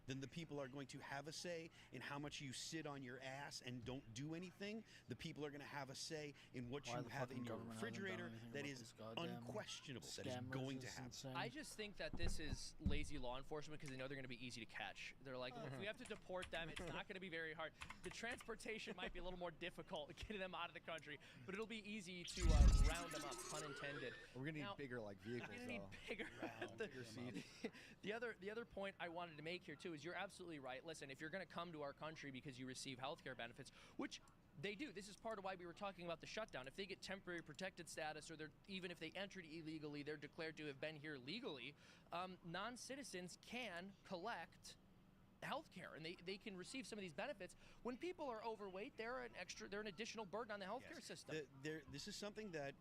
then the people are going to have a say in how much you sit on your ass and don't do anything. The people are going to have a say in what Why you the have fucking in your government hasn't done refrigerator. anything That about is this goddamn unquestionable. That is scammers going to is happen. insane. I just think that this is lazy law enforcement because they know they're going to be easy to catch. They're like, well, if we have to deport them, it's not going to be very hard. The transportation might be a little more difficult getting them out of the country, but it'll be easy to round them up, pun intended. We're gonna need Now, bigger like vehicles We're gonna need though. bigger. Bigger seats. The other point I wanted to make here too is you're absolutely right. Listen, if you're going to come to our country because you receive healthcare benefits, which they do, this is part of why we were talking about the shutdown. If they get temporary protected status, or even if they entered illegally, they're declared to have been here legally. Non-citizens can collect healthcare, and they can receive some of these benefits. When people are overweight, they're an additional burden on the healthcare system. This is something that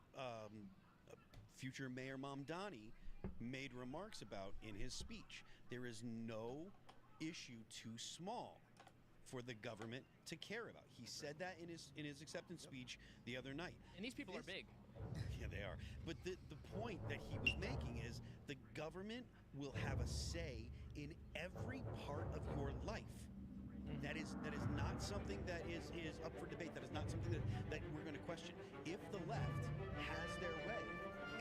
future Mayor Mamdani made remarks about in his speech. There is no issue too small for the government to care about. He said that in his acceptance speech the other night. And these people are big. Yeah, they are. But the point that he was making is the government will have a say in every part of your life. That is not something that is up for debate. That is not something that we're going to question. If the left has their way,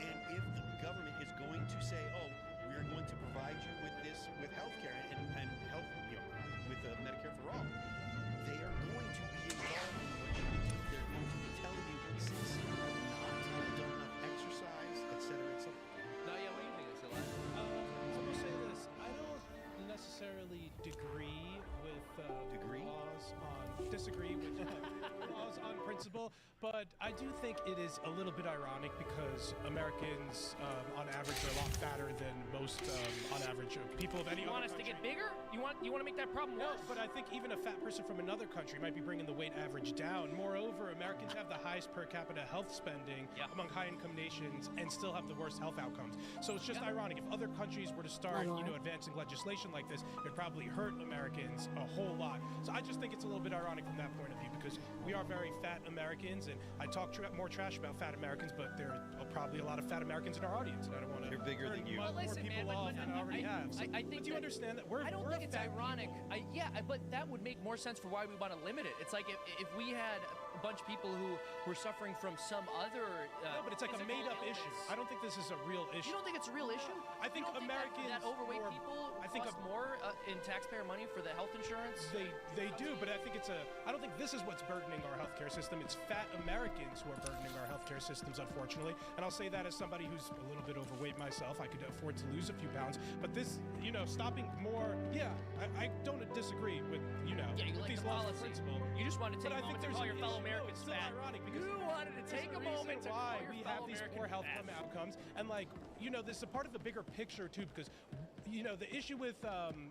and if the government is going to say, oh, we're going to provide you with healthcare and health, with Medicare for all, they are going to be involved in what you do. They're going to be telling you since you have not done enough exercise, etc., etc. No, yeah, what do you think, Zilla? Let me say this. I don't necessarily disagree with laws on principle, but I do think it is a little bit ironic because Americans, on average, are a lot fatter than most, on average, people of any You other want us to country. get bigger? You want to make that problem No, worse? but I think even a fat person from another country might be bringing the weight average down. Moreover, Americans have the highest per capita health spending among high-income nations and still have the worst health outcomes. So it's just ironic. If other countries were to start, advancing legislation like this, it'd probably hurt Americans a whole lot. So I just think it's a little bit ironic from that point of view because we are very fat Americans, and I talk more trash about fat Americans, but there are probably a lot of fat Americans in our audience, and I don't want to. They're bigger than you. More Listen, people man, off than I already have. So, I think but do you understand that I don't we're think it's fat ironic. people. But that would make more sense for why we want to limit it. It's like if we had a bunch of people who were suffering from some other. No, but it's like a physical made-up illness. issue. I don't think this is a real issue. You don't think it's a real issue? I think You don't Americans that overweight or- people I think cost more in taxpayer money for the health insurance. They do, but I think I don't think this is what's burdening our healthcare system. It's fat Americans who are burdening our healthcare systems, unfortunately. And I'll say that as somebody who's a little bit overweight myself. I could afford to lose a few pounds, but this, stopping more. Yeah, I don't disagree with Yeah, you with like these the laws of policy. principle. You just wanted to But take I a think moment to there's call an your fellow issue. No, Americans it's still fat. ironic because You wanted to there's take a a moment reason to why call your we fellow have these Americans poor health fat. outcomes, and this is a part of the bigger picture too, because the issue with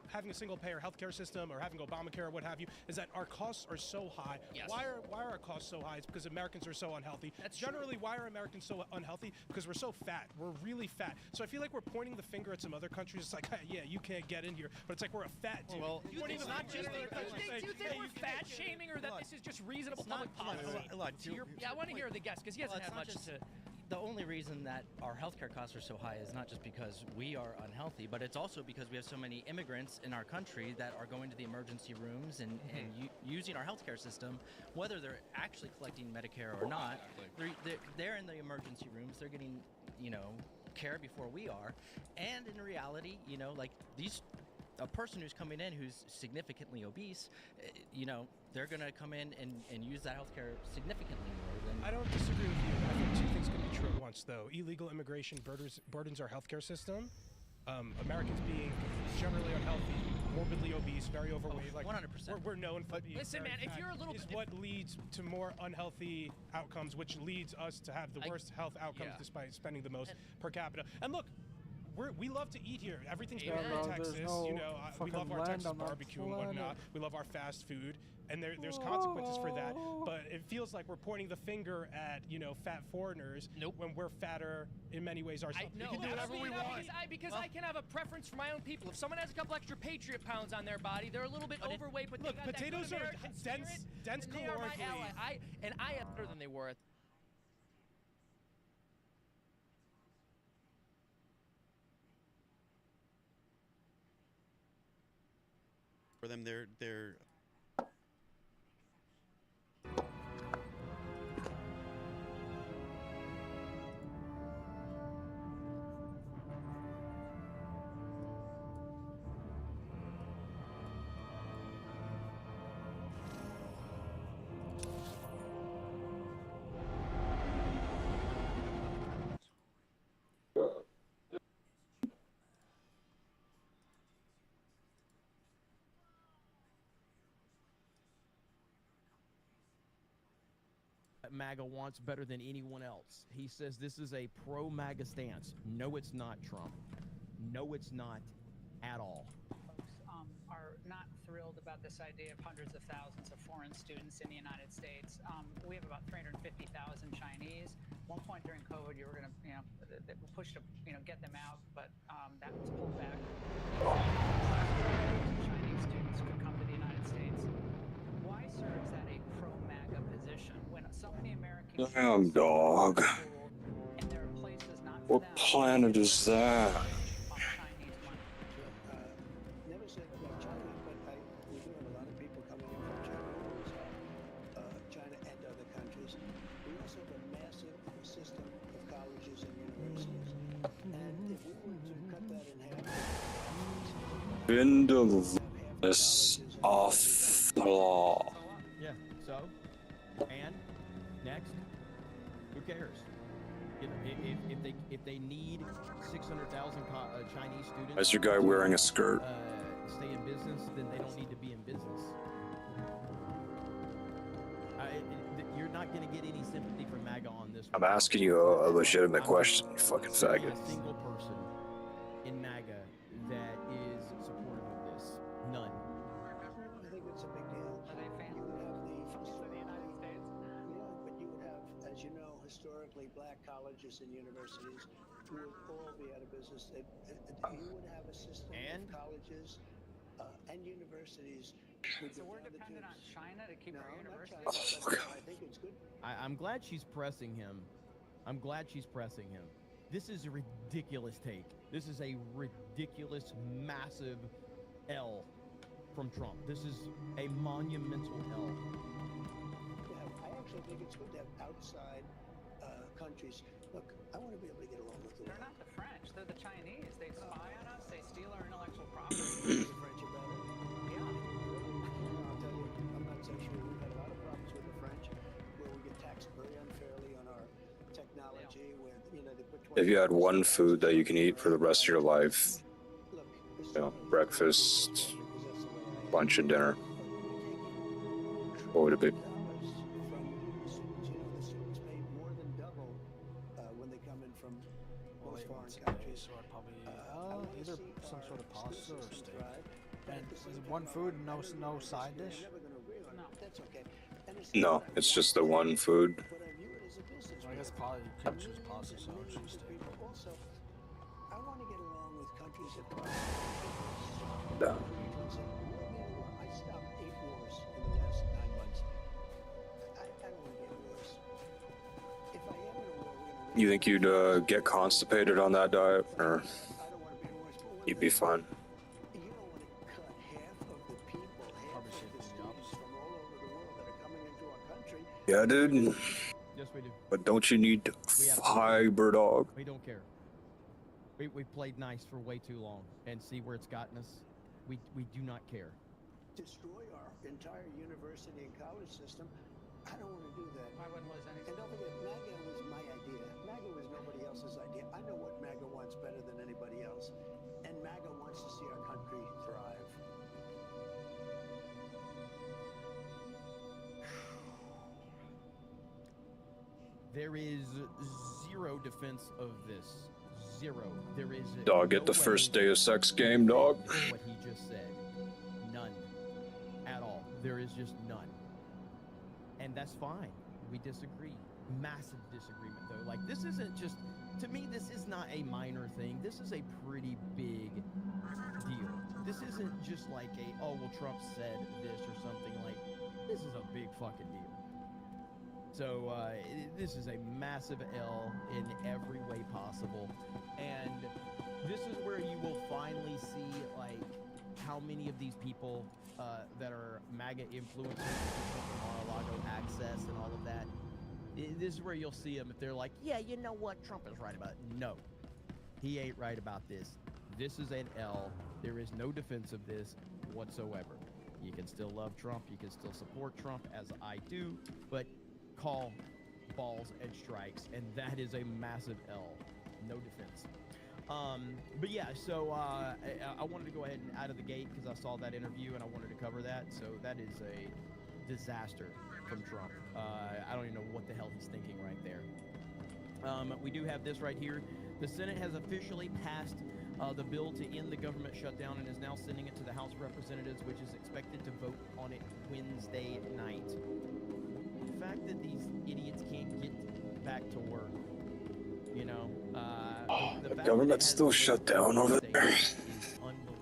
having a single payer healthcare system or having Obamacare or what have you is that our costs are so high. Yes. Why are our costs so high? It's because Americans are so unhealthy. That's Generally, why are Americans so unhealthy? Because we're so fat. We're really fat. So I feel like we're pointing the finger at some other countries. It's like, hey, yeah, you can't get in here, but it's like we're a fat dude. Well, Do you think Pointing the not just finger at other countries, do you say, think hey, we're you fat can't- shaming, or that this is just reasonable It's not- public policy? To your Yeah, I want to hear the guest because he hasn't Well, had it's much not to. The only reason that our healthcare costs are so high is not just because we are unhealthy, but it's also because we have so many immigrants in our country that are going to the emergency rooms and using our healthcare system, whether they're actually collecting Medicare or not. They're in the emergency rooms. They're getting, care before we are. And in reality, a person who's coming in who's significantly obese, they're going to come in and use that healthcare significantly more than. I don't disagree with you. I think two things can be true at once, though. Illegal immigration burdens our healthcare system. Americans being generally unhealthy, morbidly obese, very overweight. 100%. We're known for being Listen, very man, if fat, you're a little is bit- what leads to more unhealthy outcomes, which leads us to have the worst health outcomes yeah. despite spending the most per capita. And look, we love to eat here. Everything's Yeah, better bro, in there's Texas. no We love fucking our land Texas on that barbecue and planet. whatnot. We love our fast food. And there's consequences for that, but it feels like we're pointing the finger at fat foreigners when we're fatter in many ways ourselves. No, we can do whatever we absolutely not, want. because I can have a preference for my own people. If someone has a couple extra patriot pounds on their body, they're a little bit overweight, but look, they got potatoes that are good American dense- spirit, dense and they are my calorically. ally. I am better than they were. for them. They're MAGA wants better than anyone else. He says this is a pro-MAGA stance. No, it's not, Trump. No, it's not at all. Are not thrilled about this idea of hundreds of thousands of foreign students in the United States. We have about 350,000 Chinese. One point during COVID, you were going to, push to, get them out, but that was pulled back. Chinese students could come to the United States. Why, sir, is that a pro-MAGA position when so many Americans? Damn, dog. And there are places not for What them. planet is that? Never said about China, but we do have a lot of people coming in from China, China and other countries. We also have a massive system of colleges and universities. And if we were to cut that in half, End of this off the law. Yeah, so? And? Next? Who cares? If they need 600,000 Chinese students... That's your guy wearing a skirt. Stay in business, then they don't need to be in business. You're not going to get any sympathy from MAGA on this I'm one. asking you a legitimate question, you fucking faggot. A single person in MAGA that is supportive of this. None. I think it's a big deal. Are they fans of the United States? Yeah, but you would have, as you know, historically black colleges and universities would all be out of business. You would have a system of colleges and universities. So we're dependent on China to keep our universities. I think it's good. I'm glad she's pressing him. I'm glad she's pressing him. This is a ridiculous take. This is a ridiculous, massive L from Trump. This is a monumental L. Yeah, I actually think it's good to have outside countries. Look, I want to be able to get along with the They're not the French. They're the Chinese. They spy on us. They steal our intellectual property. The French are better. Yeah. I'll tell you, I'm not so sure. We've had a lot of problems with the French, where we get taxed very unfairly on our technology. Where they put. If you had one food that you can eat for the rest of your life, breakfast, lunch, and dinner, what would it be? Either some sort of pasta or steak. And is it one food, no side dish? No, that's okay. No, it's just the one food. So I guess probably you could choose pasta, so I would choose steak. Also, I want to get along with countries that. No. I stopped 8 wars in the last 9 months. I don't want to get wars. If I am in a war, we're going to. You think you'd get constipated on that diet, or you'd be fine? You don't want to cut half of the people, half of the students from all over the world that are coming into our country. Yeah, dude. Yes, we do. But don't you need fiber, dog? We don't care. We played nice for way too long and see where it's gotten us. We do not care. Destroy our entire university and college system. I don't want to do that. I wouldn't lose anything. And don't forget, MAGA was my idea. MAGA was nobody else's idea. I know what MAGA wants better than anybody else. And MAGA wants to see our country thrive. There is zero defense of this. Zero. There is Dog, get the first day of sex game, dog. What he just said. None. At all. There is just none. And that's fine. We disagree. Massive disagreement, though. Like, this isn't just... To me, this is not a minor thing. This is a pretty big deal. This isn't just like a, oh, well, Trump said this or something. Like, this is a big fucking deal. So, this is a massive L in every way possible. And this is where you will finally see, like, how how many of these people that are MAGA influencers, from Mar-a-Lago access and all of that, this is where you'll see them if they're like, yeah, you know what, Trump is right about it. No, he ain't right about this. This is an L. There is no defense of this whatsoever. You can still love Trump. You can still support Trump, as I do, but call balls and strikes, and that is a massive L. No defense. But yeah, so I wanted to go ahead and out of the gate because I saw that interview and I wanted to cover that. So that is a disaster from Trump. I don't even know what the hell he's thinking right there. We do have this right here. The Senate has officially passed the bill to end the government shutdown and is now sending it to the House of Representatives, which is expected to vote on it Wednesday night. The fact that these idiots can't get back to work, you know, the fact government's that it still has shut down over there. is unbelievable.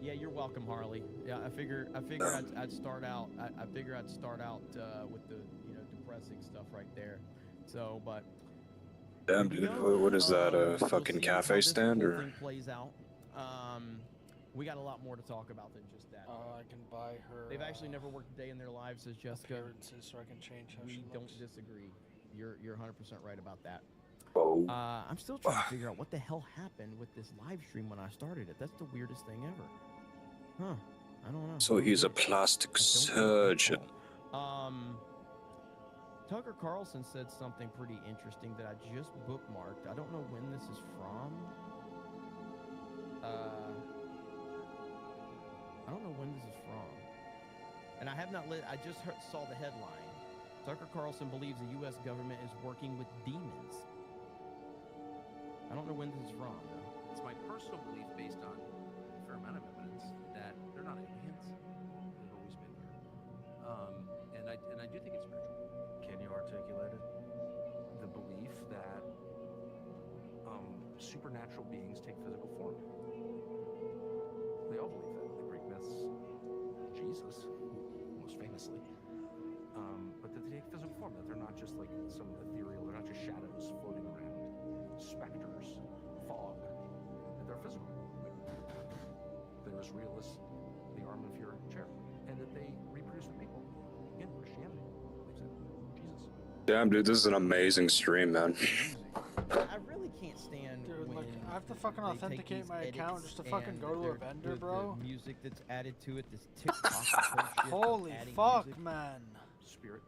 Yeah, you're welcome, Harley. Yeah, I figure I'd start out. I figure I'd start out with the depressing stuff right there. So, but Damn, dude, what is that? A fucking cafe stand or? thing plays out. We got a lot more to talk about than just that. I can buy her. They've actually never worked a day in their lives, says Jessica. Appearances, so I can change how We she don't looks. disagree. You're 100% right about that. Oh. I'm still trying to figure out what the hell happened with this live stream when I started it. That's the weirdest thing ever. Huh? I don't know. So he's a plastic surgeon. Tucker Carlson said something pretty interesting that I just bookmarked. I don't know when this is from. I don't know when this is from. And I have not I just saw the headline. Tucker Carlson believes the U.S. government is working with demons. I don't know when this is from, though. It's my personal belief, based on a fair amount of evidence, that they're not aliens. They've always been here. And I do think it's spiritual. Can you articulate it? The belief that supernatural beings take physical form. They all believe that. The Greek myths, Jesus, most famously. But that they take physical form, that they're not just like some ethereal, they're not just shadows floating around, specters, fog, that they're physical. They're as real as the arm of your chair. And that they reproduce with people. Again, Christianity believes it. Jesus. Damn, dude, this is an amazing stream, man. I really can't stand Dude, when like, I have to fucking they take authenticate these my account edits just to fucking and go to a they're- vendor, bro. The music that's added to it, this TikTok bullshit of Holy adding fuck, music. man. Spirit.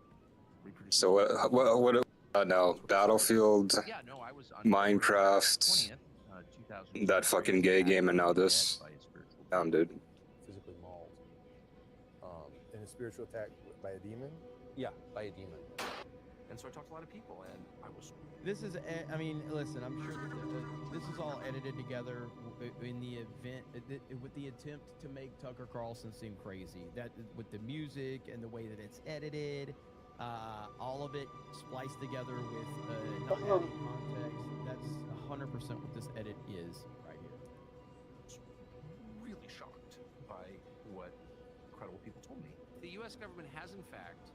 So what no, Battlefield, Yeah, no, I was on Minecraft, 2000. that fucking gay game, and now this. Damn, dude. Physically mauled. In a spiritual attack by a demon? Yeah, by a demon. And so I talked to a lot of people, and I was. This is, I mean, listen, I'm sure that this is all edited together in the event, with the attempt to make Tucker Carlson seem crazy. That with the music and the way that it's edited, all of it spliced together with not having context. That's 100% what this edit is right here. Really shocked by what credible people told me. The U.S. government has, in fact,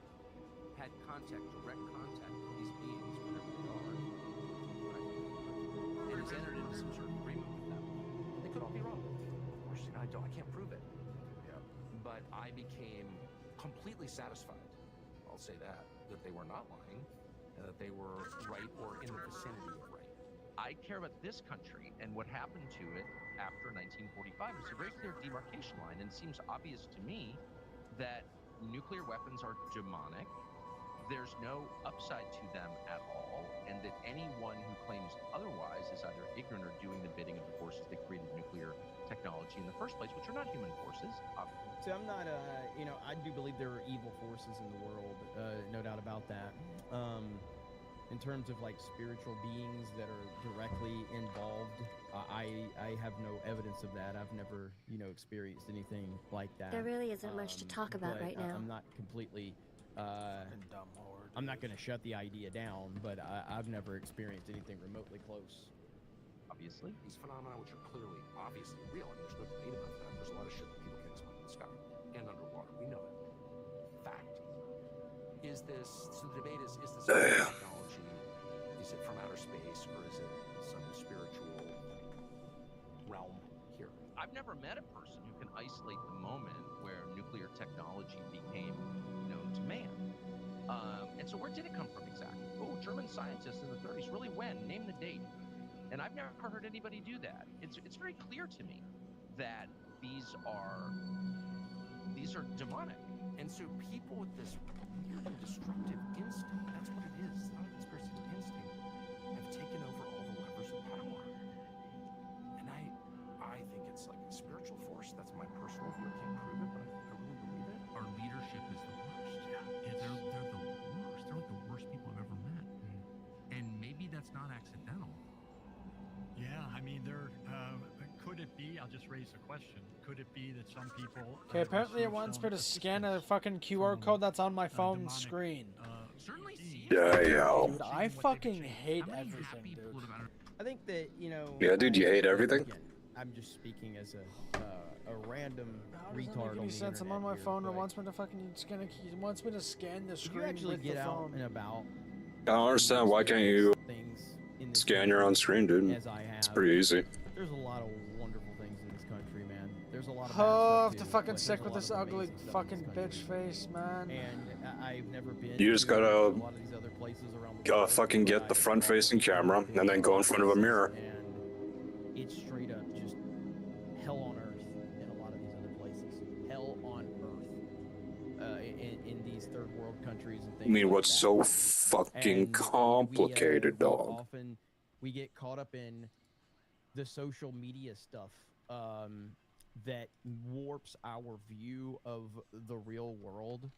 had direct contact with these beings, wherever they are, and has entered into some sort of agreement with them. They could all be wrong. Of course, I can't prove it. Yeah. But I became completely satisfied, I'll say that they were not lying, and that they were right or in the vicinity of right. I care about this country and what happened to it after 1945. It's a very clear demarcation line, and it seems obvious to me that nuclear weapons are demonic. There's no upside to them at all, and that anyone who claims otherwise is either ignorant or doing the bidding of the forces that created nuclear technology in the first place, which are not human forces. So I'm not, I do believe there are evil forces in the world, no doubt about that. In terms of like spiritual beings that are directly involved, I have no evidence of that. I've never, experienced anything like that. There really isn't much to talk about but right now. I'm not completely, I'm not going to shut the idea down, but I've never experienced anything remotely close. Obviously, these phenomena, which are clearly, obviously real, and there's no debate about that. There's a lot of shit that people can't explain in the sky and underwater. We know that. Fact. Is this? So the debate is this technology? Is it from outer space, or is it some spiritual I've never met a person who can isolate the moment where nuclear technology became known to man. And so where did it come from exactly? Oh, German scientists in the 30s. Really when? Name the date. And I've never heard anybody do that. It's very clear to me that these are demonic. And so people with this weird and destructive instinct, that's what it is. It's not a conspiracy, it's an instinct, have taken over all the levers of power. And I think it's like a spiritual force. That's my personal view. I can't prove it, but I really believe it. Our leadership is the worst. They're the worst. They're like the worst people I've ever met. And maybe that's not accidental. Yeah, I mean, could it be, I'll just raise the question, could it be that some people... Okay, apparently it wants me to scan a fucking QR code that's on my phone screen. Damn. Dude, I fucking hate everything, dude. I think that, Yeah, dude, you hate everything? Again, I'm just speaking as a random How does that retard make on any the sense? I'm internet on my here, phone and but wants me to fucking scan he wants me to scan the if screen you actually with get the out phone. and about, I don't understand. Why can't you in scan your own screen, dude? as I have, It's pretty easy. there's a lot of wonderful things in this country, man. There's a lot of Oh, bad I'm stuff, too. fucking Like, sick there's a with lot this of ugly amazing stuff in fucking this bitch country. face, man. And I've never been You just to gotta a lot of these other places around the world, fucking but get I the have front-facing gone to camera and then go in front of a mirror. and it's straight up just hell on earth in a lot of these other places. Hell on earth in these third world countries and things. I mean, like what's that. so fucking And complicated, we, dog? Often we get caught up in the social media stuff that warps our view of the real world,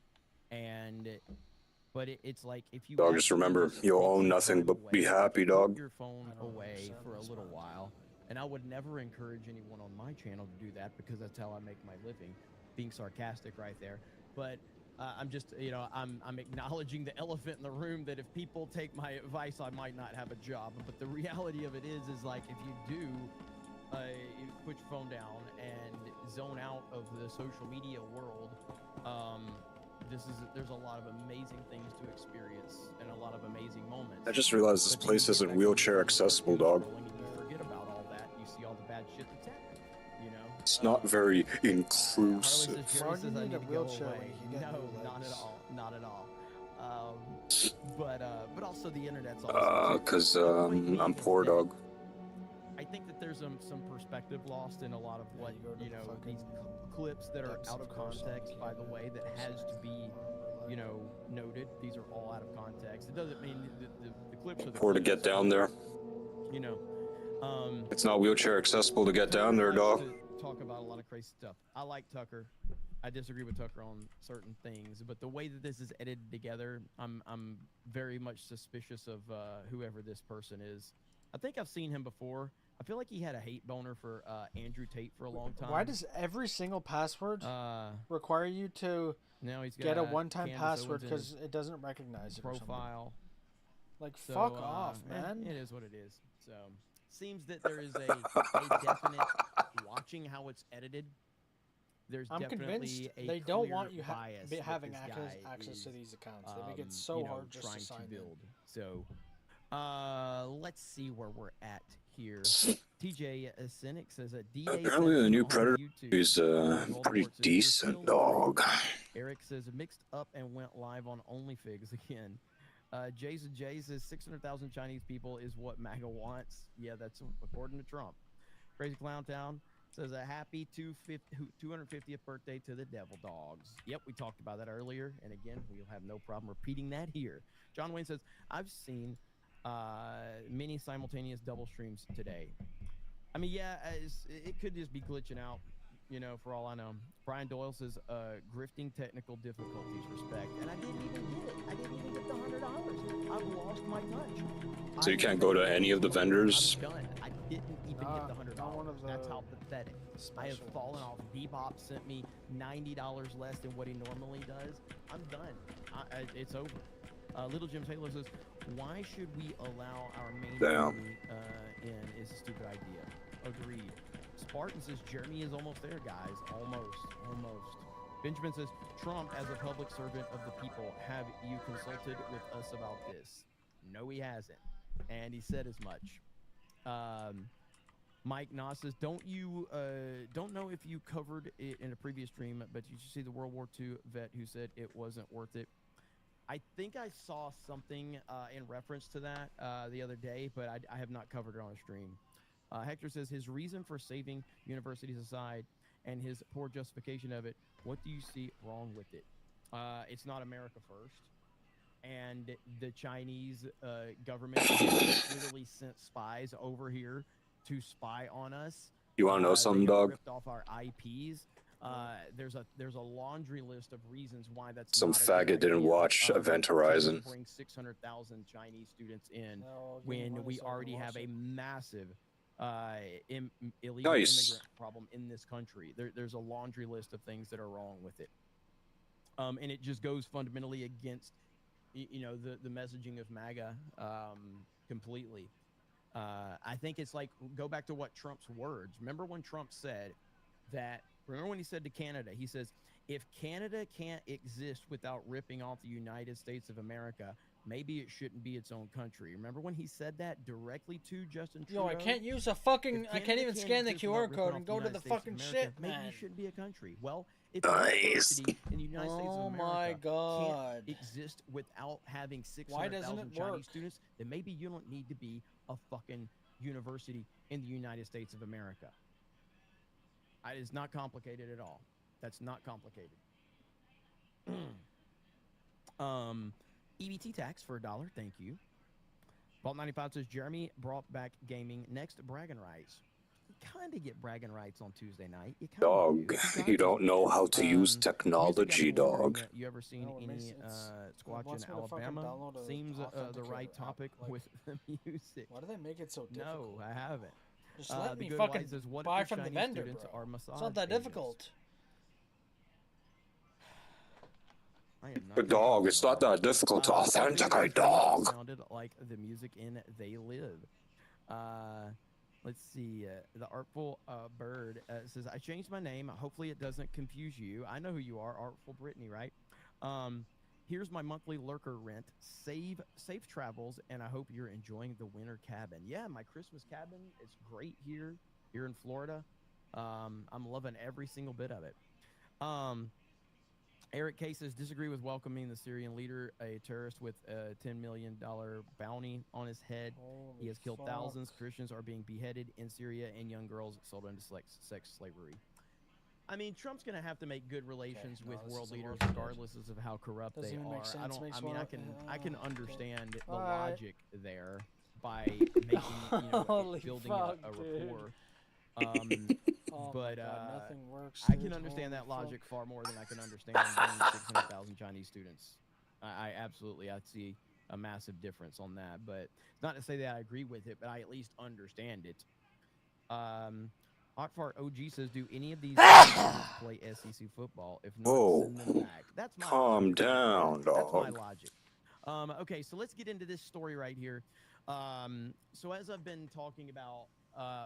but it's like if you Dog, just actually remember, you'll take own some nothing time but away, be happy, put dog. your phone away for a little while, and I would never encourage anyone on my channel to do that because that's how I make my living. Being sarcastic right there, but I'm just, I'm acknowledging the elephant in the room that if people take my advice, I might not have a job. But the reality of it is like if you do, you put your phone down and zone out of the social media world, there's a lot of amazing things to experience and a lot of amazing moments. I just realized this But then place you get isn't back wheelchair on the accessible, dog. and you forget about all that. You see all the bad shit that's happening, It's not very Harley inclusive. says, Jerry Why do says you I need need a to go wheelchair away. when you got No, new not at legs? all. Not at all. But also the internet's awesome. too. Cause The point being I'm is poor, that dog. I think that there's some perspective lost in a lot of what you go to the fucking these clips that are depths out of of Carson context. By the way, that has to be noted. These are all out of context. It doesn't mean the clips are the Poor to clips, get down there. You know. It's not wheelchair accessible to get down there, dog. To talk about a lot of crazy stuff. I like Tucker. I disagree with Tucker on certain things, but the way that this is edited together, I'm very much suspicious of whoever this person is. I think I've seen him before. I feel like he had a hate boner for Andrew Tate for a long time. Why does every single password require you to now he's get a got one-time Candace password Owens in because his it doesn't recognize it or something? profile? Like, So, fuck off, man. It is what it is. So seems that there is a definite watching how it's edited. There's I'm definitely convinced a they don't clear want you bias that having this access guy to is, these accounts. They make it so hard just trying to sign in. build. So, let's see where we're at here. TJ Cynic says that D-Day Apparently, the session new on Predator YouTube. is pretty Voldemort says, "You're decent, still dog. Eric says mixed up and went live on OnlyFigs again. Jason J says 600,000 Chinese people is what MAGA wants. Yeah, that's according to Trump. Crazy Clown Town says a happy 250th birthday to the Devil Dogs. Yep, we talked about that earlier, and again, we'll have no problem repeating that here. John Wayne says I've seen many simultaneous double streams today. I mean, yeah, it could just be glitching out, for all I know. Brian Doyle says, grifting technical difficulties, respect. And I didn't even get it. I didn't even get the $100. I've lost my touch. So you can't go to any of the vendors? I'm done. I didn't even get the $100. That's how pathetic. I have fallen off. Bebop sent me $90 less than what he normally does. I'm done. It's over. Little Jim Taylor says, why should we allow our main enemy in is a stupid idea. Agreed. Spartan says, Jeremy is almost there, guys. Almost. Benjamin says, Trump, as a public servant of the people, have you consulted with us about this? No, he hasn't. And he said as much. Mike Noss says, don't know if you covered it in a previous stream, but you should see the World War II vet who said it wasn't worth it. I think I saw something in reference to that the other day, but I have not covered it on a stream. Hector says his reason for saving universities aside and his poor justification of it, what do you see wrong with it? It's not America first. And the Chinese government literally sent spies over here to spy on us. You want to know something, they dog? ripped off our IPs. There's a laundry list of reasons why that's Some not a good faggot didn't idea, watch Event Horizon. to bring 600,000 Chinese students in when we already have a massive illegal immigrant problem in this country. There's a laundry list of things that are wrong with it, and it just goes fundamentally against the messaging of MAGA completely. I think it's like, go back to what Trump's words. Remember when Trump said that, remember when he said to Canada, he says, if Canada can't exist without ripping off the United States of America, maybe it shouldn't be its own country. Remember when he said that directly to Justin Trudeau? Yo, I can't use a fucking, I can't even scan the exist without QR ripping code off and go to United the States of fucking America, shit, maybe man. it shouldn't be a country. Well, if Nice. university in the United States Oh of my America God. can't exist without having Why doesn't 600,000 it Chinese work? students, then maybe you don't need to be a fucking university in the United States of America. It is not complicated at all. That's not complicated. EBT tax for $1. Thank you. Vault 95 says Jeremy brought back gaming. Next, bragging rights. You kind of get bragging rights on Tuesday night. You kinda Dog, do. you don't know how to use technology, dog. You ever seen No, it makes- any it's- Squatch wants in me to fucking Alabama? download a Seems the right authenticator app, topic like- with the music. Why do they make it so difficult? No, I haven't. Just let The me Good fucking Wife says, what if buy the from the Chinese vendor, students bro. are It's massage not that agents? difficult. I am not But dog, it's not that difficult to authenticate, dog. Sounded like the music in They Live. Let's see. The Artful Bird says, I changed my name. Hopefully it doesn't confuse you. I know who you are, Artful Brittany, right? Here's my monthly lurker rent. Safe travels, and I hope you're enjoying the winter cabin. Yeah, my Christmas cabin is great here in Florida. I'm loving every single bit of it. Eric K says, disagree with welcoming the Syrian leader, a terrorist with a $10 million bounty on his head. He has killed thousands. Christians are being beheaded in Syria, and young girls sold into sex slavery. I mean, Trump's going to have to make good relations with world leaders, regardless of how corrupt Doesn't they even are. make sense, makes I mean, one- I can understand the Alright. logic there by making, Holy building fuck, a dude. rapport. Oh my But God, nothing works, I dude. can understand Holy that logic fuck. far more than I can understand bringing 600,000 Chinese students. I absolutely, I see a massive difference on that. But it's not to say that I agree with it, but I at least understand it. Hotfart OG says, do any of these play SEC football? If not, Whoa. send them back. That's my Calm logic. down, That's my dog. logic. Okay, so let's get into this story right here. So as I've been talking about,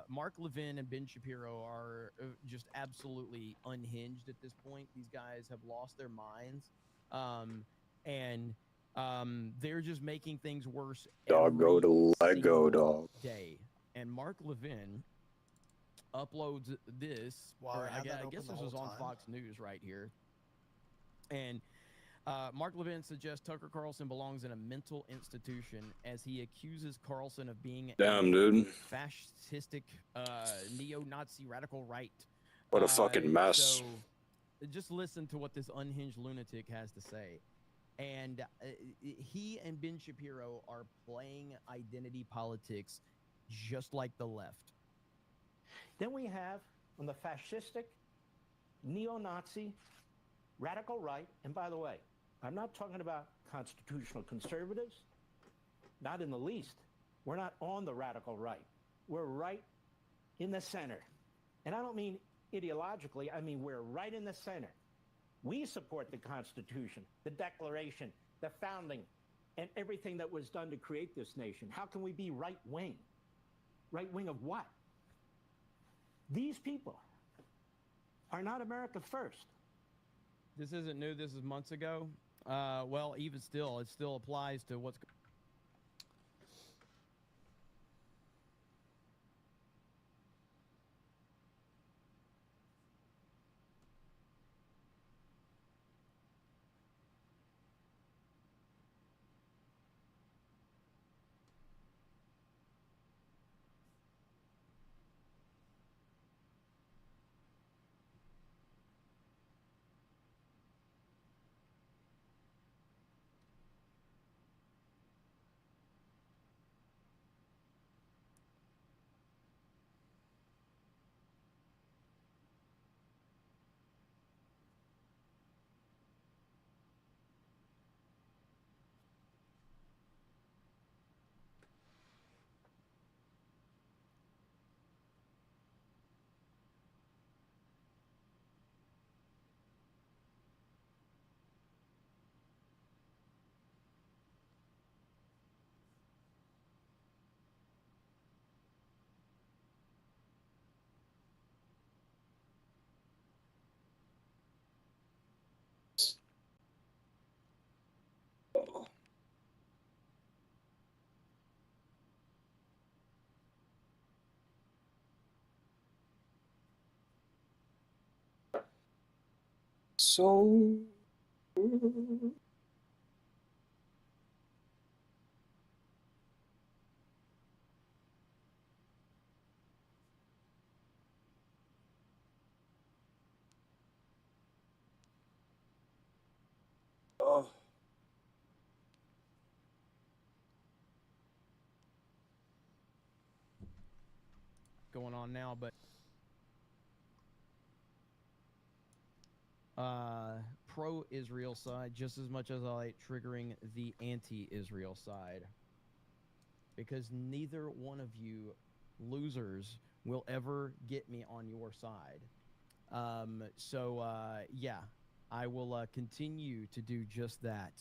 Mark Levin and Ben Shapiro are just absolutely unhinged at this point. These guys have lost their minds, and they're just making things worse. Dog, go to Lego, single dog. day. And Mark Levin uploads this. Wow, or I had that I open guess the this was whole on time? Fox News right here. And Mark Levin suggests Tucker Carlson belongs in a mental institution as he accuses Carlson of being Damn, dude. fascistic, neo-Nazi radical right. What a fucking mess. So just listen to what this unhinged lunatic has to say. And he and Ben Shapiro are playing identity politics just like the left. Then we have on the fascistic, neo-Nazi, radical right, and by the way, I'm not talking about constitutional conservatives, not in the least. We're not on the radical right. We're right in the center. And I don't mean ideologically, I mean we're right in the center. We support the Constitution, the Declaration, the founding, and everything that was done to create this nation. How can we be right-wing? Right-wing of what? These people are not America first. This isn't new. This is months ago. Well, even still, it still applies to what's. So. Going on now, but pro-Israel side just as much as I like triggering the anti-Israel side, because neither one of you losers will ever get me on your side. Yeah, I will continue to do just that.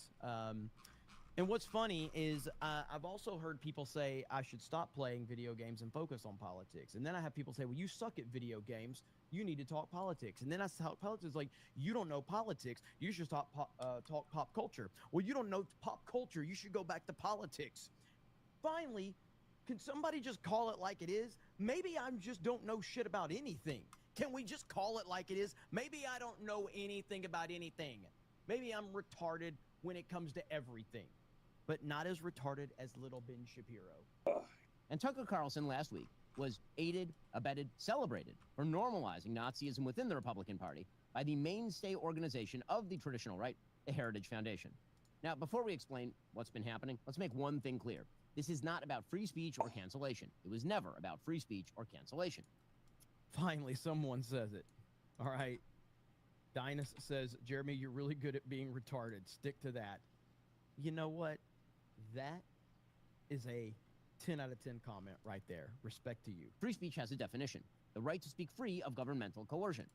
And what's funny is I've also heard people say I should stop playing video games and focus on politics. And then I have people say, well, you suck at video games. You need to talk politics. And then I talk politics like, you don't know politics. You should talk pop culture. Well, you don't know pop culture. You should go back to politics. Finally, can somebody just call it like it is? Maybe I just don't know shit about anything. Can we just call it like it is? Maybe I don't know anything about anything. Maybe I'm retarded when it comes to everything, but not as retarded as little Ben Shapiro. And Tucker Carlson last week was aided, abetted, celebrated for normalizing Nazism within the Republican Party by the mainstay organization of the traditional right, the Heritage Foundation. Now, before we explain what's been happening, let's make one thing clear. This is not about free speech or cancellation. It was never about free speech or cancellation. Finally, someone says it. All right. Dinus says, Jeremy, you're really good at being retarded. Stick to that. You know what? That is a 10 out of 10 comment right there. Respect to you. Free speech has a definition: the right to speak free of governmental coercion.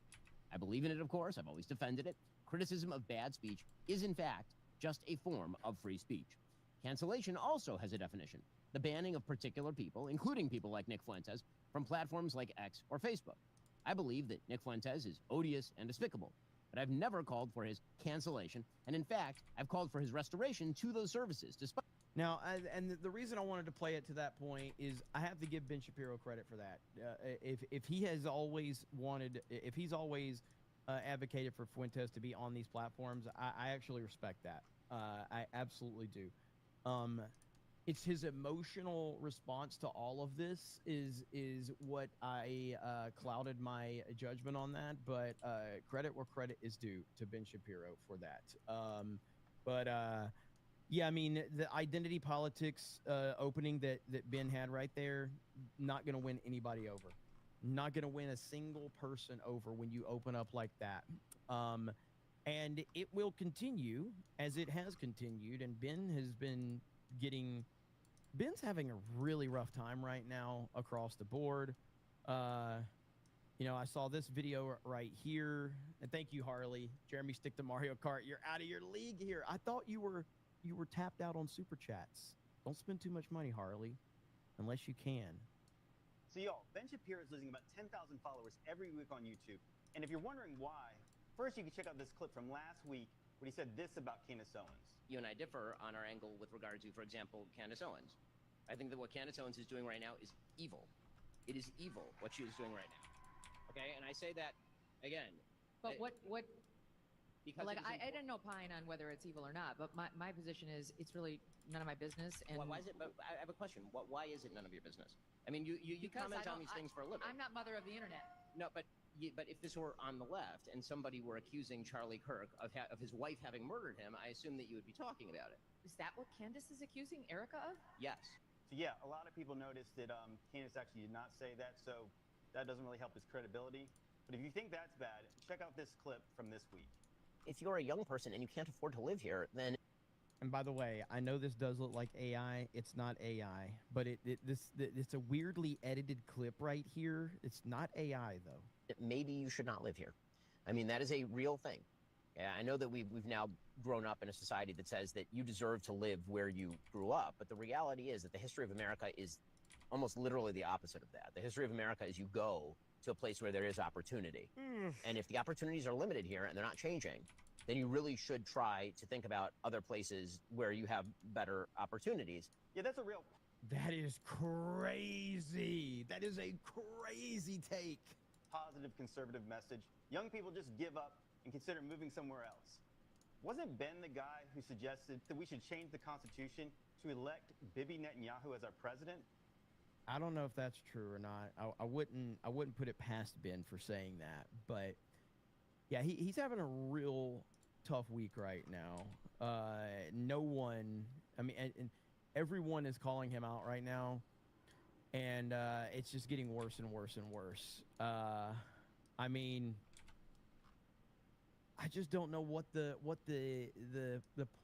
I believe in it, of course. I've always defended it. Criticism of bad speech is, in fact, just a form of free speech. Cancellation also has a definition: the banning of particular people, including people like Nick Fuentes, from platforms like X or Facebook. I believe that Nick Fuentes is odious and despicable, but I've never called for his cancellation, and in fact, I've called for his restoration to those services, despite... Now, and the reason I wanted to play it to that point is I have to give Ben Shapiro credit for that. If he has always wanted, if he's always advocated for Fuentes to be on these platforms, I actually respect that. I absolutely do. It's his emotional response to all of this is what I clouded my judgment on that. But credit where credit is due to Ben Shapiro for that. Yeah, I mean, the identity politics opening that Ben had right there, not going to win anybody over. Not going to win a single person over when you open up like that. And it will continue as it has continued. And Ben's having a really rough time right now across the board. You know, I saw this video right here. And thank you, Harley. Jeremy, stick to Mario Kart. You're out of your league here. I thought you were tapped out on super chats. Don't spend too much money, Harley, unless you can. So y'all, Ben Shapiro is losing about 10,000 followers every week on YouTube. And if you're wondering why, first you can check out this clip from last week when he said this about Candace Owens. You and I differ on our angle with regard to, for example, Candace Owens. I think that what Candace Owens is doing right now is evil. It is evil what she is doing right now. Okay, and I say that again. But what? Because like I didn't opine on whether it's evil or not, but my position is it's really none of my business. And why is it? But I have a question. Why is it none of your business? I mean, you comment on these things for a living. I'm not mother of the internet. No, but if this were on the left and somebody were accusing Charlie Kirk of his wife having murdered him, I assume that you would be talking about it. Is that what Candace is accusing Erica of? Yes. So yeah, a lot of people noticed that Candace actually did not say that, so that doesn't really help his credibility. But if you think that's bad, check out this clip from this week. If you're a young person and you can't afford to live here, then... And by the way, I know this does look like AI. It's not AI, but it's a weirdly edited clip right here. It's not AI, though. Maybe you should not live here. I mean, that is a real thing. Yeah, I know that we've now grown up in a society that says that you deserve to live where you grew up, but the reality is that the history of America is almost literally the opposite of that. The history of America is you go to a place where there is opportunity. And if the opportunities are limited here and they're not changing, then you really should try to think about other places where you have better opportunities. Yeah, that's a real That is crazy. That is a crazy take. positive conservative message. Young people just give up and consider moving somewhere else. Wasn't Ben the guy who suggested that we should change the Constitution to elect Bibi Netanyahu as our president? I don't know if that's true or not. I wouldn't put it past Ben for saying that, but yeah, he's having a real tough week right now. No one, I mean, and everyone is calling him out right now, and it's just getting worse and worse and worse. I mean, I just don't know what the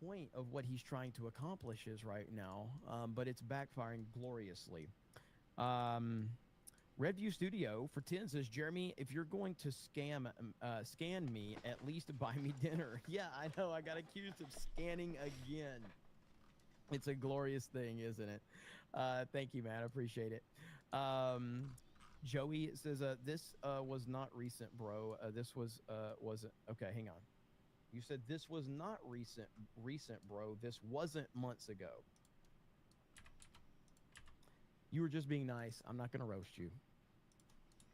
point of what he's trying to accomplish is right now, but it's backfiring gloriously. Redview Studio for 10 says, Jeremy, if you're going to scan me, at least buy me dinner. Yeah, I know. I got accused of scanning again. It's a glorious thing, isn't it? Thank you, man. I appreciate it. Joey says, this was not recent, bro. This wasn't. Okay, hang on. You said this was not recent, bro. This wasn't months ago. You were just being nice. I'm not going to roast you.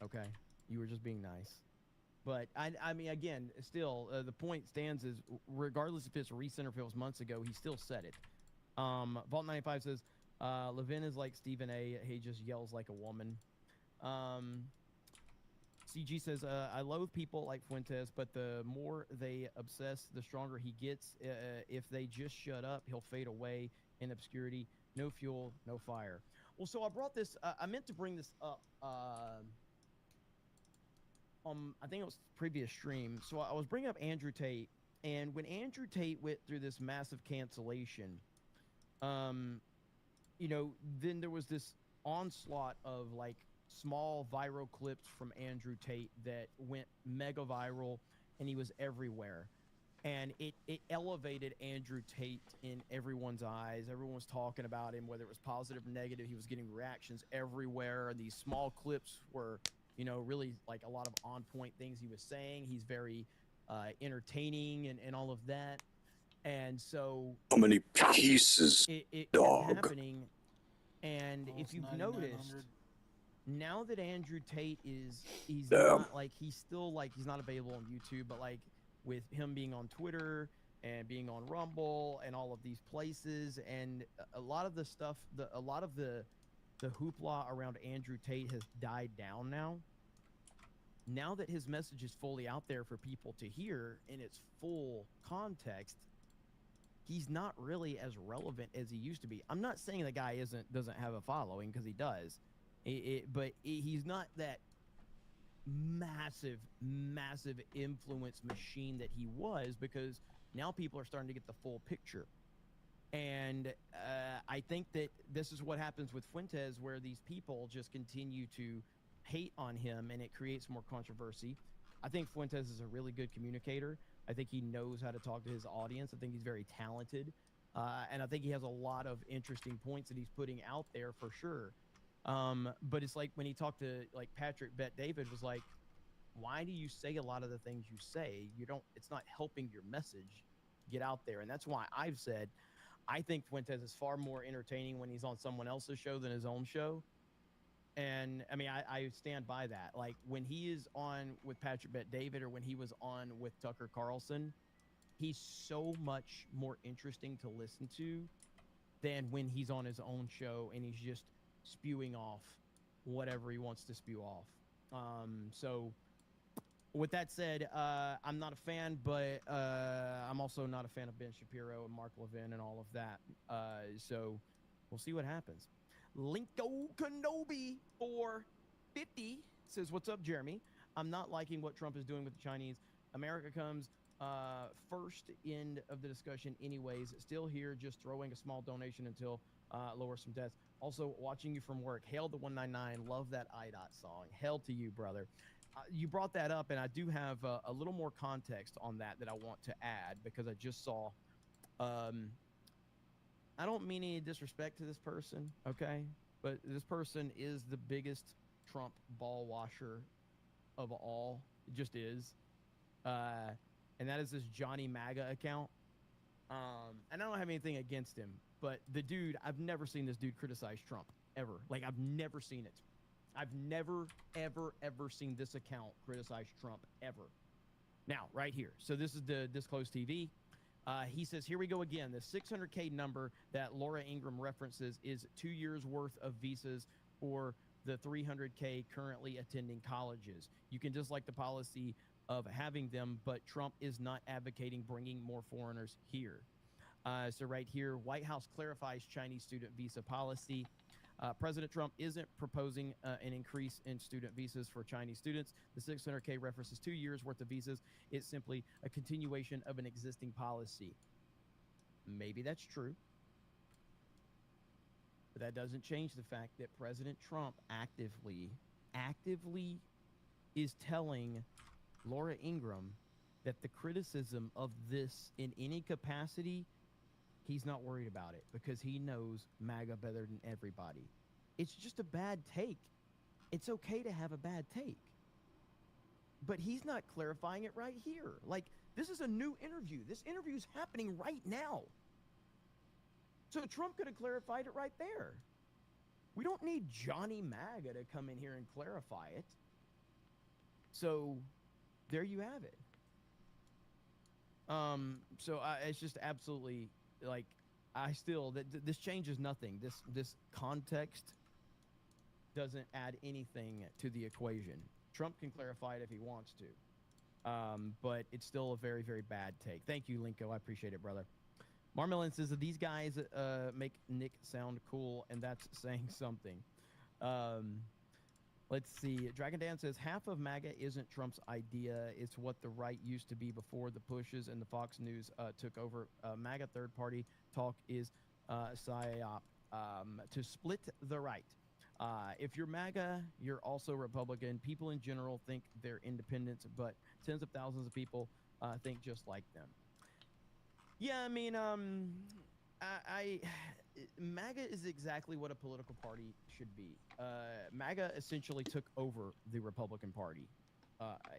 Okay? You were just being nice. But, I mean, again, still, the point stands is, regardless if it's recent or if it was months ago, he still said it. Vault95 says, Levin is like Stephen A. He just yells like a woman. CG says, I loathe people like Fuentes, but the more they obsess, the stronger he gets. If they just shut up, he'll fade away in obscurity. No fuel, no fire. Well, so I brought this, I meant to bring this up, I think it was previous stream. So I was bringing up Andrew Tate, and when Andrew Tate went through this massive cancellation, you know, then there was this onslaught of like small viral clips from Andrew Tate that went mega viral, and he was everywhere. And it elevated Andrew Tate in everyone's eyes. Everyone was talking about him, whether it was positive or negative. He was getting reactions everywhere. These small clips were, you know, really like a lot of on-point things he was saying. He's very entertaining and all of that. And so how many pieces, it dog? kept happening. And if you've noticed, now that Andrew Tate he's not like, he's still like, he's not available on YouTube, but like with him being on Twitter and being on Rumble and all of these places, and a lot of the stuff, a lot of the hoopla around Andrew Tate has died down now. Now that his message is fully out there for people to hear in its full context, he's not really as relevant as he used to be. I'm not saying the guy doesn't have a following, because he does, but he's not that massive influence machine that he was, because now people are starting to get the full picture. And I think that this is what happens with Fuentes, where these people just continue to hate on him, and it creates more controversy. I think Fuentes is a really good communicator. I think he knows how to talk to his audience. I think he's very talented. And I think he has a lot of interesting points that he's putting out there for sure. But it's like when he talked to like Patrick Bet-David, was like, why do you say a lot of the things you say? It's not helping your message get out there. And that's why I've said, I think Fuentes is far more entertaining when he's on someone else's show than his own show. And I mean, I stand by that. Like when he is on with Patrick Bet-David, or when he was on with Tucker Carlson, he's so much more interesting to listen to than when he's on his own show and he's just spewing off whatever he wants to spew off. So with that said, I'm not a fan, but I'm also not a fan of Ben Shapiro and Mark Levin and all of that. So we'll see what happens. Linko Kenobi for 50 says, what's up, Jeremy? I'm not liking what Trump is doing with the Chinese. America comes first end of the discussion anyways. Still here, just throwing a small donation until lower some deaths. Also, watching you from work. Hail the 199. Love that IDOT song. Hail to you, brother. You brought that up, and I do have a little more context on that I want to add, because I just saw I don't mean any disrespect to this person, okay? But this person is the biggest Trump ball washer of all. It just is. and that is this Johnny MAGA account. And I don't have anything against him, but the dude, I've never seen this dude criticize Trump ever. Like, I've never seen it. I've never, ever seen this account criticize Trump ever. Now, right here. So this is the Disclosed TV. He says, here we go again. The 600K number that Laura Ingraham references is 2 years worth of visas for the 300K currently attending colleges. You can dislike the policy of having them, but Trump is not advocating bringing more foreigners here. So right here, White House clarifies Chinese student visa policy. President Trump isn't proposing an increase in student visas for Chinese students. The 600K references 2 years worth of visas. It's simply a continuation of an existing policy. Maybe that's true. But that doesn't change the fact that President Trump actively is telling Laura Ingraham that the criticism of this in any capacity, he's not worried about it because he knows MAGA better than everybody. It's just a bad take. It's okay to have a bad take. But he's not clarifying it right here. Like, this is a new interview. This interview is happening right now. So Trump could have clarified it right there. We don't need Johnny MAGA to come in here and clarify it. So there you have it. It's just absolutely, like, this changes nothing. This context doesn't add anything to the equation. Trump can clarify it if he wants to. But it's still a very, very bad take. Thank you, Linko. I appreciate it, brother. Marmelin says that these guys make Nick sound cool, and that's saying something. Let's see. Dragon Dan says half of MAGA isn't Trump's idea. It's what the right used to be before the pushes and the Fox News took over. MAGA third-party talk is psyop to split the right. If you're MAGA, you're also Republican. People in general think they're independents, but tens of thousands of people think just like them. Yeah, I mean, MAGA is exactly what a political party should be. MAGA essentially took over the Republican Party.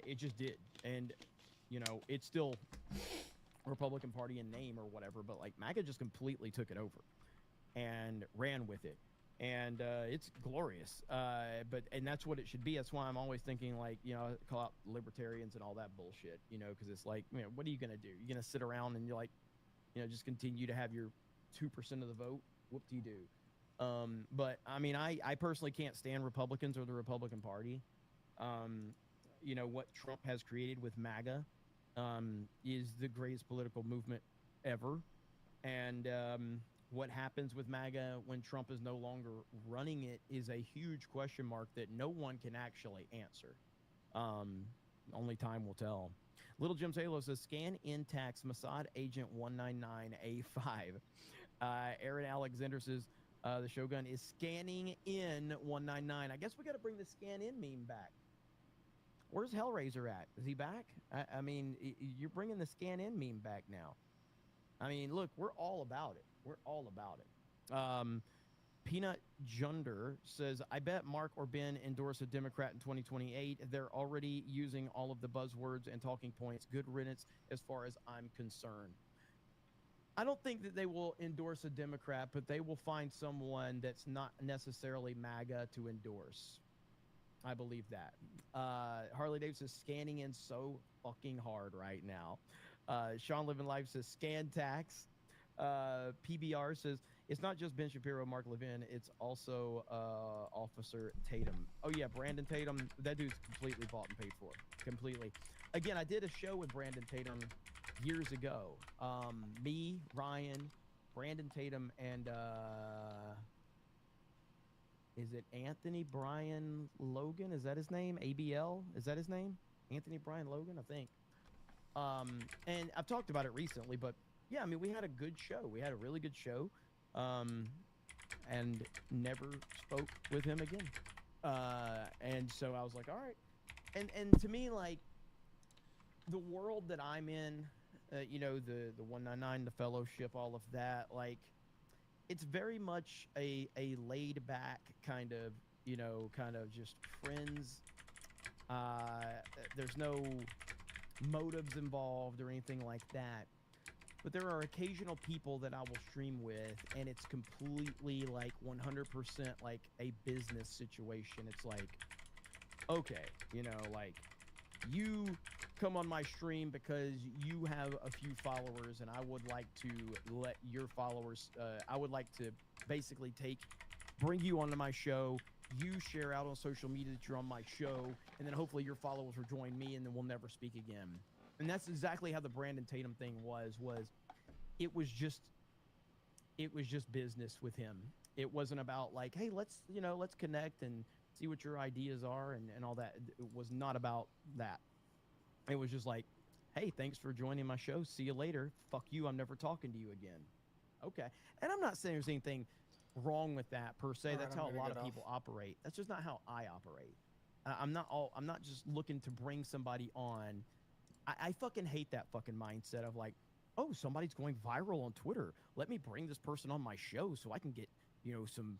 It just did. And, you know, it's still Republican Party in name or whatever, but, like, MAGA just completely took it over and ran with it. And it's glorious. And that's what it should be. That's why I'm always thinking, like, you know, call out libertarians and all that bullshit, you know, because it's like, you know, what are you going to do? You're going to sit around and you're like, you know, just continue to have your 2% of the vote? Whoop-de-doo. But, I mean, I personally can't stand Republicans or the Republican Party. You know, what Trump has created with MAGA is the greatest political movement ever. And what happens with MAGA when Trump is no longer running it is a huge question mark that no one can actually answer. Only time will tell. Little Jim Halo says, scan in tax Mossad Agent 199A5. Aaron Alexander says, the Shogun is scanning in 199. I guess we got to bring the scan in meme back. Where's Hellraiser at? Is he back? I mean, you're bringing the scan in meme back now. I mean, look, we're all about it. We're all about it. Peanut Junder says, I bet Mark or Ben endorse a Democrat in 2028. They're already using all of the buzzwords and talking points. Good riddance as far as I'm concerned. I don't think that they will endorse a Democrat, but they will find someone that's not necessarily MAGA to endorse. I believe that. Harley Davidson is scanning in so fucking hard right now. Sean Living Life says, scan tax. PBR says, it's not just Ben Shapiro, Mark Levin, it's also Officer Tatum. Oh yeah, Brandon Tatum, that dude's completely bought and paid for. Completely. Again, I did a show with Brandon Tatum years ago. Me, Ryan, Brandon Tatum, and is it Anthony Brian Logan? Is that his name? ABL? Is that his name? Anthony Brian Logan, I think. And I've talked about it recently, but yeah, I mean, we had a good show. We had a really good show. And never spoke with him again. And so I was like, all right. And to me, like, the world that I'm in, you know, the 199, the fellowship, all of that, like, it's very much a laid back kind of, you know, kind of just friends. There's no motives involved or anything like that. But there are occasional people that I will stream with, and it's completely like 100% like a business situation. It's like, okay, you know, like you come on my stream because you have a few followers, and I would like to let your followers, I would like to basically bring you onto my show. You share out on social media that you're on my show, and then hopefully your followers will join me, and then we'll never speak again. And that's exactly how the Brandon Tatum thing was it was just business with him. It wasn't about like, hey, let's connect and see what your ideas are and all that. It was not about that. It was just like, hey, thanks for joining my show. See you later. Fuck you. I'm never talking to you again. Okay. And I'm not saying there's anything wrong with that per se. All right, That's I'm how a gonna lot get of people operate. That's just not how I operate. I'm not just looking to bring somebody on. I fucking hate that fucking mindset of like, oh, somebody's going viral on Twitter. Let me bring this person on my show so I can get, some